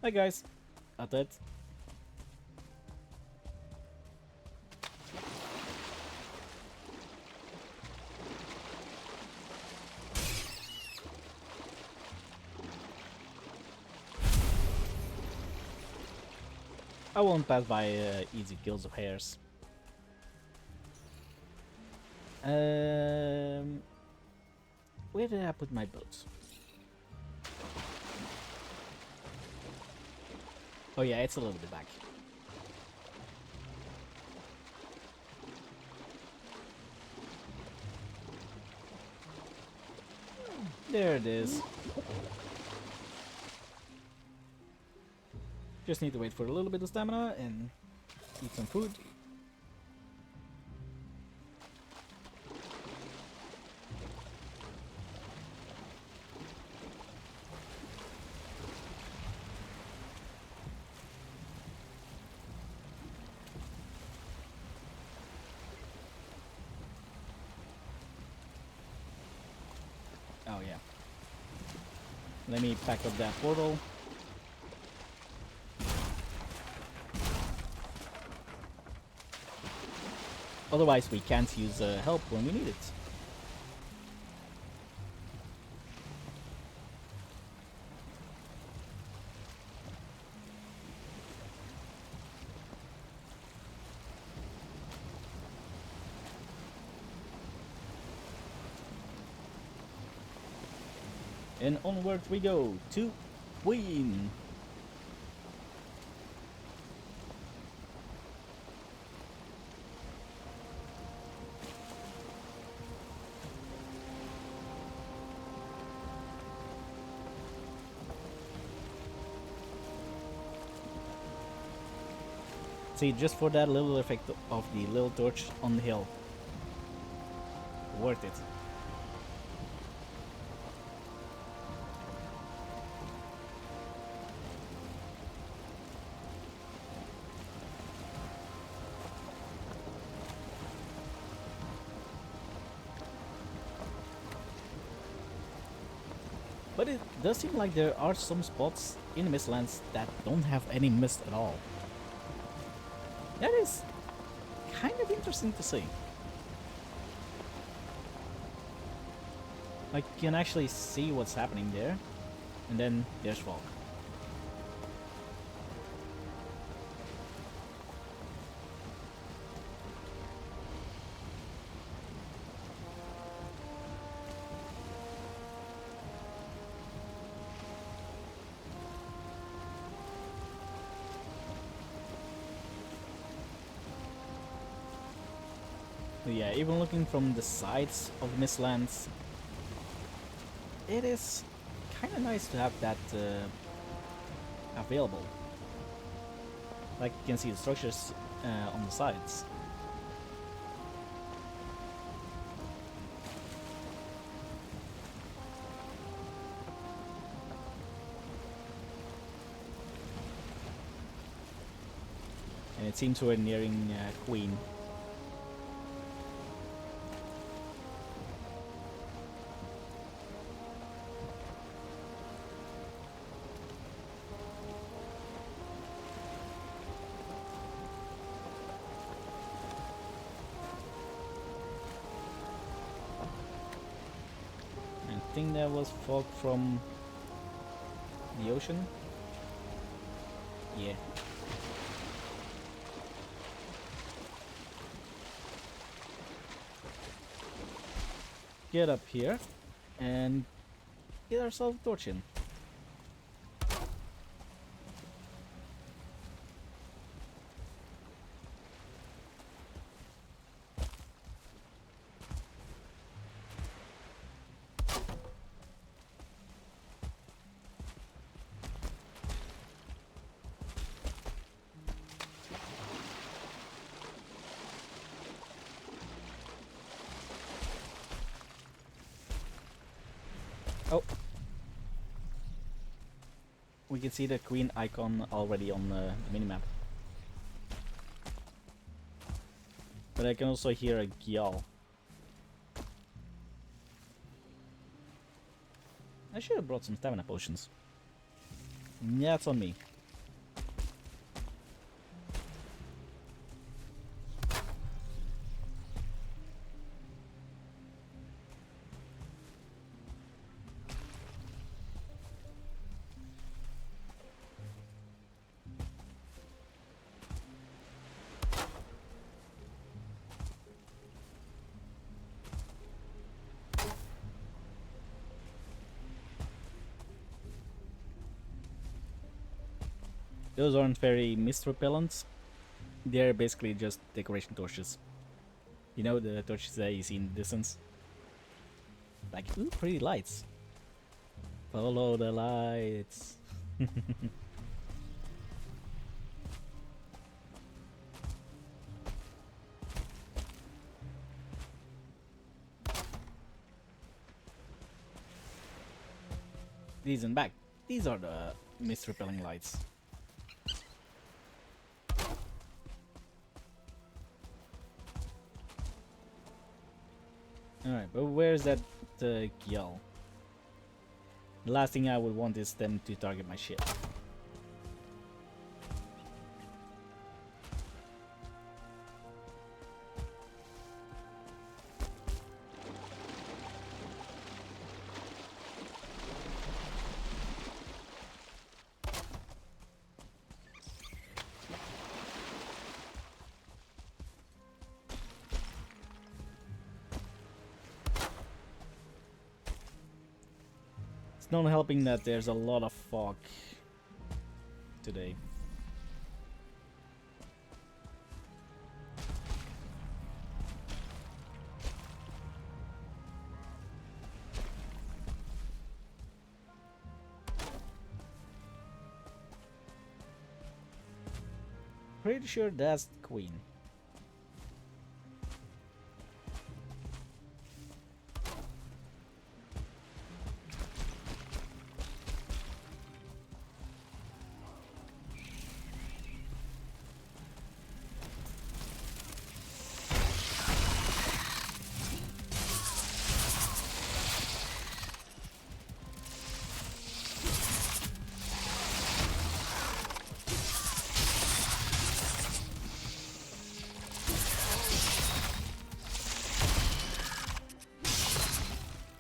Hi guys, at it. I won't pass by easy kills of hares. Where did I put my boats? Oh yeah, it's a little bit back. There it is. Just need to wait for a little bit of stamina and eat some food. Oh yeah. Let me pack up that portal. Otherwise we can't use help when we need it. And onward we go to Queen. See, just for that little effect of the little torch on the hill. Worth it. But it does seem like there are some spots in the Mistlands that don't have any mist at all. That is kind of interesting to see. Like, you can actually see what's happening there. And then there's fog. But yeah, even looking from the sides of Mistlands, it is kind of nice to have that available. Like, you can see the structures on the sides. And it seems we're nearing Queen. I think that was fog from the ocean. Yeah. Get up here and get ourselves a torch in. Oh, we can see the queen icon already on the minimap. But I can also hear a gyal. I should have brought some stamina potions. Yeah, it's on me. Those aren't very mist repellents. They're basically just decoration torches. You know, the torches that you see in the distance? Like, ooh, pretty lights. Follow the lights. These and back. These are the mist repelling lights. Alright, but where's that gyal? The last thing I would want is them to target my ship. It's not helping that there's a lot of fog today. Pretty sure that's the queen.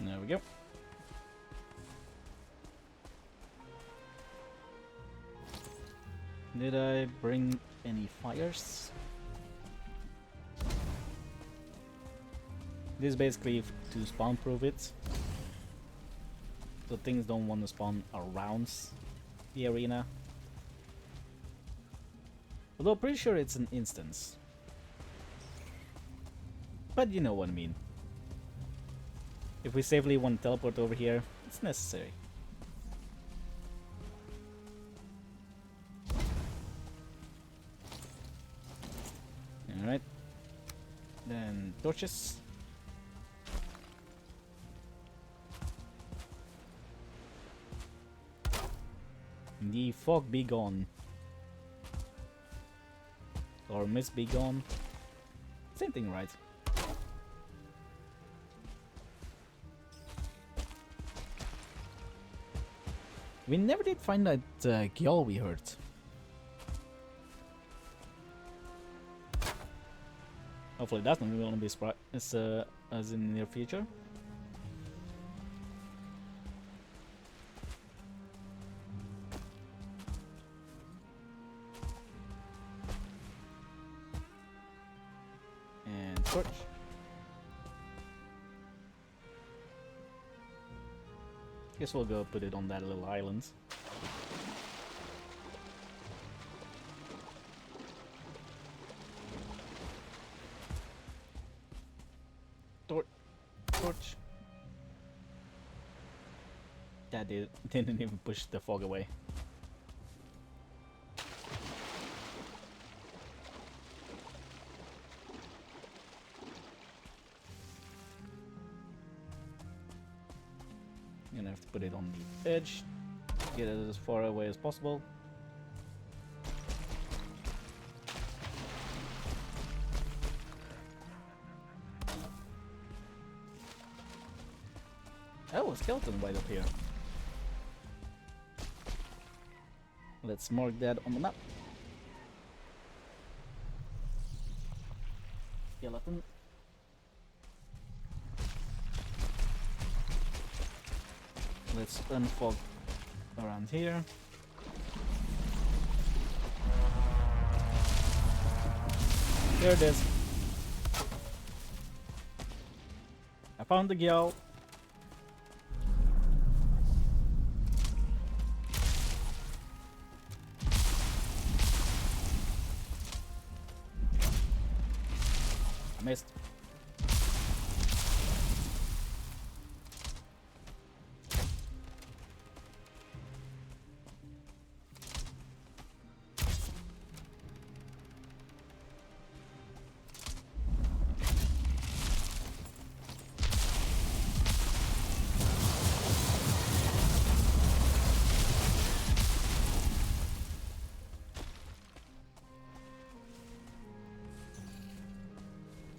There we go. Did I bring any fires? This is basically to spawn proof it. So things don't want to spawn around the arena. Although pretty sure it's an instance. But you know what I mean. If we safely want to teleport over here, it's necessary. Alright. Then torches. The fog be gone. Or mist be gone. Same thing, right? We never did find that Gyal we heard. Hopefully that's not going to be as in the near future. And torch. Guess we'll go put it on that little island. Torch. That didn't even push the fog away. I'm gonna have to put it on the edge, get it as far away as possible. Oh, a skeleton right up here. Let's mark that on the map. Skeleton. Let's unfog around here. There it is. I found the Gyal. I missed.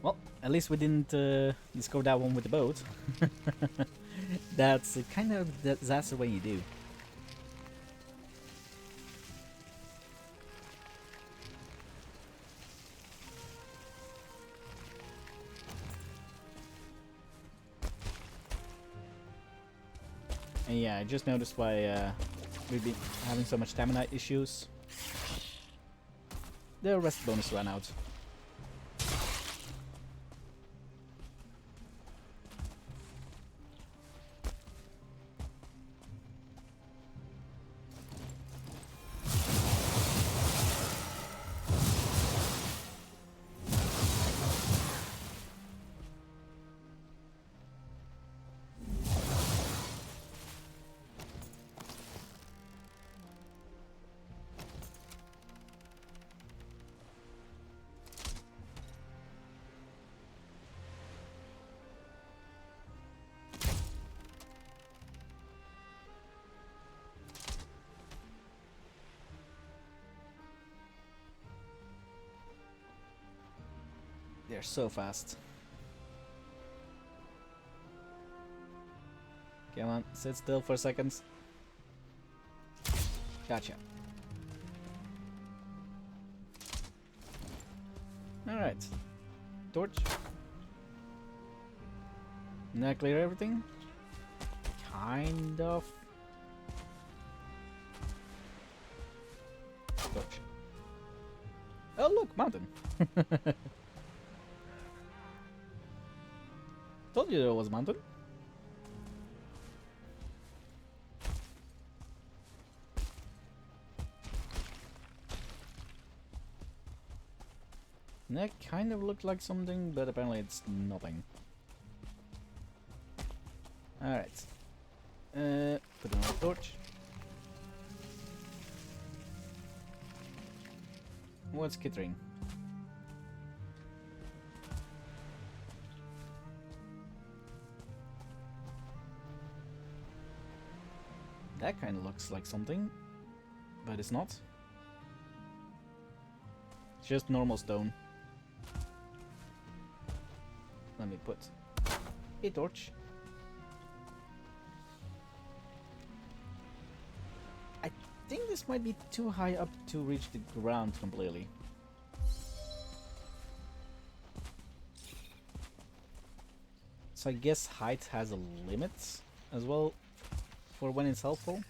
Well, at least we didn't discover that one with the boat. That's kind of a disaster when you do. And yeah, I just noticed why we've been having so much stamina issues. The rest bonus ran out. They're so fast. Come on, sit still for a second. Gotcha. Alright. Torch. Now clear everything? Kind of. Torch. Mountain. Told you there was a mountain. That kind of looked like something, but apparently it's nothing. Alright. Put on a torch. What's skittering? That kind of looks like something, but it's not. It's just normal stone. Let me put a torch. I think this might be too high up to reach the ground completely. So I guess height has a limit as well for when it's helpful.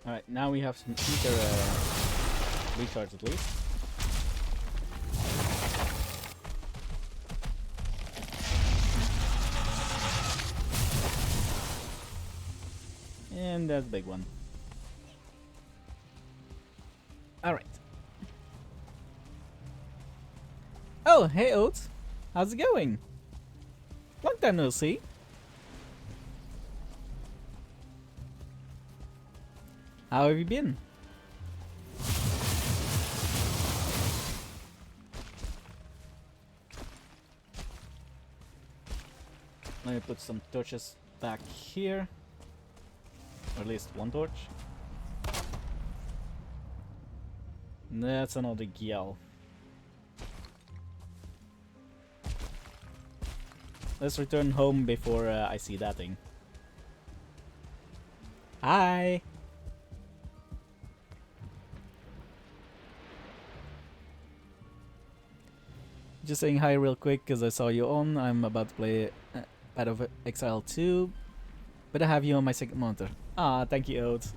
Alright, now we have some ether recharge at least. And that's a big one. Alright. Oh, hey Oats. How's it going? Long time no see. How have you been? Let me put some torches back here. Or at least one torch. That's another yell. Let's return home before I see that thing. Hi! Just saying hi real quick because I saw you on. I'm about to play Path of Exile 2, but I have you on my second monitor. Ah, thank you, Oates.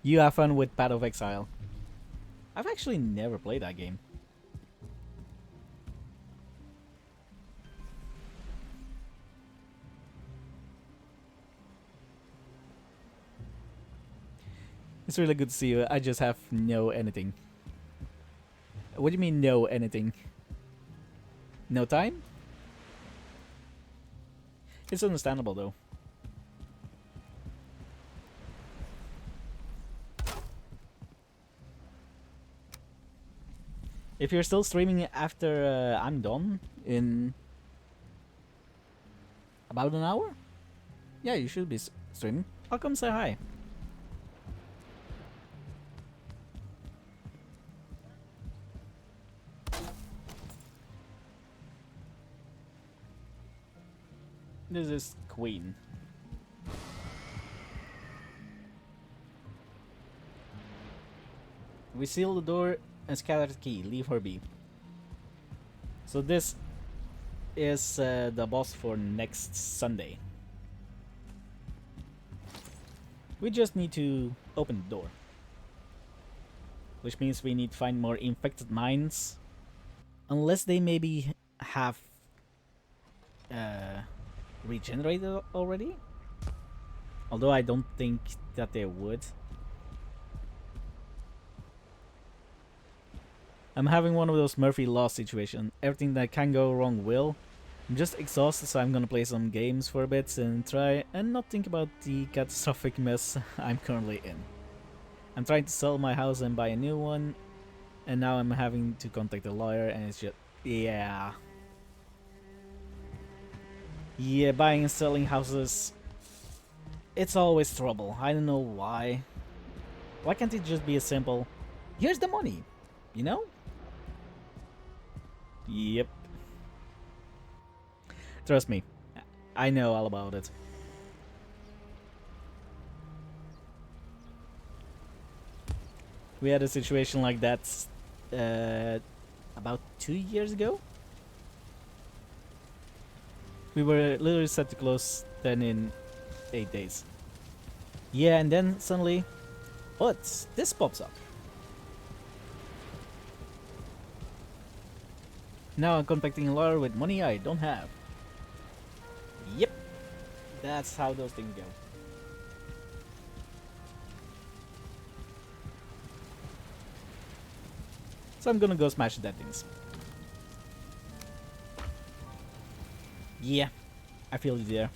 You have fun with Path of Exile. I've actually never played that game. It's really good to see you. I just have no anything. What do you mean no anything? No time? It's understandable though. If you're still streaming after I'm done in about an hour? Yeah, you should be streaming. I'll come say hi. This is Queen. We seal the door and scatter the key. Leave her be. So this is the boss for next Sunday. We just need to open the door. Which means we need to find more infected mines. Unless they maybe have regenerated already. Although I don't think that they would. I'm having one of those Murphy Law situations. Everything that can go wrong will. I'm just exhausted, so I'm gonna play some games for a bit and try and not think about the catastrophic mess I'm currently in. I'm trying to sell my house and buy a new one, and now I'm having to contact a lawyer, and it's just... yeah. Yeah, buying and selling houses, it's always trouble. I don't know why. Why can't it just be a simple, here's the money, you know? Yep. Trust me, I know all about it. We had a situation like that about 2 years ago. We were literally set to close then in 8 days. Yeah, and then suddenly, what? This pops up. Now I'm contacting a lawyer with money I don't have. Yep, that's how those things go. So I'm gonna go smash the dead things. Yeah, I feel you there.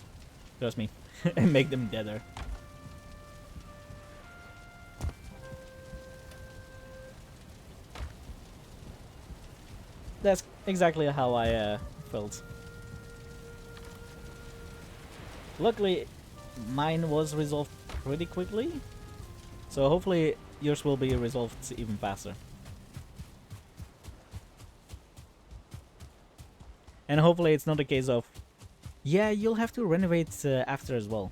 Trust me. And make them deader. That's exactly how I felt. Luckily, mine was resolved pretty quickly. So hopefully yours will be resolved even faster. And hopefully it's not a case of, yeah, you'll have to renovate after as well.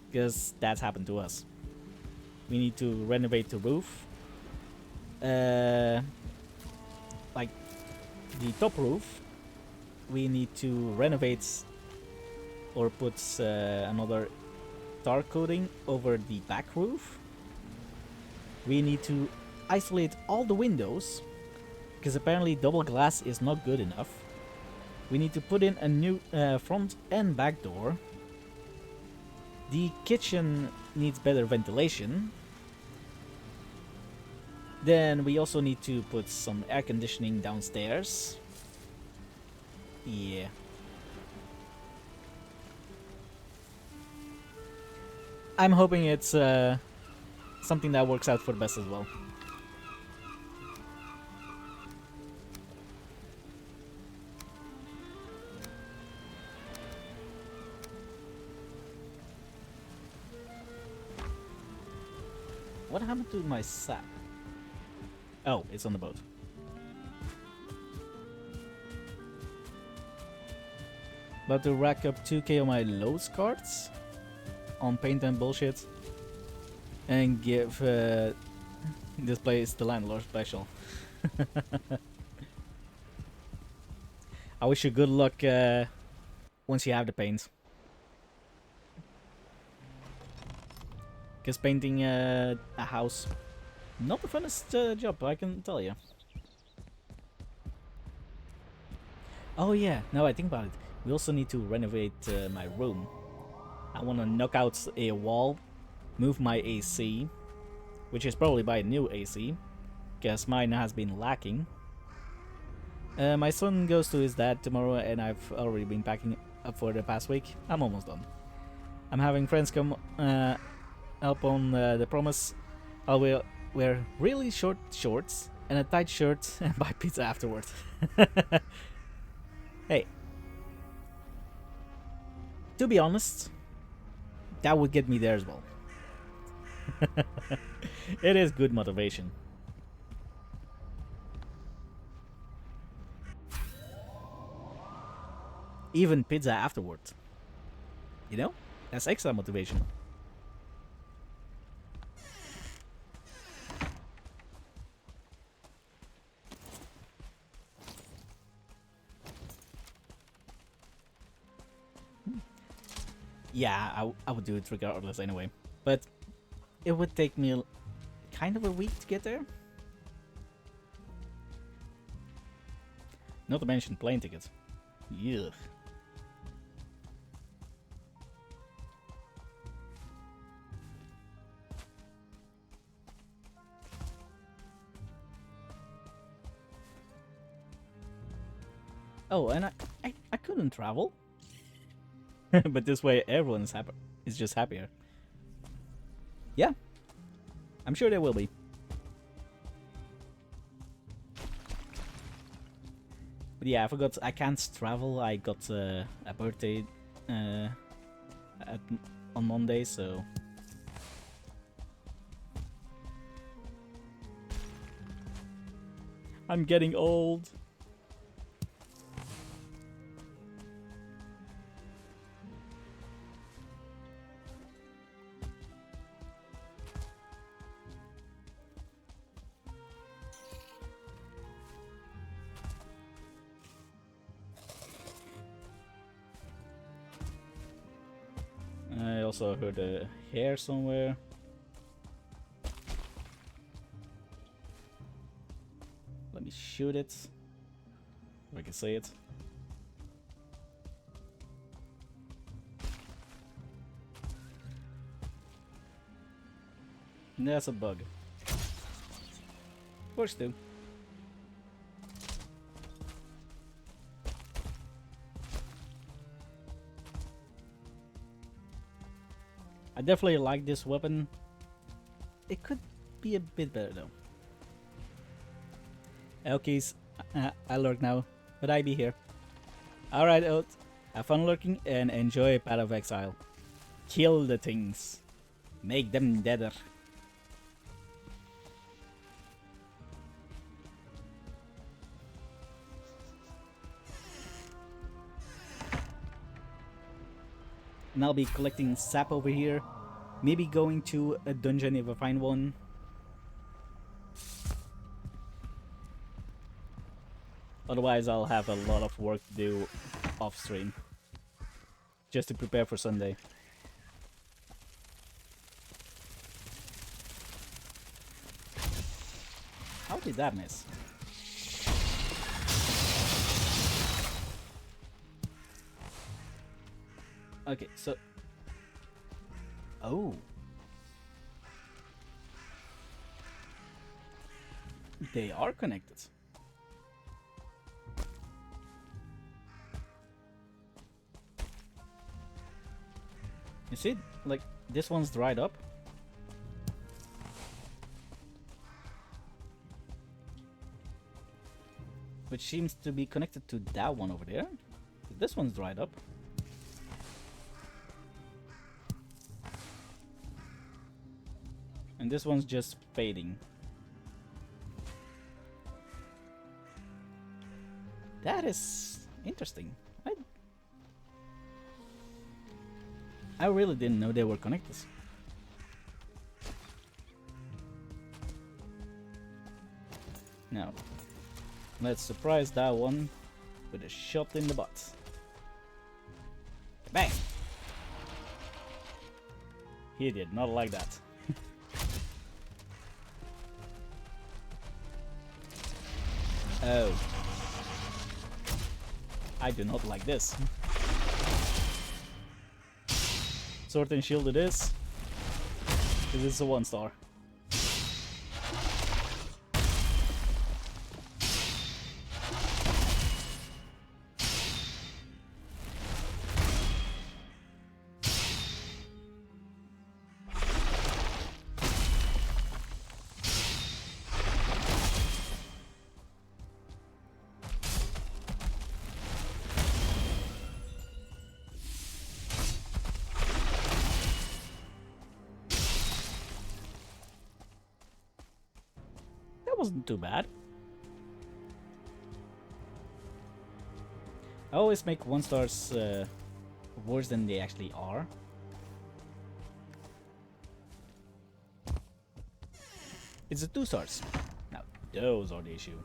Because that's happened to us. We need to renovate the roof. Like the top roof, we need to renovate or put another tar coating over the back roof. We need to isolate all the windows, because apparently double glass is not good enough. We need to put in a new front and back door. The kitchen needs better ventilation. Then we also need to put some air conditioning downstairs. Yeah. I'm hoping it's something that works out for the best as well. What happened to my sap? Oh, it's on the boat. About to rack up 2k on my loads cards on paint and bullshit, and give this place the landlord special. I wish you good luck once you have the paint. Because painting a house, not the funnest job, I can tell you. Oh yeah, now I think about it, we also need to renovate my room. I want to knock out a wall, move my AC, which is probably buy a new AC, because mine has been lacking. My son goes to his dad tomorrow, and I've already been packing up for the past week. I'm almost done. I'm having friends come help on the promise. I'll wear really short shorts and a tight shirt and buy pizza afterward. Hey, to be honest, that would get me there as well. It is good motivation. Even pizza afterward. You know? That's extra motivation. Yeah, I would do it regardless anyway. But it would take me kind of a week to get there. Not to mention plane tickets. Yuck. Oh, and I couldn't travel. But this way everyone is happy. Is just happier. Yeah, I'm sure they will be. But yeah, I forgot I can't travel. I got a birthday at, on Monday, so I'm getting old. I also heard a hair somewhere. Let me shoot it. If I can say it. That's a bug. Works too. I definitely like this weapon. It could be a bit better though. Okay, I lurk now, but I be here. Alright, Oat. Have fun lurking and enjoy Path of Exile. Kill the things. Make them deader. And I'll be collecting sap over here. Maybe going to a dungeon if I find one. Otherwise, I'll have a lot of work to do off stream. Just to prepare for Sunday. How did that miss? Okay, so... Oh. They are connected. You see, like, this one's dried up. Which seems to be connected to that one over there. This one's dried up. And this one's just fading. That is interesting. I really didn't know they were connected. Now, let's surprise that one with a shot in the butt. Bang! He did not like that. Oh. I do not like this. Sword and shield it is. This is a 1-star. Wasn't too bad. I always make 1-stars worse than they actually are. It's a 2-stars. Now those are the issue.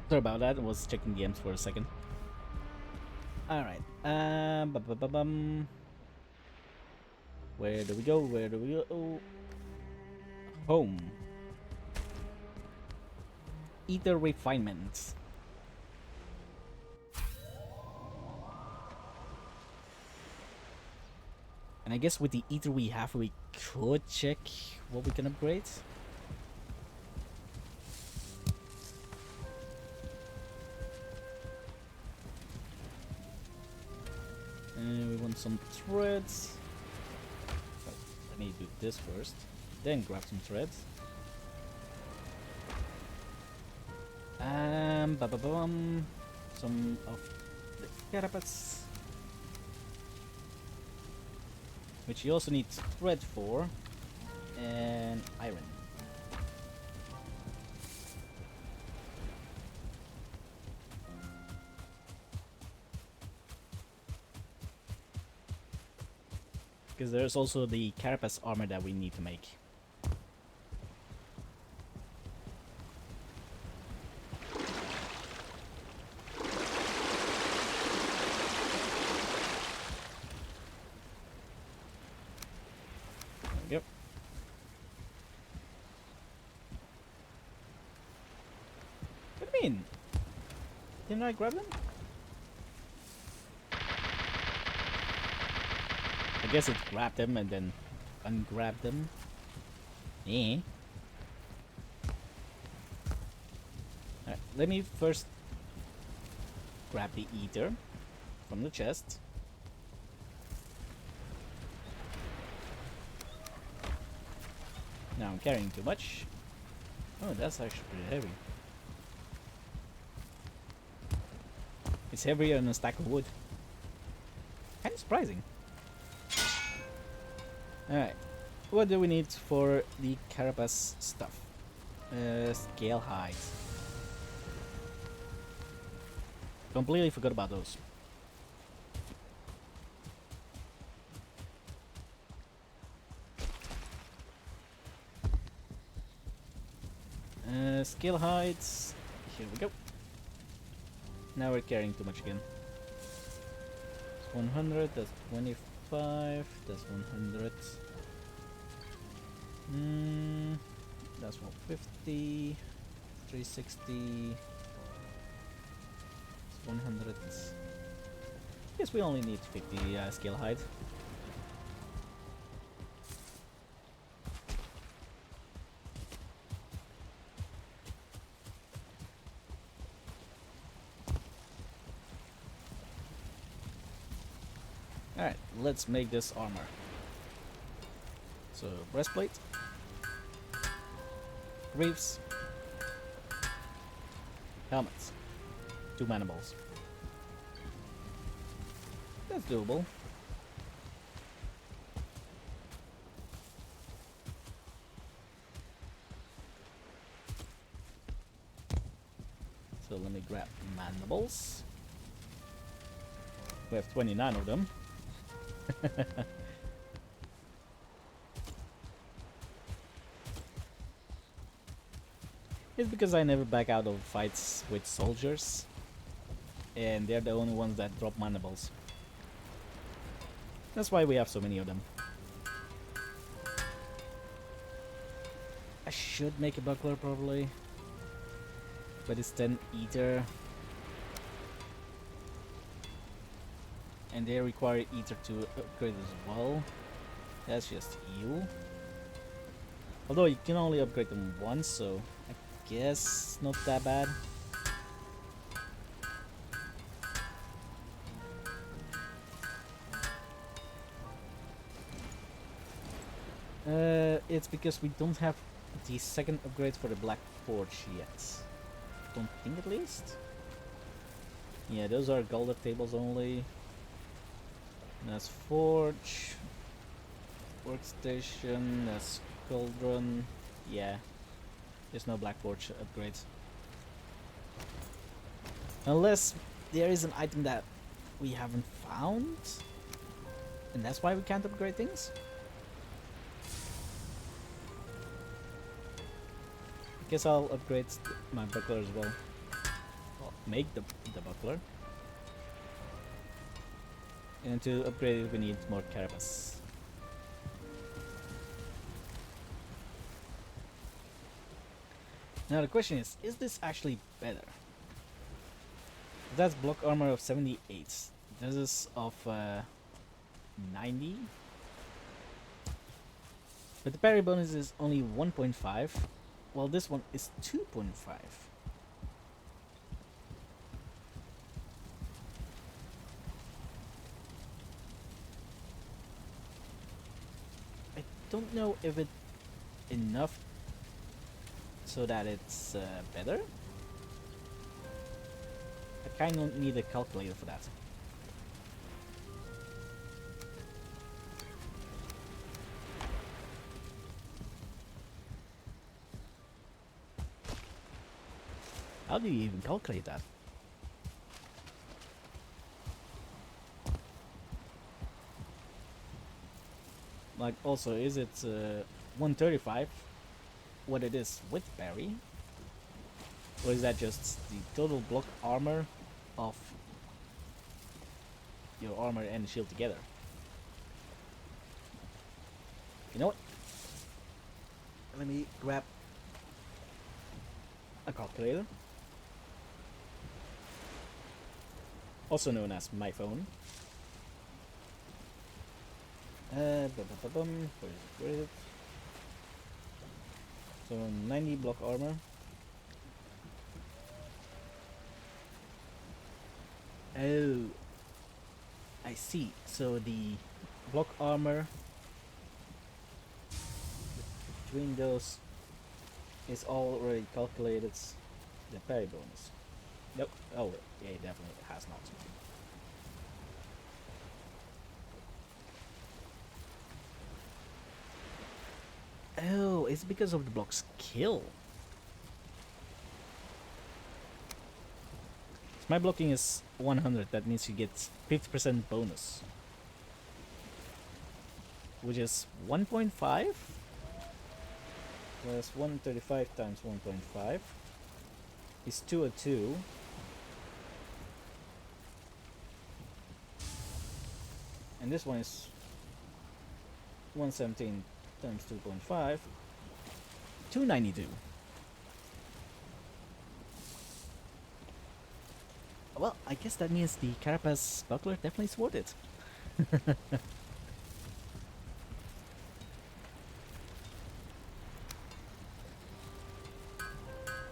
Sorry about that, I was checking games for a second. Alright, Where do we go? Where do we go? Oh, home. Ether refinement. And I guess with the ether we have, we could check what we can upgrade. And we want some threads. But I need to do this first. Then grab some threads. Ba-ba-bum. Some of the carapace. Which you also need thread for. And iron. Because there's also the carapace armor that we need to make. Yep. What do you mean? Didn't I grab them? I guess it grabbed them and then ungrabbed them. Eh. Alright, let me first grab the ether from the chest. Now I'm carrying too much. Oh, that's actually pretty heavy. It's heavier than a stack of wood. Kind of surprising. Alright, what do we need for the carapace stuff? Scale hides. Completely forgot about those. Scale hides. Here we go. Now we're carrying too much again. That's 100, that's 25, that's 100. That's 150, 360, it's 100. Guess we only need 50 scale hide. Alright, let's make this armor. So, breastplate, greaves, helmets, 2 mandibles. That's doable. So let me grab mandibles. We have 29 of them. It's because I never back out of fights with soldiers, and they're the only ones that drop mandibles. That's why we have so many of them. I should make a buckler probably, but it's 10 ether, and they require ether to upgrade as well. That's just heal. Although you can only upgrade them once, so I guess not that bad. It's because we don't have the second upgrade for the Black Forge yet. Don't think, at least. Yeah, those are Golden tables only. That's Forge, Workstation, that's Cauldron. Yeah, there's no Black Forge upgrades. Unless there is an item that we haven't found, and that's why we can't upgrade things. Guess I'll upgrade my buckler as well. Well, make the buckler. And to upgrade it we need more carapace. Now the question is this actually better? That's block armor of 78. This is of 90. But the parry bonus is only 1.5, while this one is 2.5. I don't know if it's enough so that it's better. I kind of need a calculator for that. How do you even calculate that? Like, also, is it 135 what it is with parry? Or is that just the total block armor of your armor and shield together? You know what? Let me grab a calculator. Also known as my phone. Where is it? So 90 block armor. Oh, I see. So the block armor between those is already calculated the parry bonus. Nope. Oh, yeah, it definitely has not. Oh, it's because of the block's kill. So my blocking is 100. That means you get 50% bonus, which is 1.5 plus 135 times 1.5 is 202. And this one is 117 times 2.5, 292. Well, I guess that means the Carapace buckler definitely is worth it.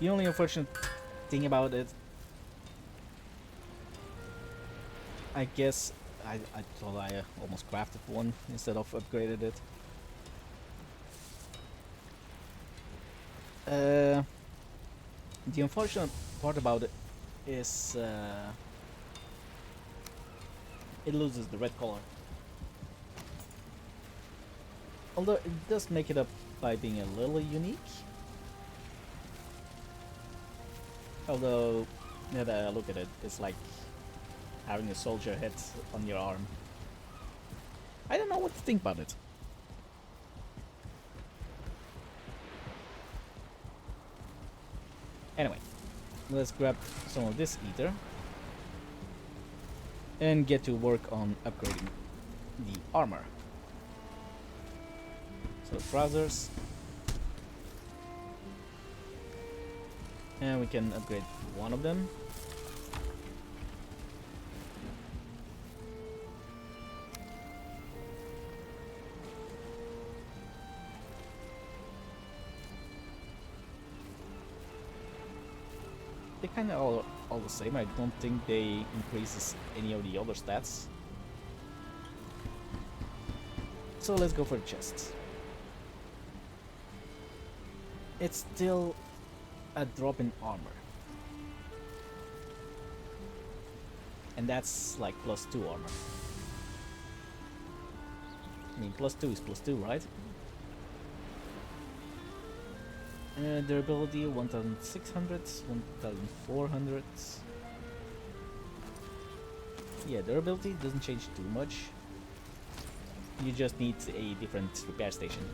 The only unfortunate thing about it, I guess, I thought I almost crafted one instead of upgraded it. The unfortunate part about it is it loses the red color. Although it does make it up by being a little unique. Although, now that I look at it, it's like having a soldier head on your arm. I don't know what to think about it. Anyway, let's grab some of this ether and get to work on upgrading the armor. So trousers, and we can upgrade one of them. They kind of all the same. I don't think they increases any of the other stats. So let's go for the chest. It's still a drop in armor. And that's like +2 armor. I mean, +2 is +2, right? Durability 1600, 1400. Yeah, durability doesn't change too much. You just need a different repair station.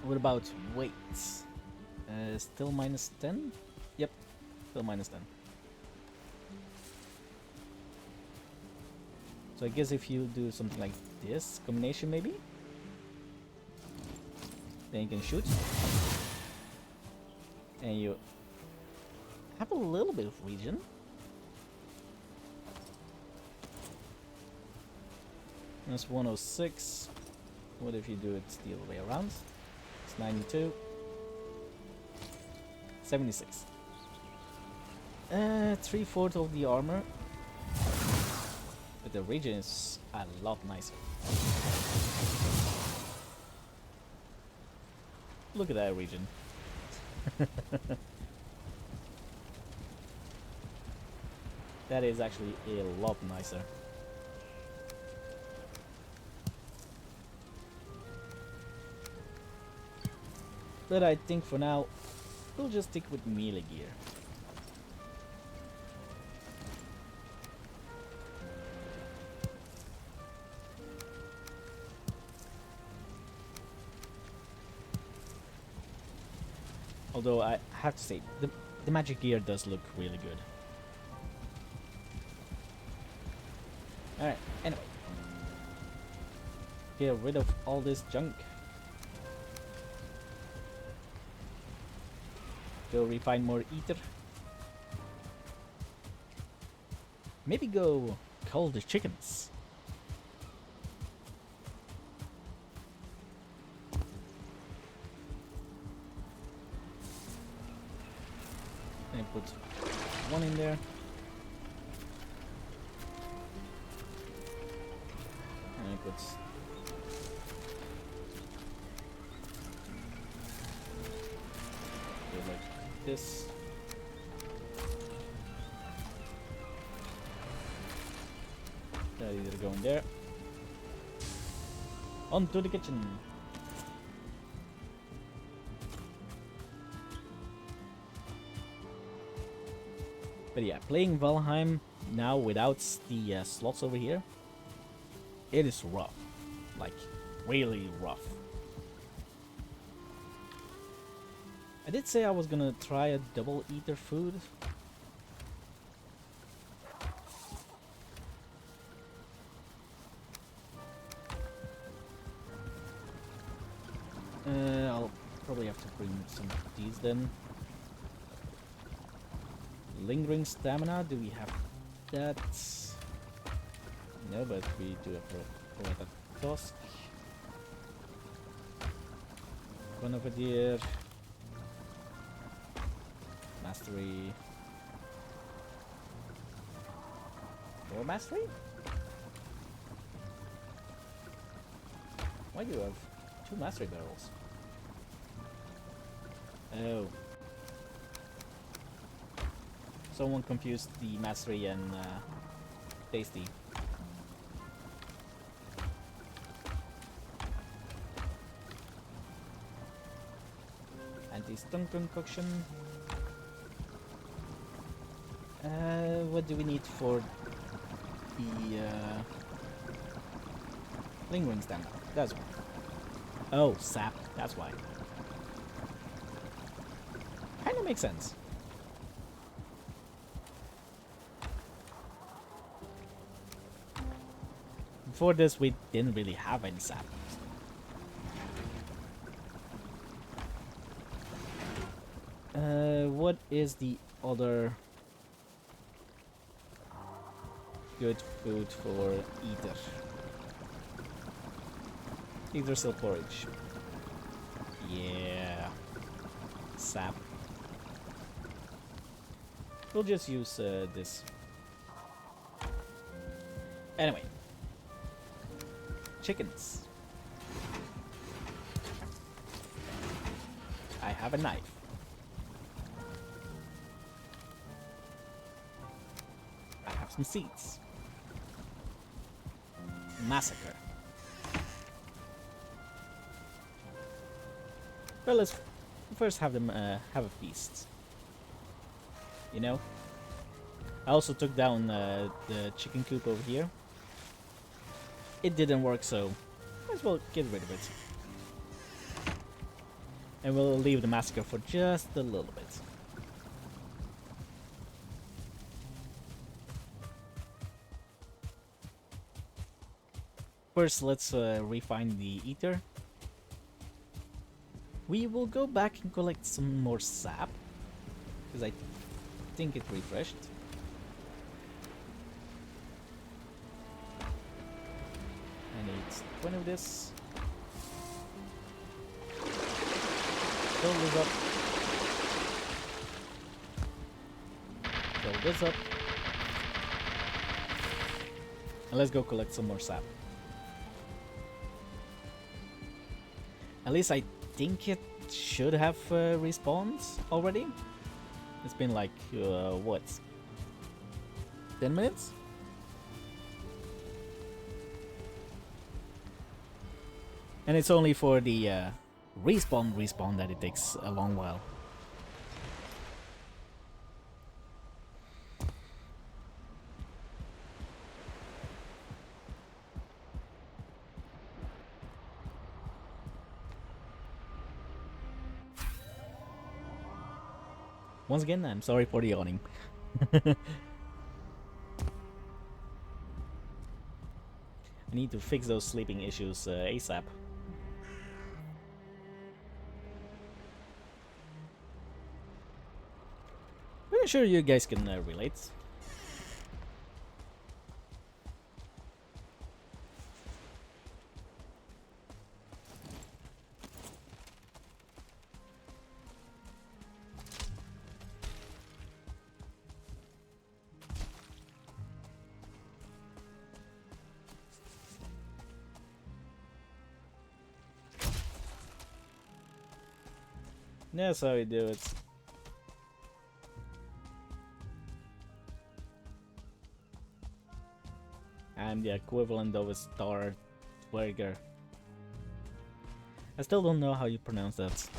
What about weight? Still -10? Yep, still -10. So I guess if you do something like this combination, maybe, then you can shoot, and you have a little bit of regen. That's 106. What if you do it the other way around? It's 92. 76. 3/4 of the armor. But the regen is a lot nicer. Look at that regen. That is actually a lot nicer. But I think for now, we'll just stick with melee gear. Although I have to say, the magic gear does look really good. Alright, anyway. Get rid of all this junk. Go refine more ether. Maybe go cull the chickens. And put one in there. And I put like this. That either go in there. On to the kitchen. But yeah, playing Valheim now without the slots over here, it is rough. Like, really rough. I did say I was gonna try a double ether food. I'll probably have to bring some of these then. Lingering stamina, do we have that? No, but we do have a tusk. One over there. Mastery. More mastery? Why do you have 2 mastery barrels? Oh. Someone confused the mastery and tasty. Anti-stun concoction. What do we need for the lingering stamina? That's one. Oh, sap. That's why. Kinda makes sense. Before this, we didn't really have any sap. What is the other good food for ether? Ether cell porridge. Yeah. Sap. We'll just use this. Anyway. Chickens. I have a knife. I have some seeds. Massacre. Well, let's first have them have a feast. You know? I also took down the chicken coop over here. It didn't work, so might as well get rid of it. And we'll leave the massacre for just a little bit. First, let's refine the ether. We will go back and collect some more sap, because I think it refreshed. I need 20 of this. Fill this up. Fill this up. And let's go collect some more sap. At least I think it should have respawned already. It's been like, what? 10 minutes? And it's only for the respawn that it takes a long while. Once again, I'm sorry for the yawning. I need to fix those sleeping issues ASAP. I'm sure you guys can relate. That's how we do it. I'm the equivalent of a star Dwerger. I still don't know how you pronounce that.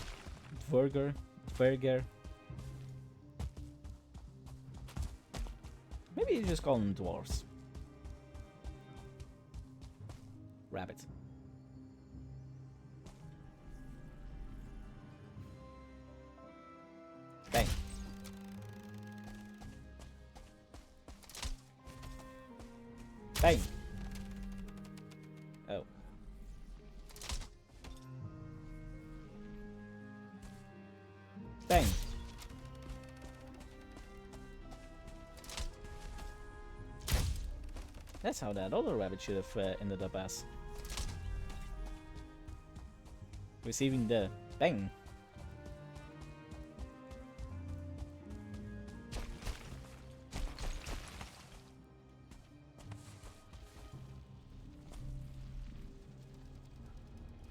Dwerger? Dwerger? Maybe you just call them dwarves. Rabbit. Bang. Bang. Oh. Bang. That's how that other rabbit should have ended up as. Receiving the bang.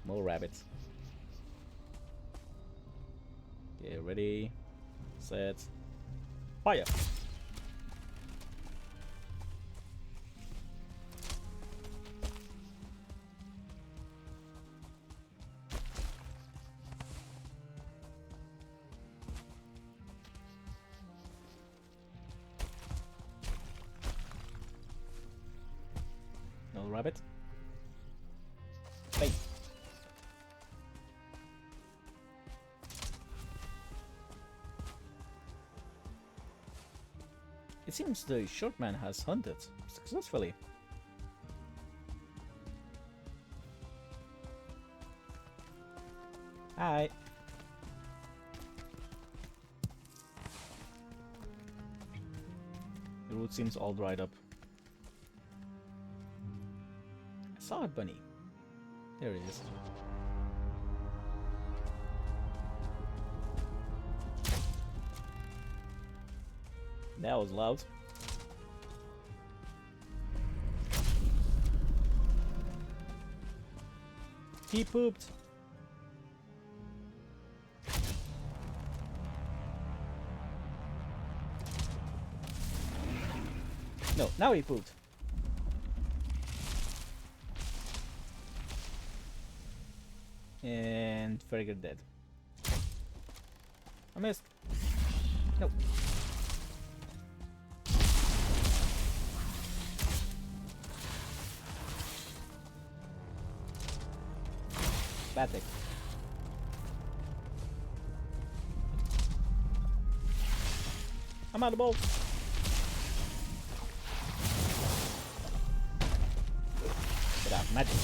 More rabbits. Okay, ready, set, fire! No rabbit. Bang! It seems the short man has hunted successfully. Hi. The route seems all dried up. I saw a bunny. There he is. That was loud. He pooped. No, now he pooped. And Ferriger dead. I missed. Nope. Pathetic. I'm out of balls. Get out. Magic.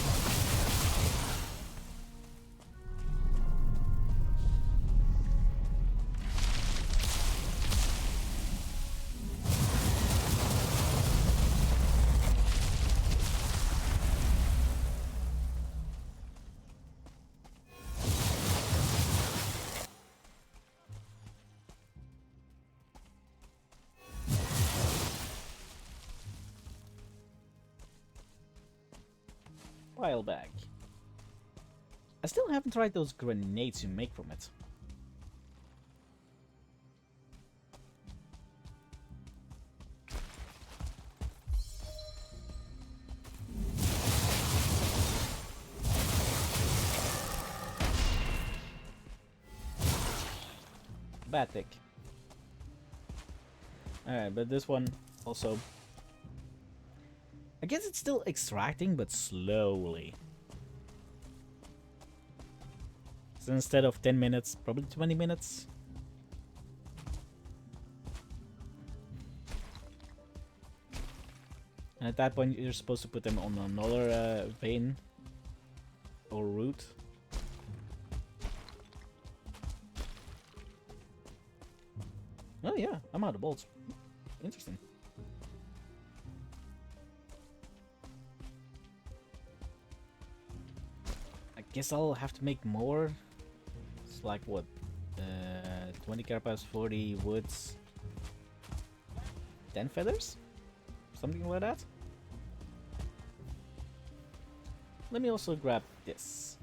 While back. I still haven't tried those grenades you make from it. Bad tick. Alright, but this one also... I guess it's still extracting, but slowly. So instead of 10 minutes, probably 20 minutes. And at that point, you're supposed to put them on another vein or route. Oh yeah, I'm out of bolts. Interesting. I guess I'll have to make more. It's like what? 20 carapace, 40 woods, 10 feathers? Something like that? Let me also grab this.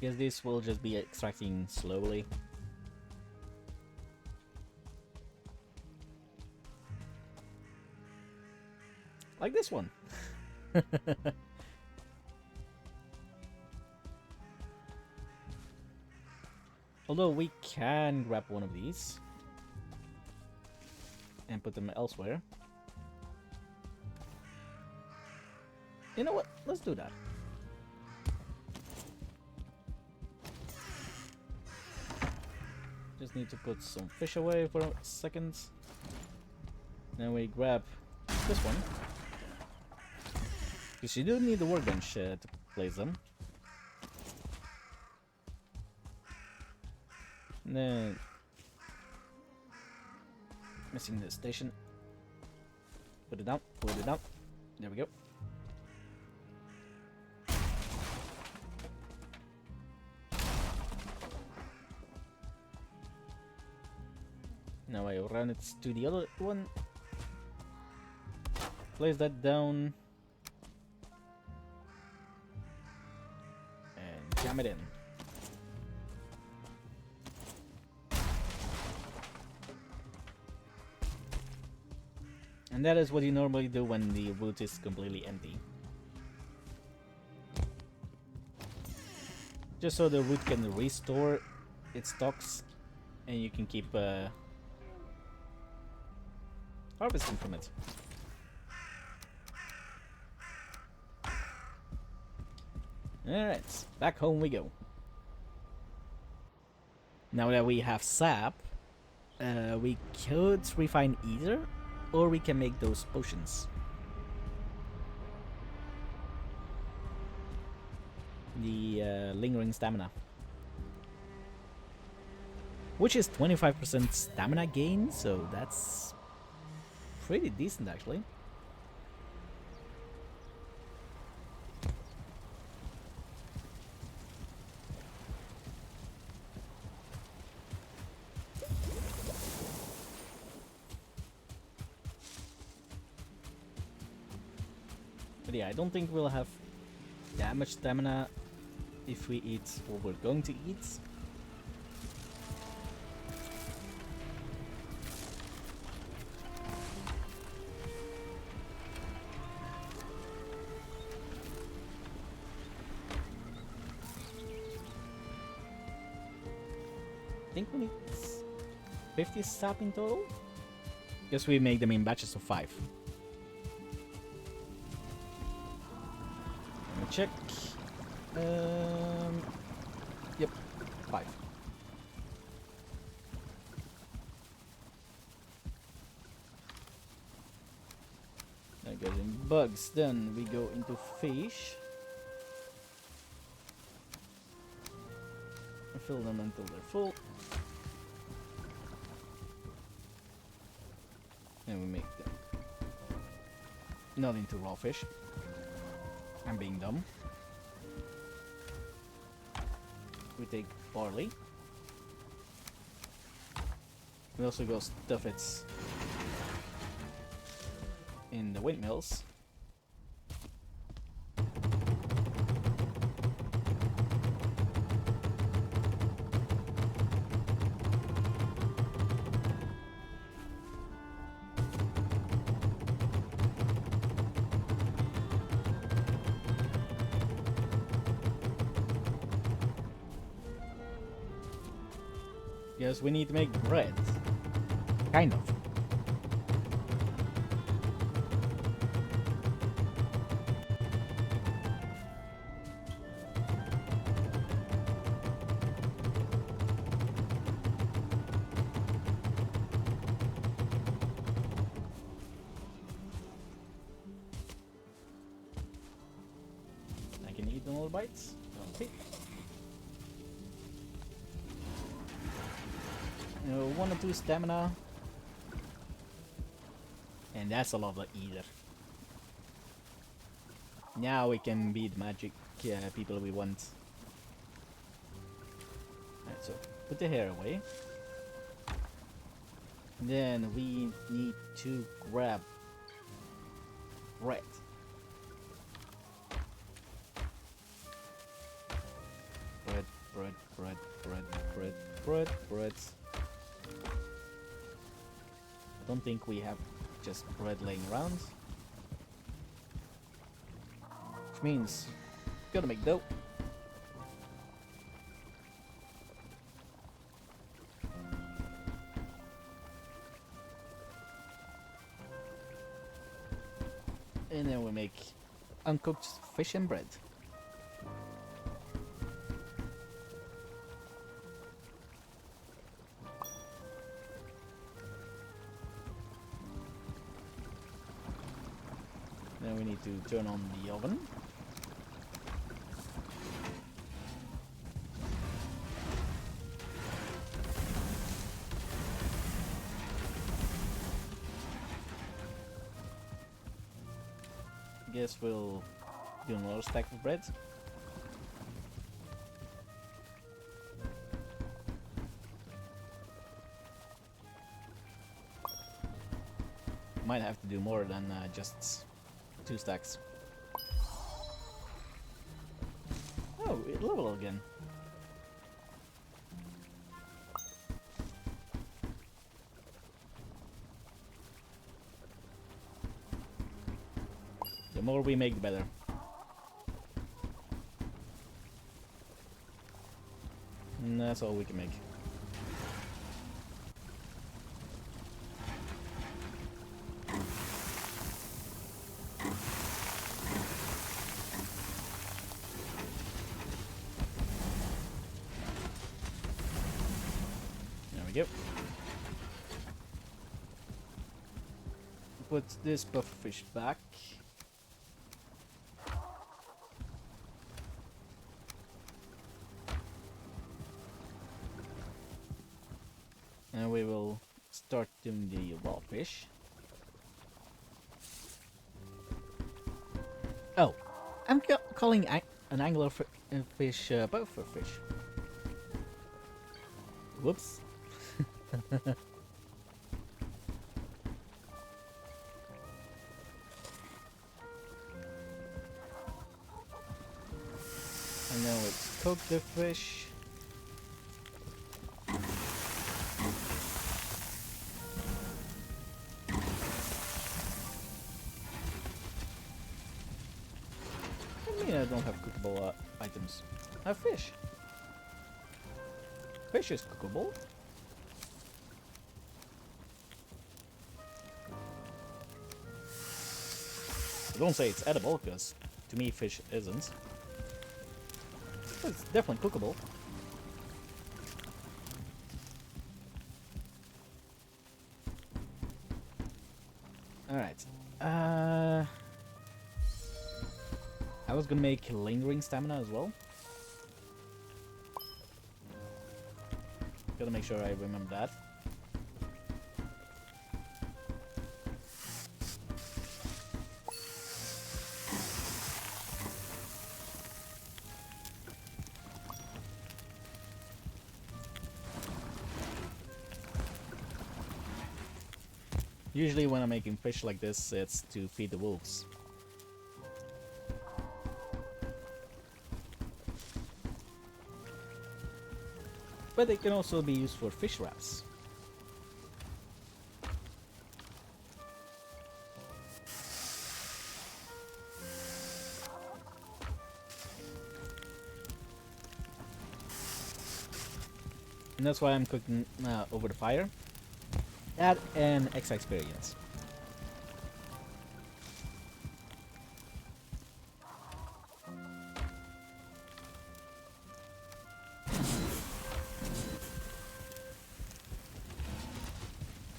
Guess this will just be extracting slowly. Like this one. Although we can grab one of these and put them elsewhere. You know what? Let's do that. Just need to put some fish away for a second. Then we grab this one. Because you do need the workbench to place them. And then... missing the station. Put it down, put it down. There we go. Now I run it to the other one. Place that down. And jam it in. And that is what you normally do when the route is completely empty. Just so the route can restore its stocks and you can keep harvesting from it. Alright, back home we go. Now that we have sap, we could refine ether, or we can make those potions. The lingering stamina. Which is 25% stamina gain, so that's pretty decent actually. But yeah, I don't think we'll have that much stamina if we eat what we're going to eat. I think we need 50 sap in total. Guess we make them in batches of 5. Let me check. Yep, 5. That goes in bugs. Then we go into fish. And fill them until they're full. And we make them not into raw fish. I'm being dumb. We take barley. We also go stuff it in the windmills. Yes, we need to make bread. Kind of. I can eat them all bites. Okay. 1 or 2 stamina. And that's a lot of either. Now we can be the magic people we want. Alright, so put the hair away. Then we need to grab bread. Bread, bread, bread, bread, bread, bread, bread. I don't think we have just bread laying around. Which means, gotta make dough. And then we make uncooked fish and bread. Then we need to turn on the oven. Guess we'll do another stack of bread. Might have to do more than just 2 stacks. Oh, it level again. The more we make, the better. And that's all we can make. Yep. Put this pufferfish back. And we will start doing the wild fish. Oh, I'm calling an angler fish pufferfish. Whoops. And then we cook the fish. I mean, I don't have cookable items. I have fish. Fish is cookable. I don't say it's edible, because to me fish isn't. But it's definitely cookable. Alright. I was gonna make lingering stamina as well. Gotta make sure I remember that. Usually when I'm making fish like this, it's to feed the wolves. But they can also be used for fish wraps. And that's why I'm cooking over the fire. Add an extra experience.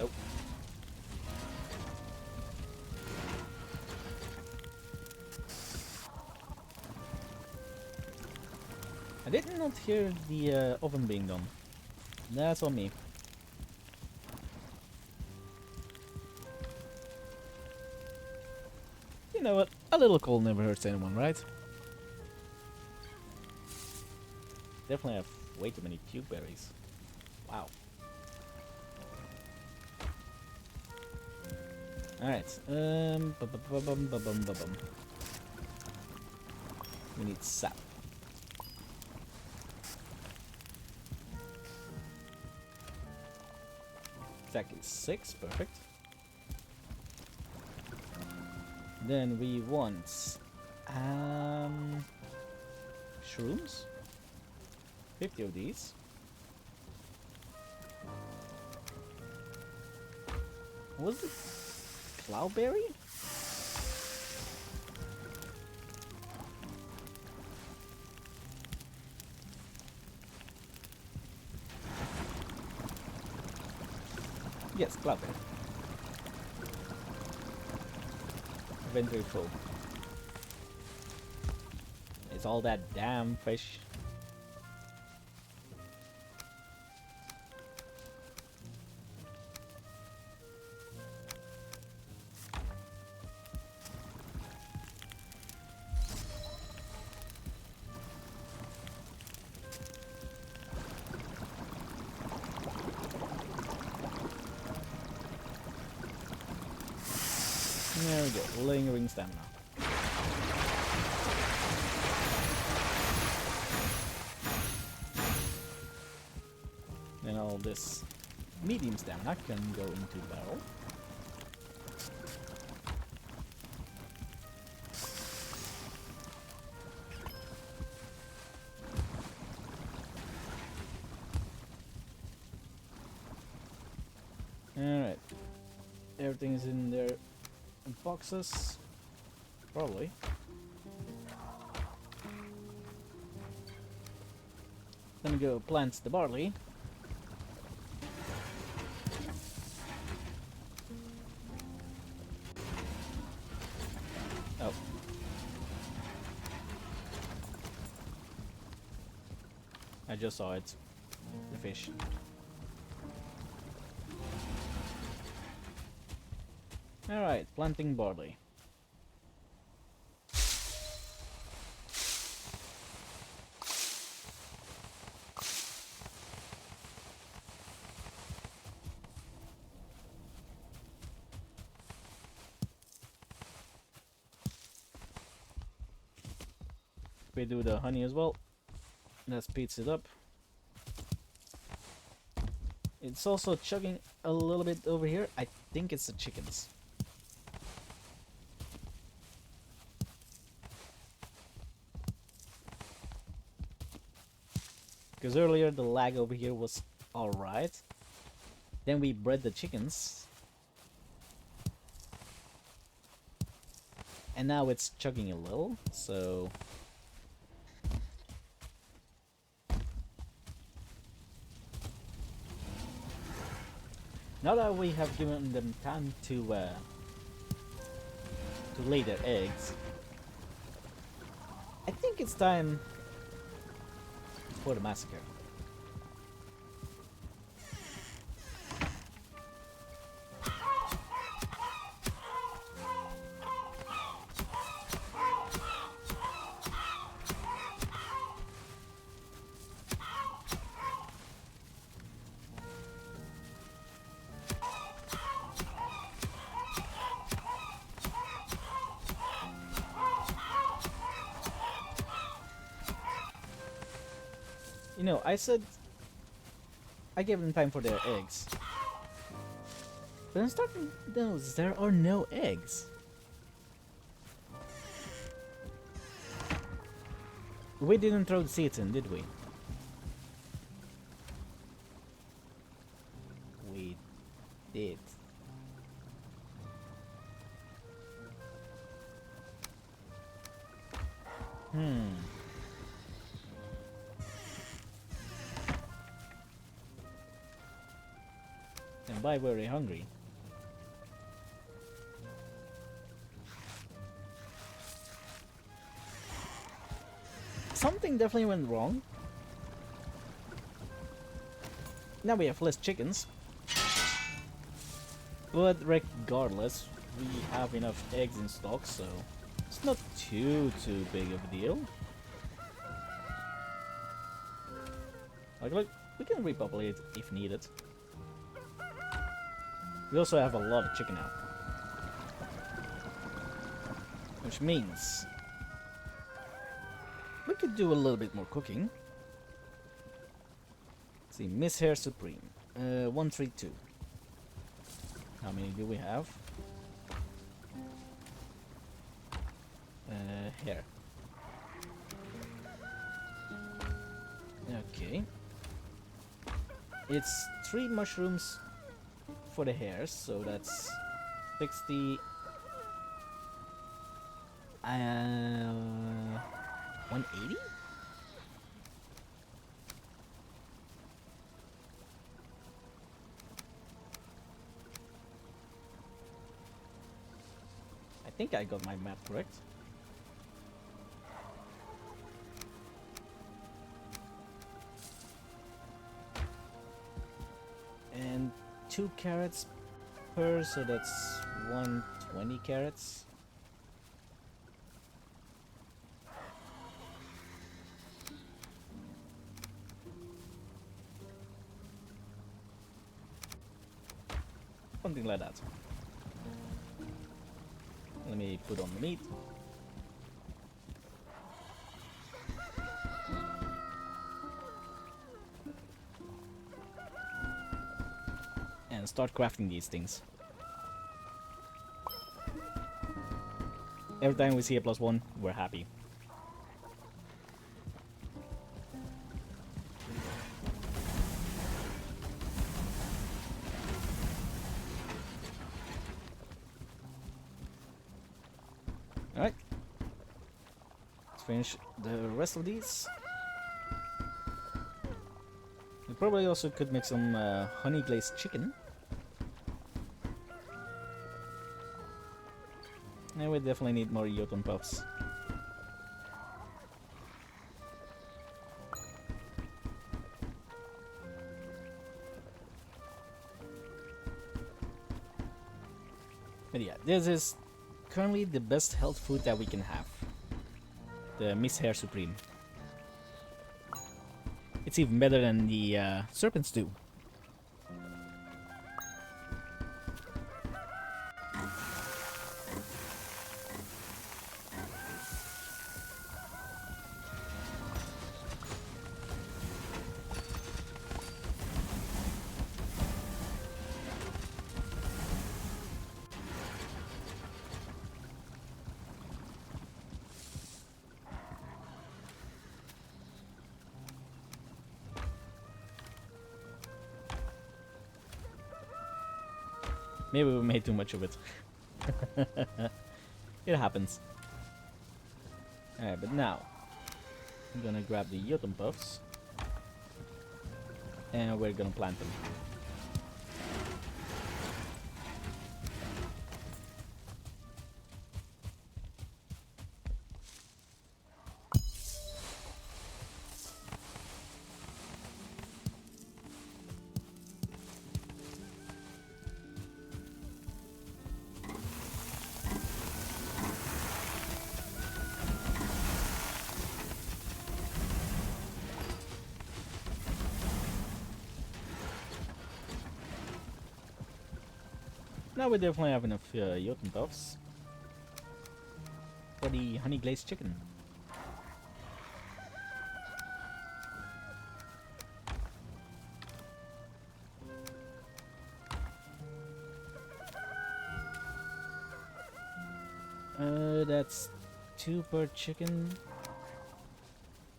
Oh. I did not hear the oven being done. That's on me. You know what? A little cold never hurts anyone, right? Definitely have way too many puke berries. Wow. Alright. We need sap. Exactly 6, perfect. Then we want shrooms. 50 of these. Was it cloudberry? Yes, cloudberry. Inventory full. It's all that damn fish. There we go, lingering stamina. Then all this medium stamina can go into the barrel. Alright. Everything is in their boxes. Probably. Then go plant the barley. Oh. I just saw it. The fish. Alright, planting barley. We do the honey as well. That speeds it up. It's also chugging a little bit over here. I think it's the chickens. Because earlier the lag over here was alright. Then we bred the chickens. And now it's chugging a little, so... Now that we have given them time to lay their eggs, I think it's time for the massacre. You know, I said I gave them time for their eggs. But I'm starting to notice there are no eggs. We didn't throw the seeds in, did we? We did. And by very hungry. Something definitely went wrong. Now we have less chickens. But regardless, we have enough eggs in stock, so it's not too big of a deal. Like, look, we can repopulate if needed. We also have a lot of chicken now. Which means we could do a little bit more cooking. Let's see, Miss Hair Supreme. 132. How many do we have? Hair. Okay. It's 3 mushrooms for the hairs, so that's 60. 180? I think I got my math correct. And 2 carrots per, so that's 120 carrots. Something like that. Let me put on the meat. And start crafting these things. Every time we see a +1, we're happy. Alright. Let's finish the rest of these. We probably also could make some honey glazed chicken. And we definitely need more Jotun puffs. But yeah, this is currently the best health food that we can have. The Miss Hair Supreme. It's even better than the Serpent Stew. Maybe we made too much of it. It happens. Alright, but now I'm gonna grab the Jotun puffs and we're gonna plant them. Now we definitely have enough Jotun puffs for the honey glazed chicken. That's 2 per chicken.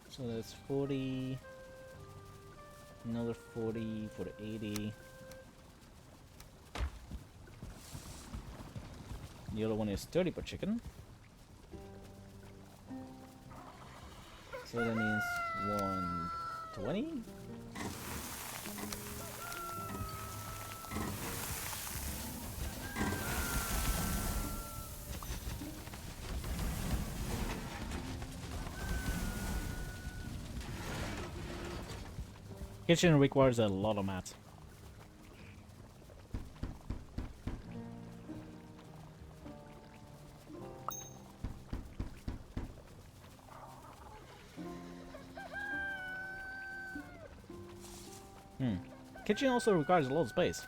So that's 40. Another 40 for the 80. The other one is 30 per chicken. So that means 120. Kitchen requires a lot of mats. Kitchen also requires a lot of space.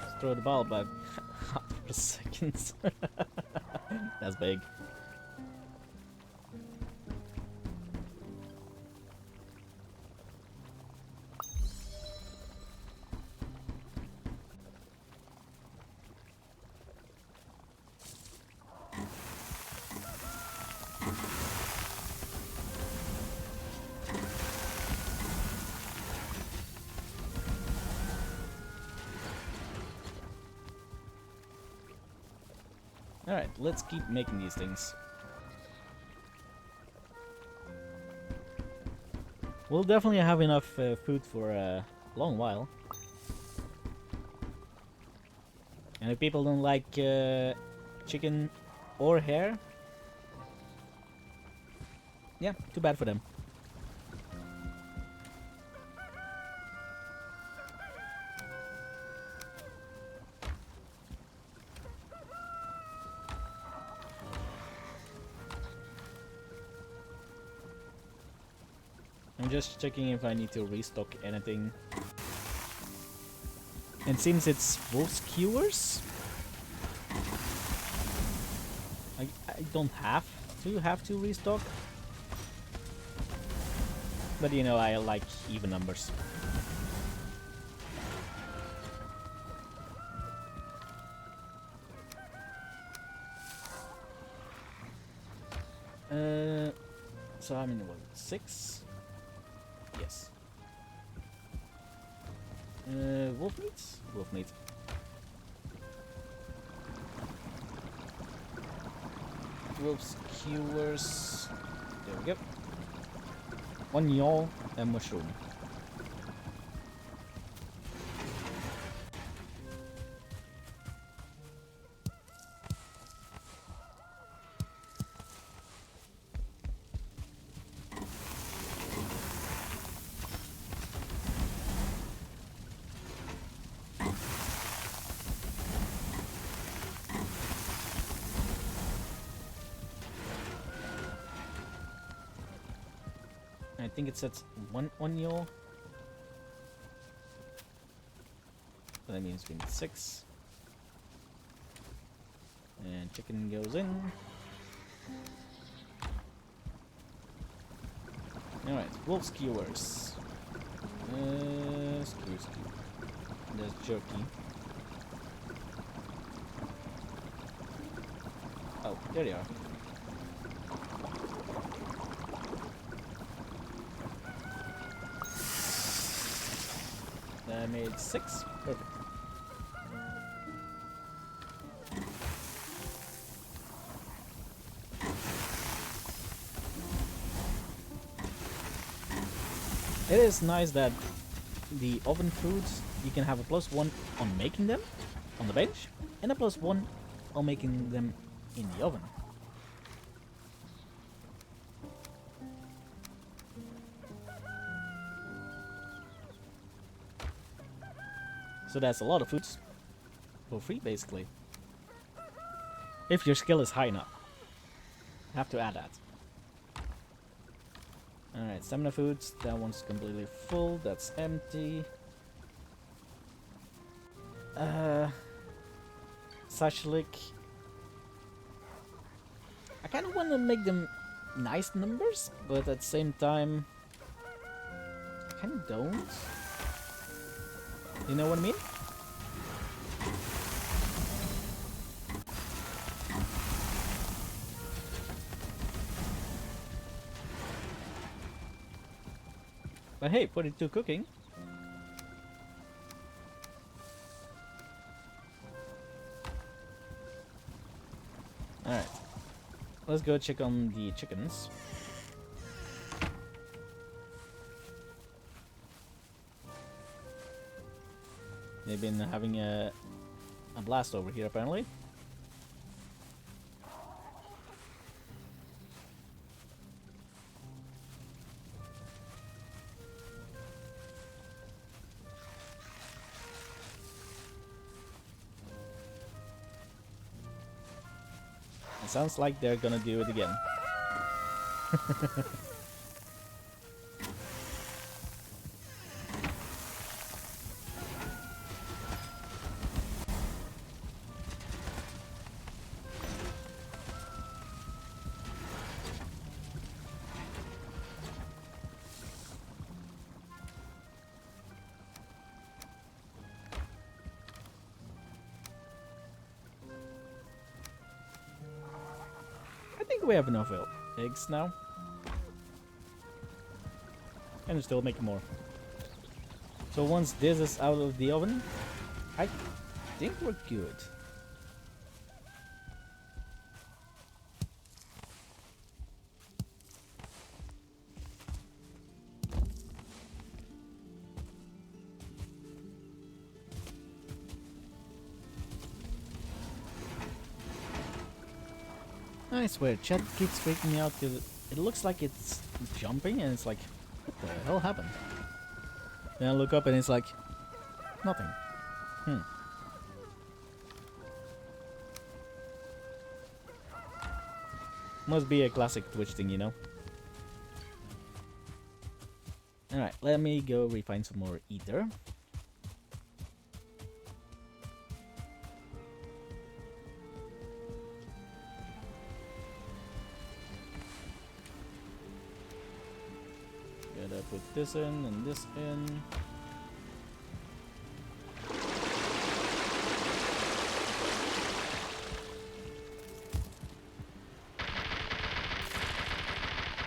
Let's throw the ball back half per second. That's big. Alright, let's keep making these things. We'll definitely have enough food for a long while. And if people don't like chicken or hare, yeah, too bad for them. I'm just checking if I need to restock anything. And since it's wolf skewers, I don't have to restock. But you know, I like even numbers. So I'm in what, 6? Yes. Wolf meat? Wolf meat. Wolf skewers. There we go. 1 yaw and mushroom. I think it sets one yaw. So that means we need 6. And chicken goes in. Alright, wolf skewers. Skew. There's jerky. Oh, there they are. I made 6. Perfect. It is nice that the oven foods, you can have a +1 on making them on the bench, and a +1 on making them in the oven. So that's a lot of foods for free, basically. If your skill is high enough. Have to add that. Alright, stamina foods. That one's completely full. That's empty. Sashlik. I kind of want to make them nice numbers, but at the same time, I kind of don't. You know what I mean? But hey, 42 cooking. Alright. Let's go check on the chickens. They've been having a blast over here, apparently. It sounds like they're gonna do it again. I think we have enough eggs now. And we're still making more. So once this is out of the oven, I think we're good. I swear, chat keeps freaking me out because it looks like it's jumping and it's like, what the hell happened? Then I look up and it's like, nothing. Must be a classic Twitch thing, you know? Alright, let me go refine some more ether. Gotta put this in and this in.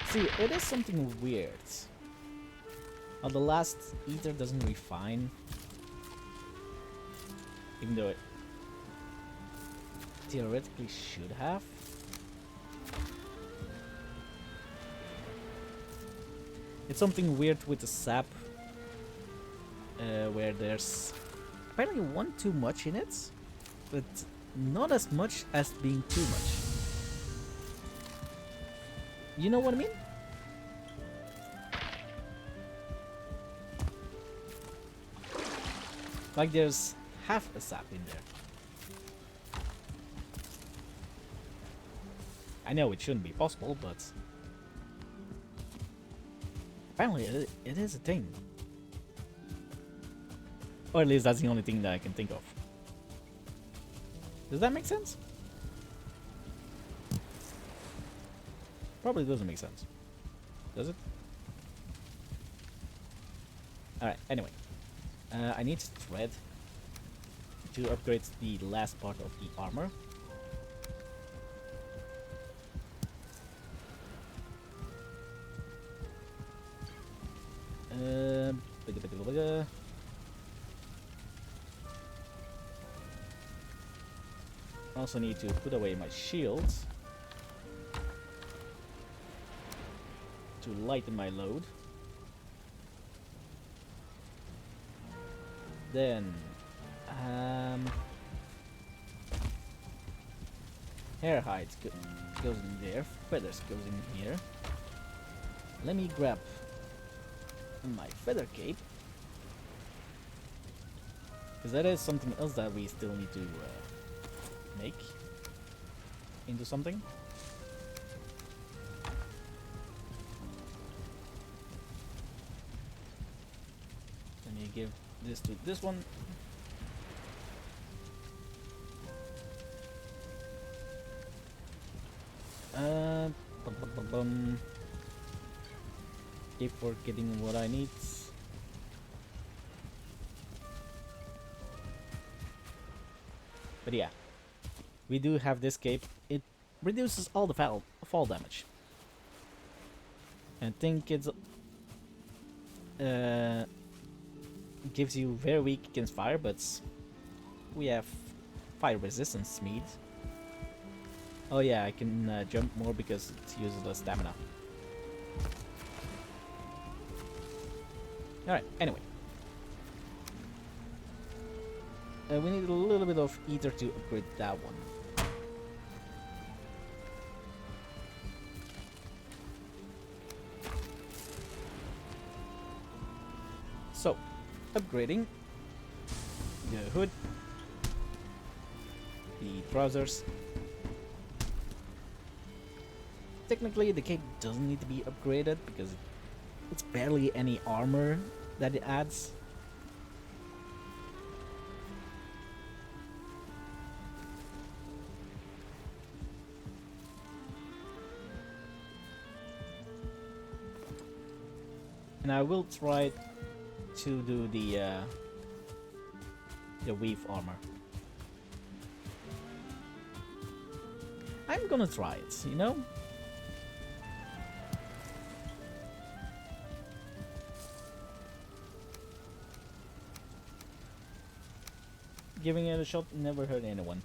See, it is something weird. The last ether doesn't refine, even though it theoretically should have. It's something weird with the sap, where there's apparently one too much in it, but not as much as being too much. You know what I mean? Like there's half a sap in there. I know it shouldn't be possible, but apparently it is a thing. Or at least that's the only thing that I can think of. Does that make sense? Probably doesn't make sense. Does it? Alright, anyway. I need thread to upgrade the last part of the armor. Also need to put away my shields to lighten my load. Then, hair hides goes in there, feathers goes in here. Let me grab my feather cape, because that is something else that we still need to make into something. Let me give this to this one. Keep forgetting what I need. But yeah, we do have this cape. It reduces all the fall damage. I think it's gives you very weak against fire, but we have fire resistance meat. Oh yeah, I can jump more because it uses less stamina. Alright, anyway. We need a little bit of ether to upgrade that one. So, upgrading the hood, the trousers. Technically, the cape doesn't need to be upgraded because it's barely any armor that it adds. And I will try to do the weave armor. I'm gonna try it, you know? Giving it a shot never hurt anyone.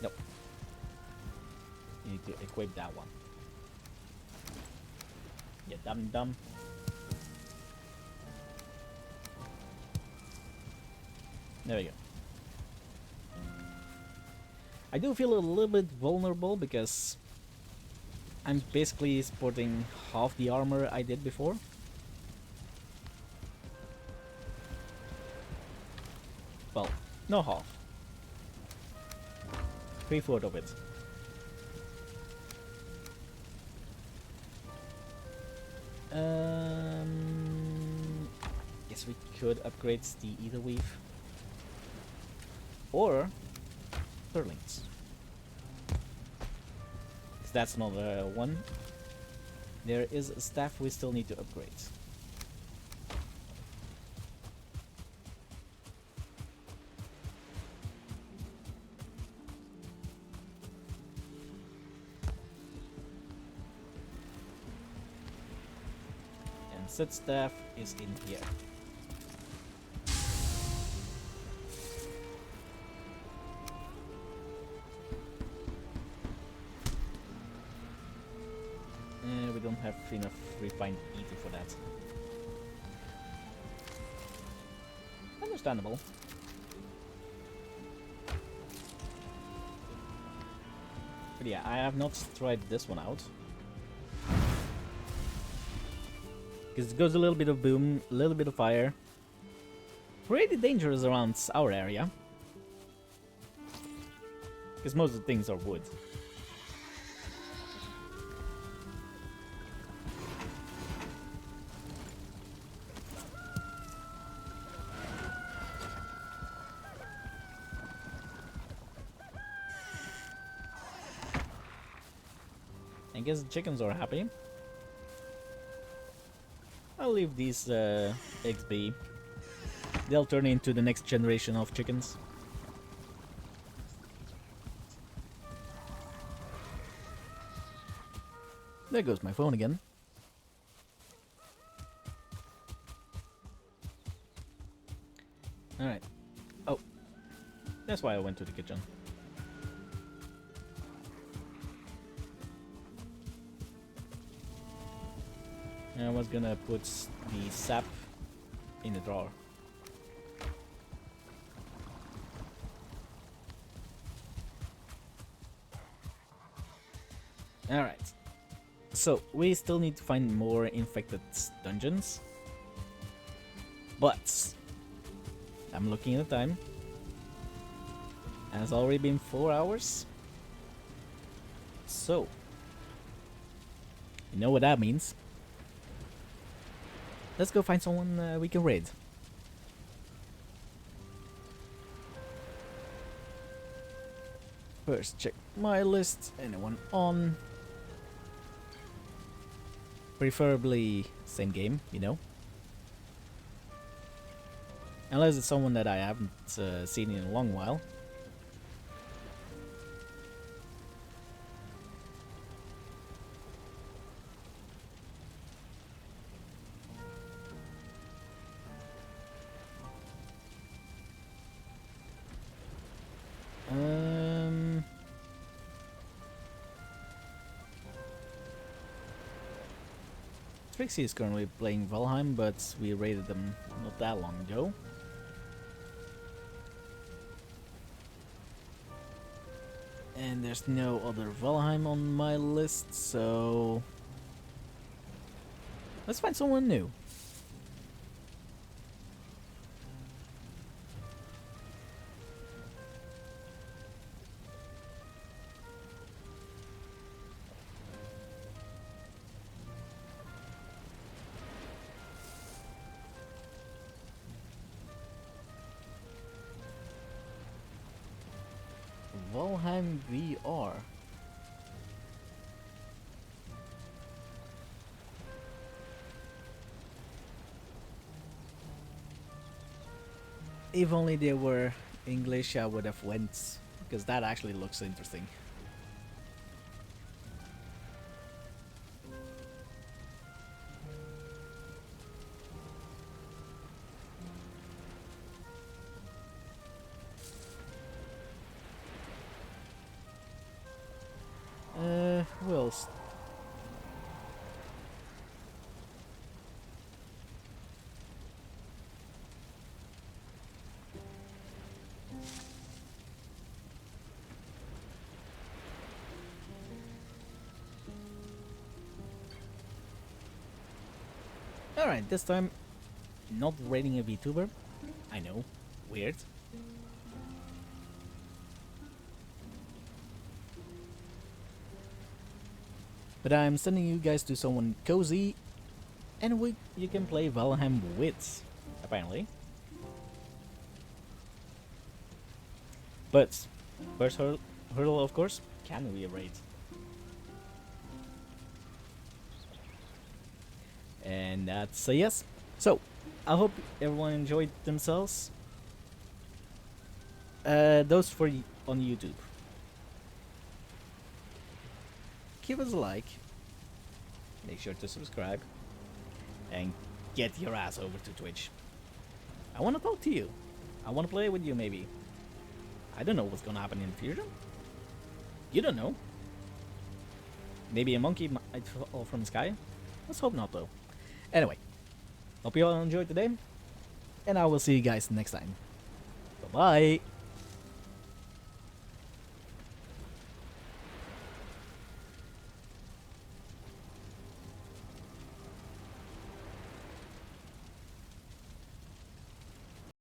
Nope. You need to equip that one. Yeah, dumb. There we go. I do feel a little bit vulnerable because I'm basically sporting half the armor I did before. Well, no half. 3/4 of it. Guess we could upgrade the ether weave. Or Sterlings. Because that's another one. There is a staff we still need to upgrade. And said staff is in here. We don't have enough refined ether for that. Understandable. But yeah, I have not tried this one out. Because it goes a little bit of boom, a little bit of fire. Pretty dangerous around our area. Because most of the things are wood. I guess the chickens are happy. I'll leave these eggs be. They'll turn into the next generation of chickens. There goes my phone again. Alright. Oh. That's why I went to the kitchen. And I was gonna put the sap in the drawer. Alright. So, we still need to find more infected dungeons. But I'm looking at the time. And it's already been 4 hours. So, you know what that means. Let's go find someone we can raid. First, check my list. Anyone on? Preferably same game, you know. Unless it's someone that I haven't seen in a long while. Trixie is currently playing Valheim, but we raided them not that long ago. And there's no other Valheim on my list, so let's find someone new. Valheim VR. If only they were English, I would have went, because that actually looks interesting. Who else? Alright, this time not raiding a VTuber. I know, weird. But I'm sending you guys to someone cozy, and you can play Valheim with, apparently. But first hurdle, of course, can we raid? And that's a yes. So, I hope everyone enjoyed themselves. Those on YouTube. Give us a like. Make sure to subscribe. And get your ass over to Twitch. I want to talk to you. I want to play with you, maybe. I don't know what's gonna happen in the future. You don't know. Maybe a monkey might fall from the sky. Let's hope not, though. Anyway, hope you all enjoyed today, and I will see you guys next time. Bye-bye!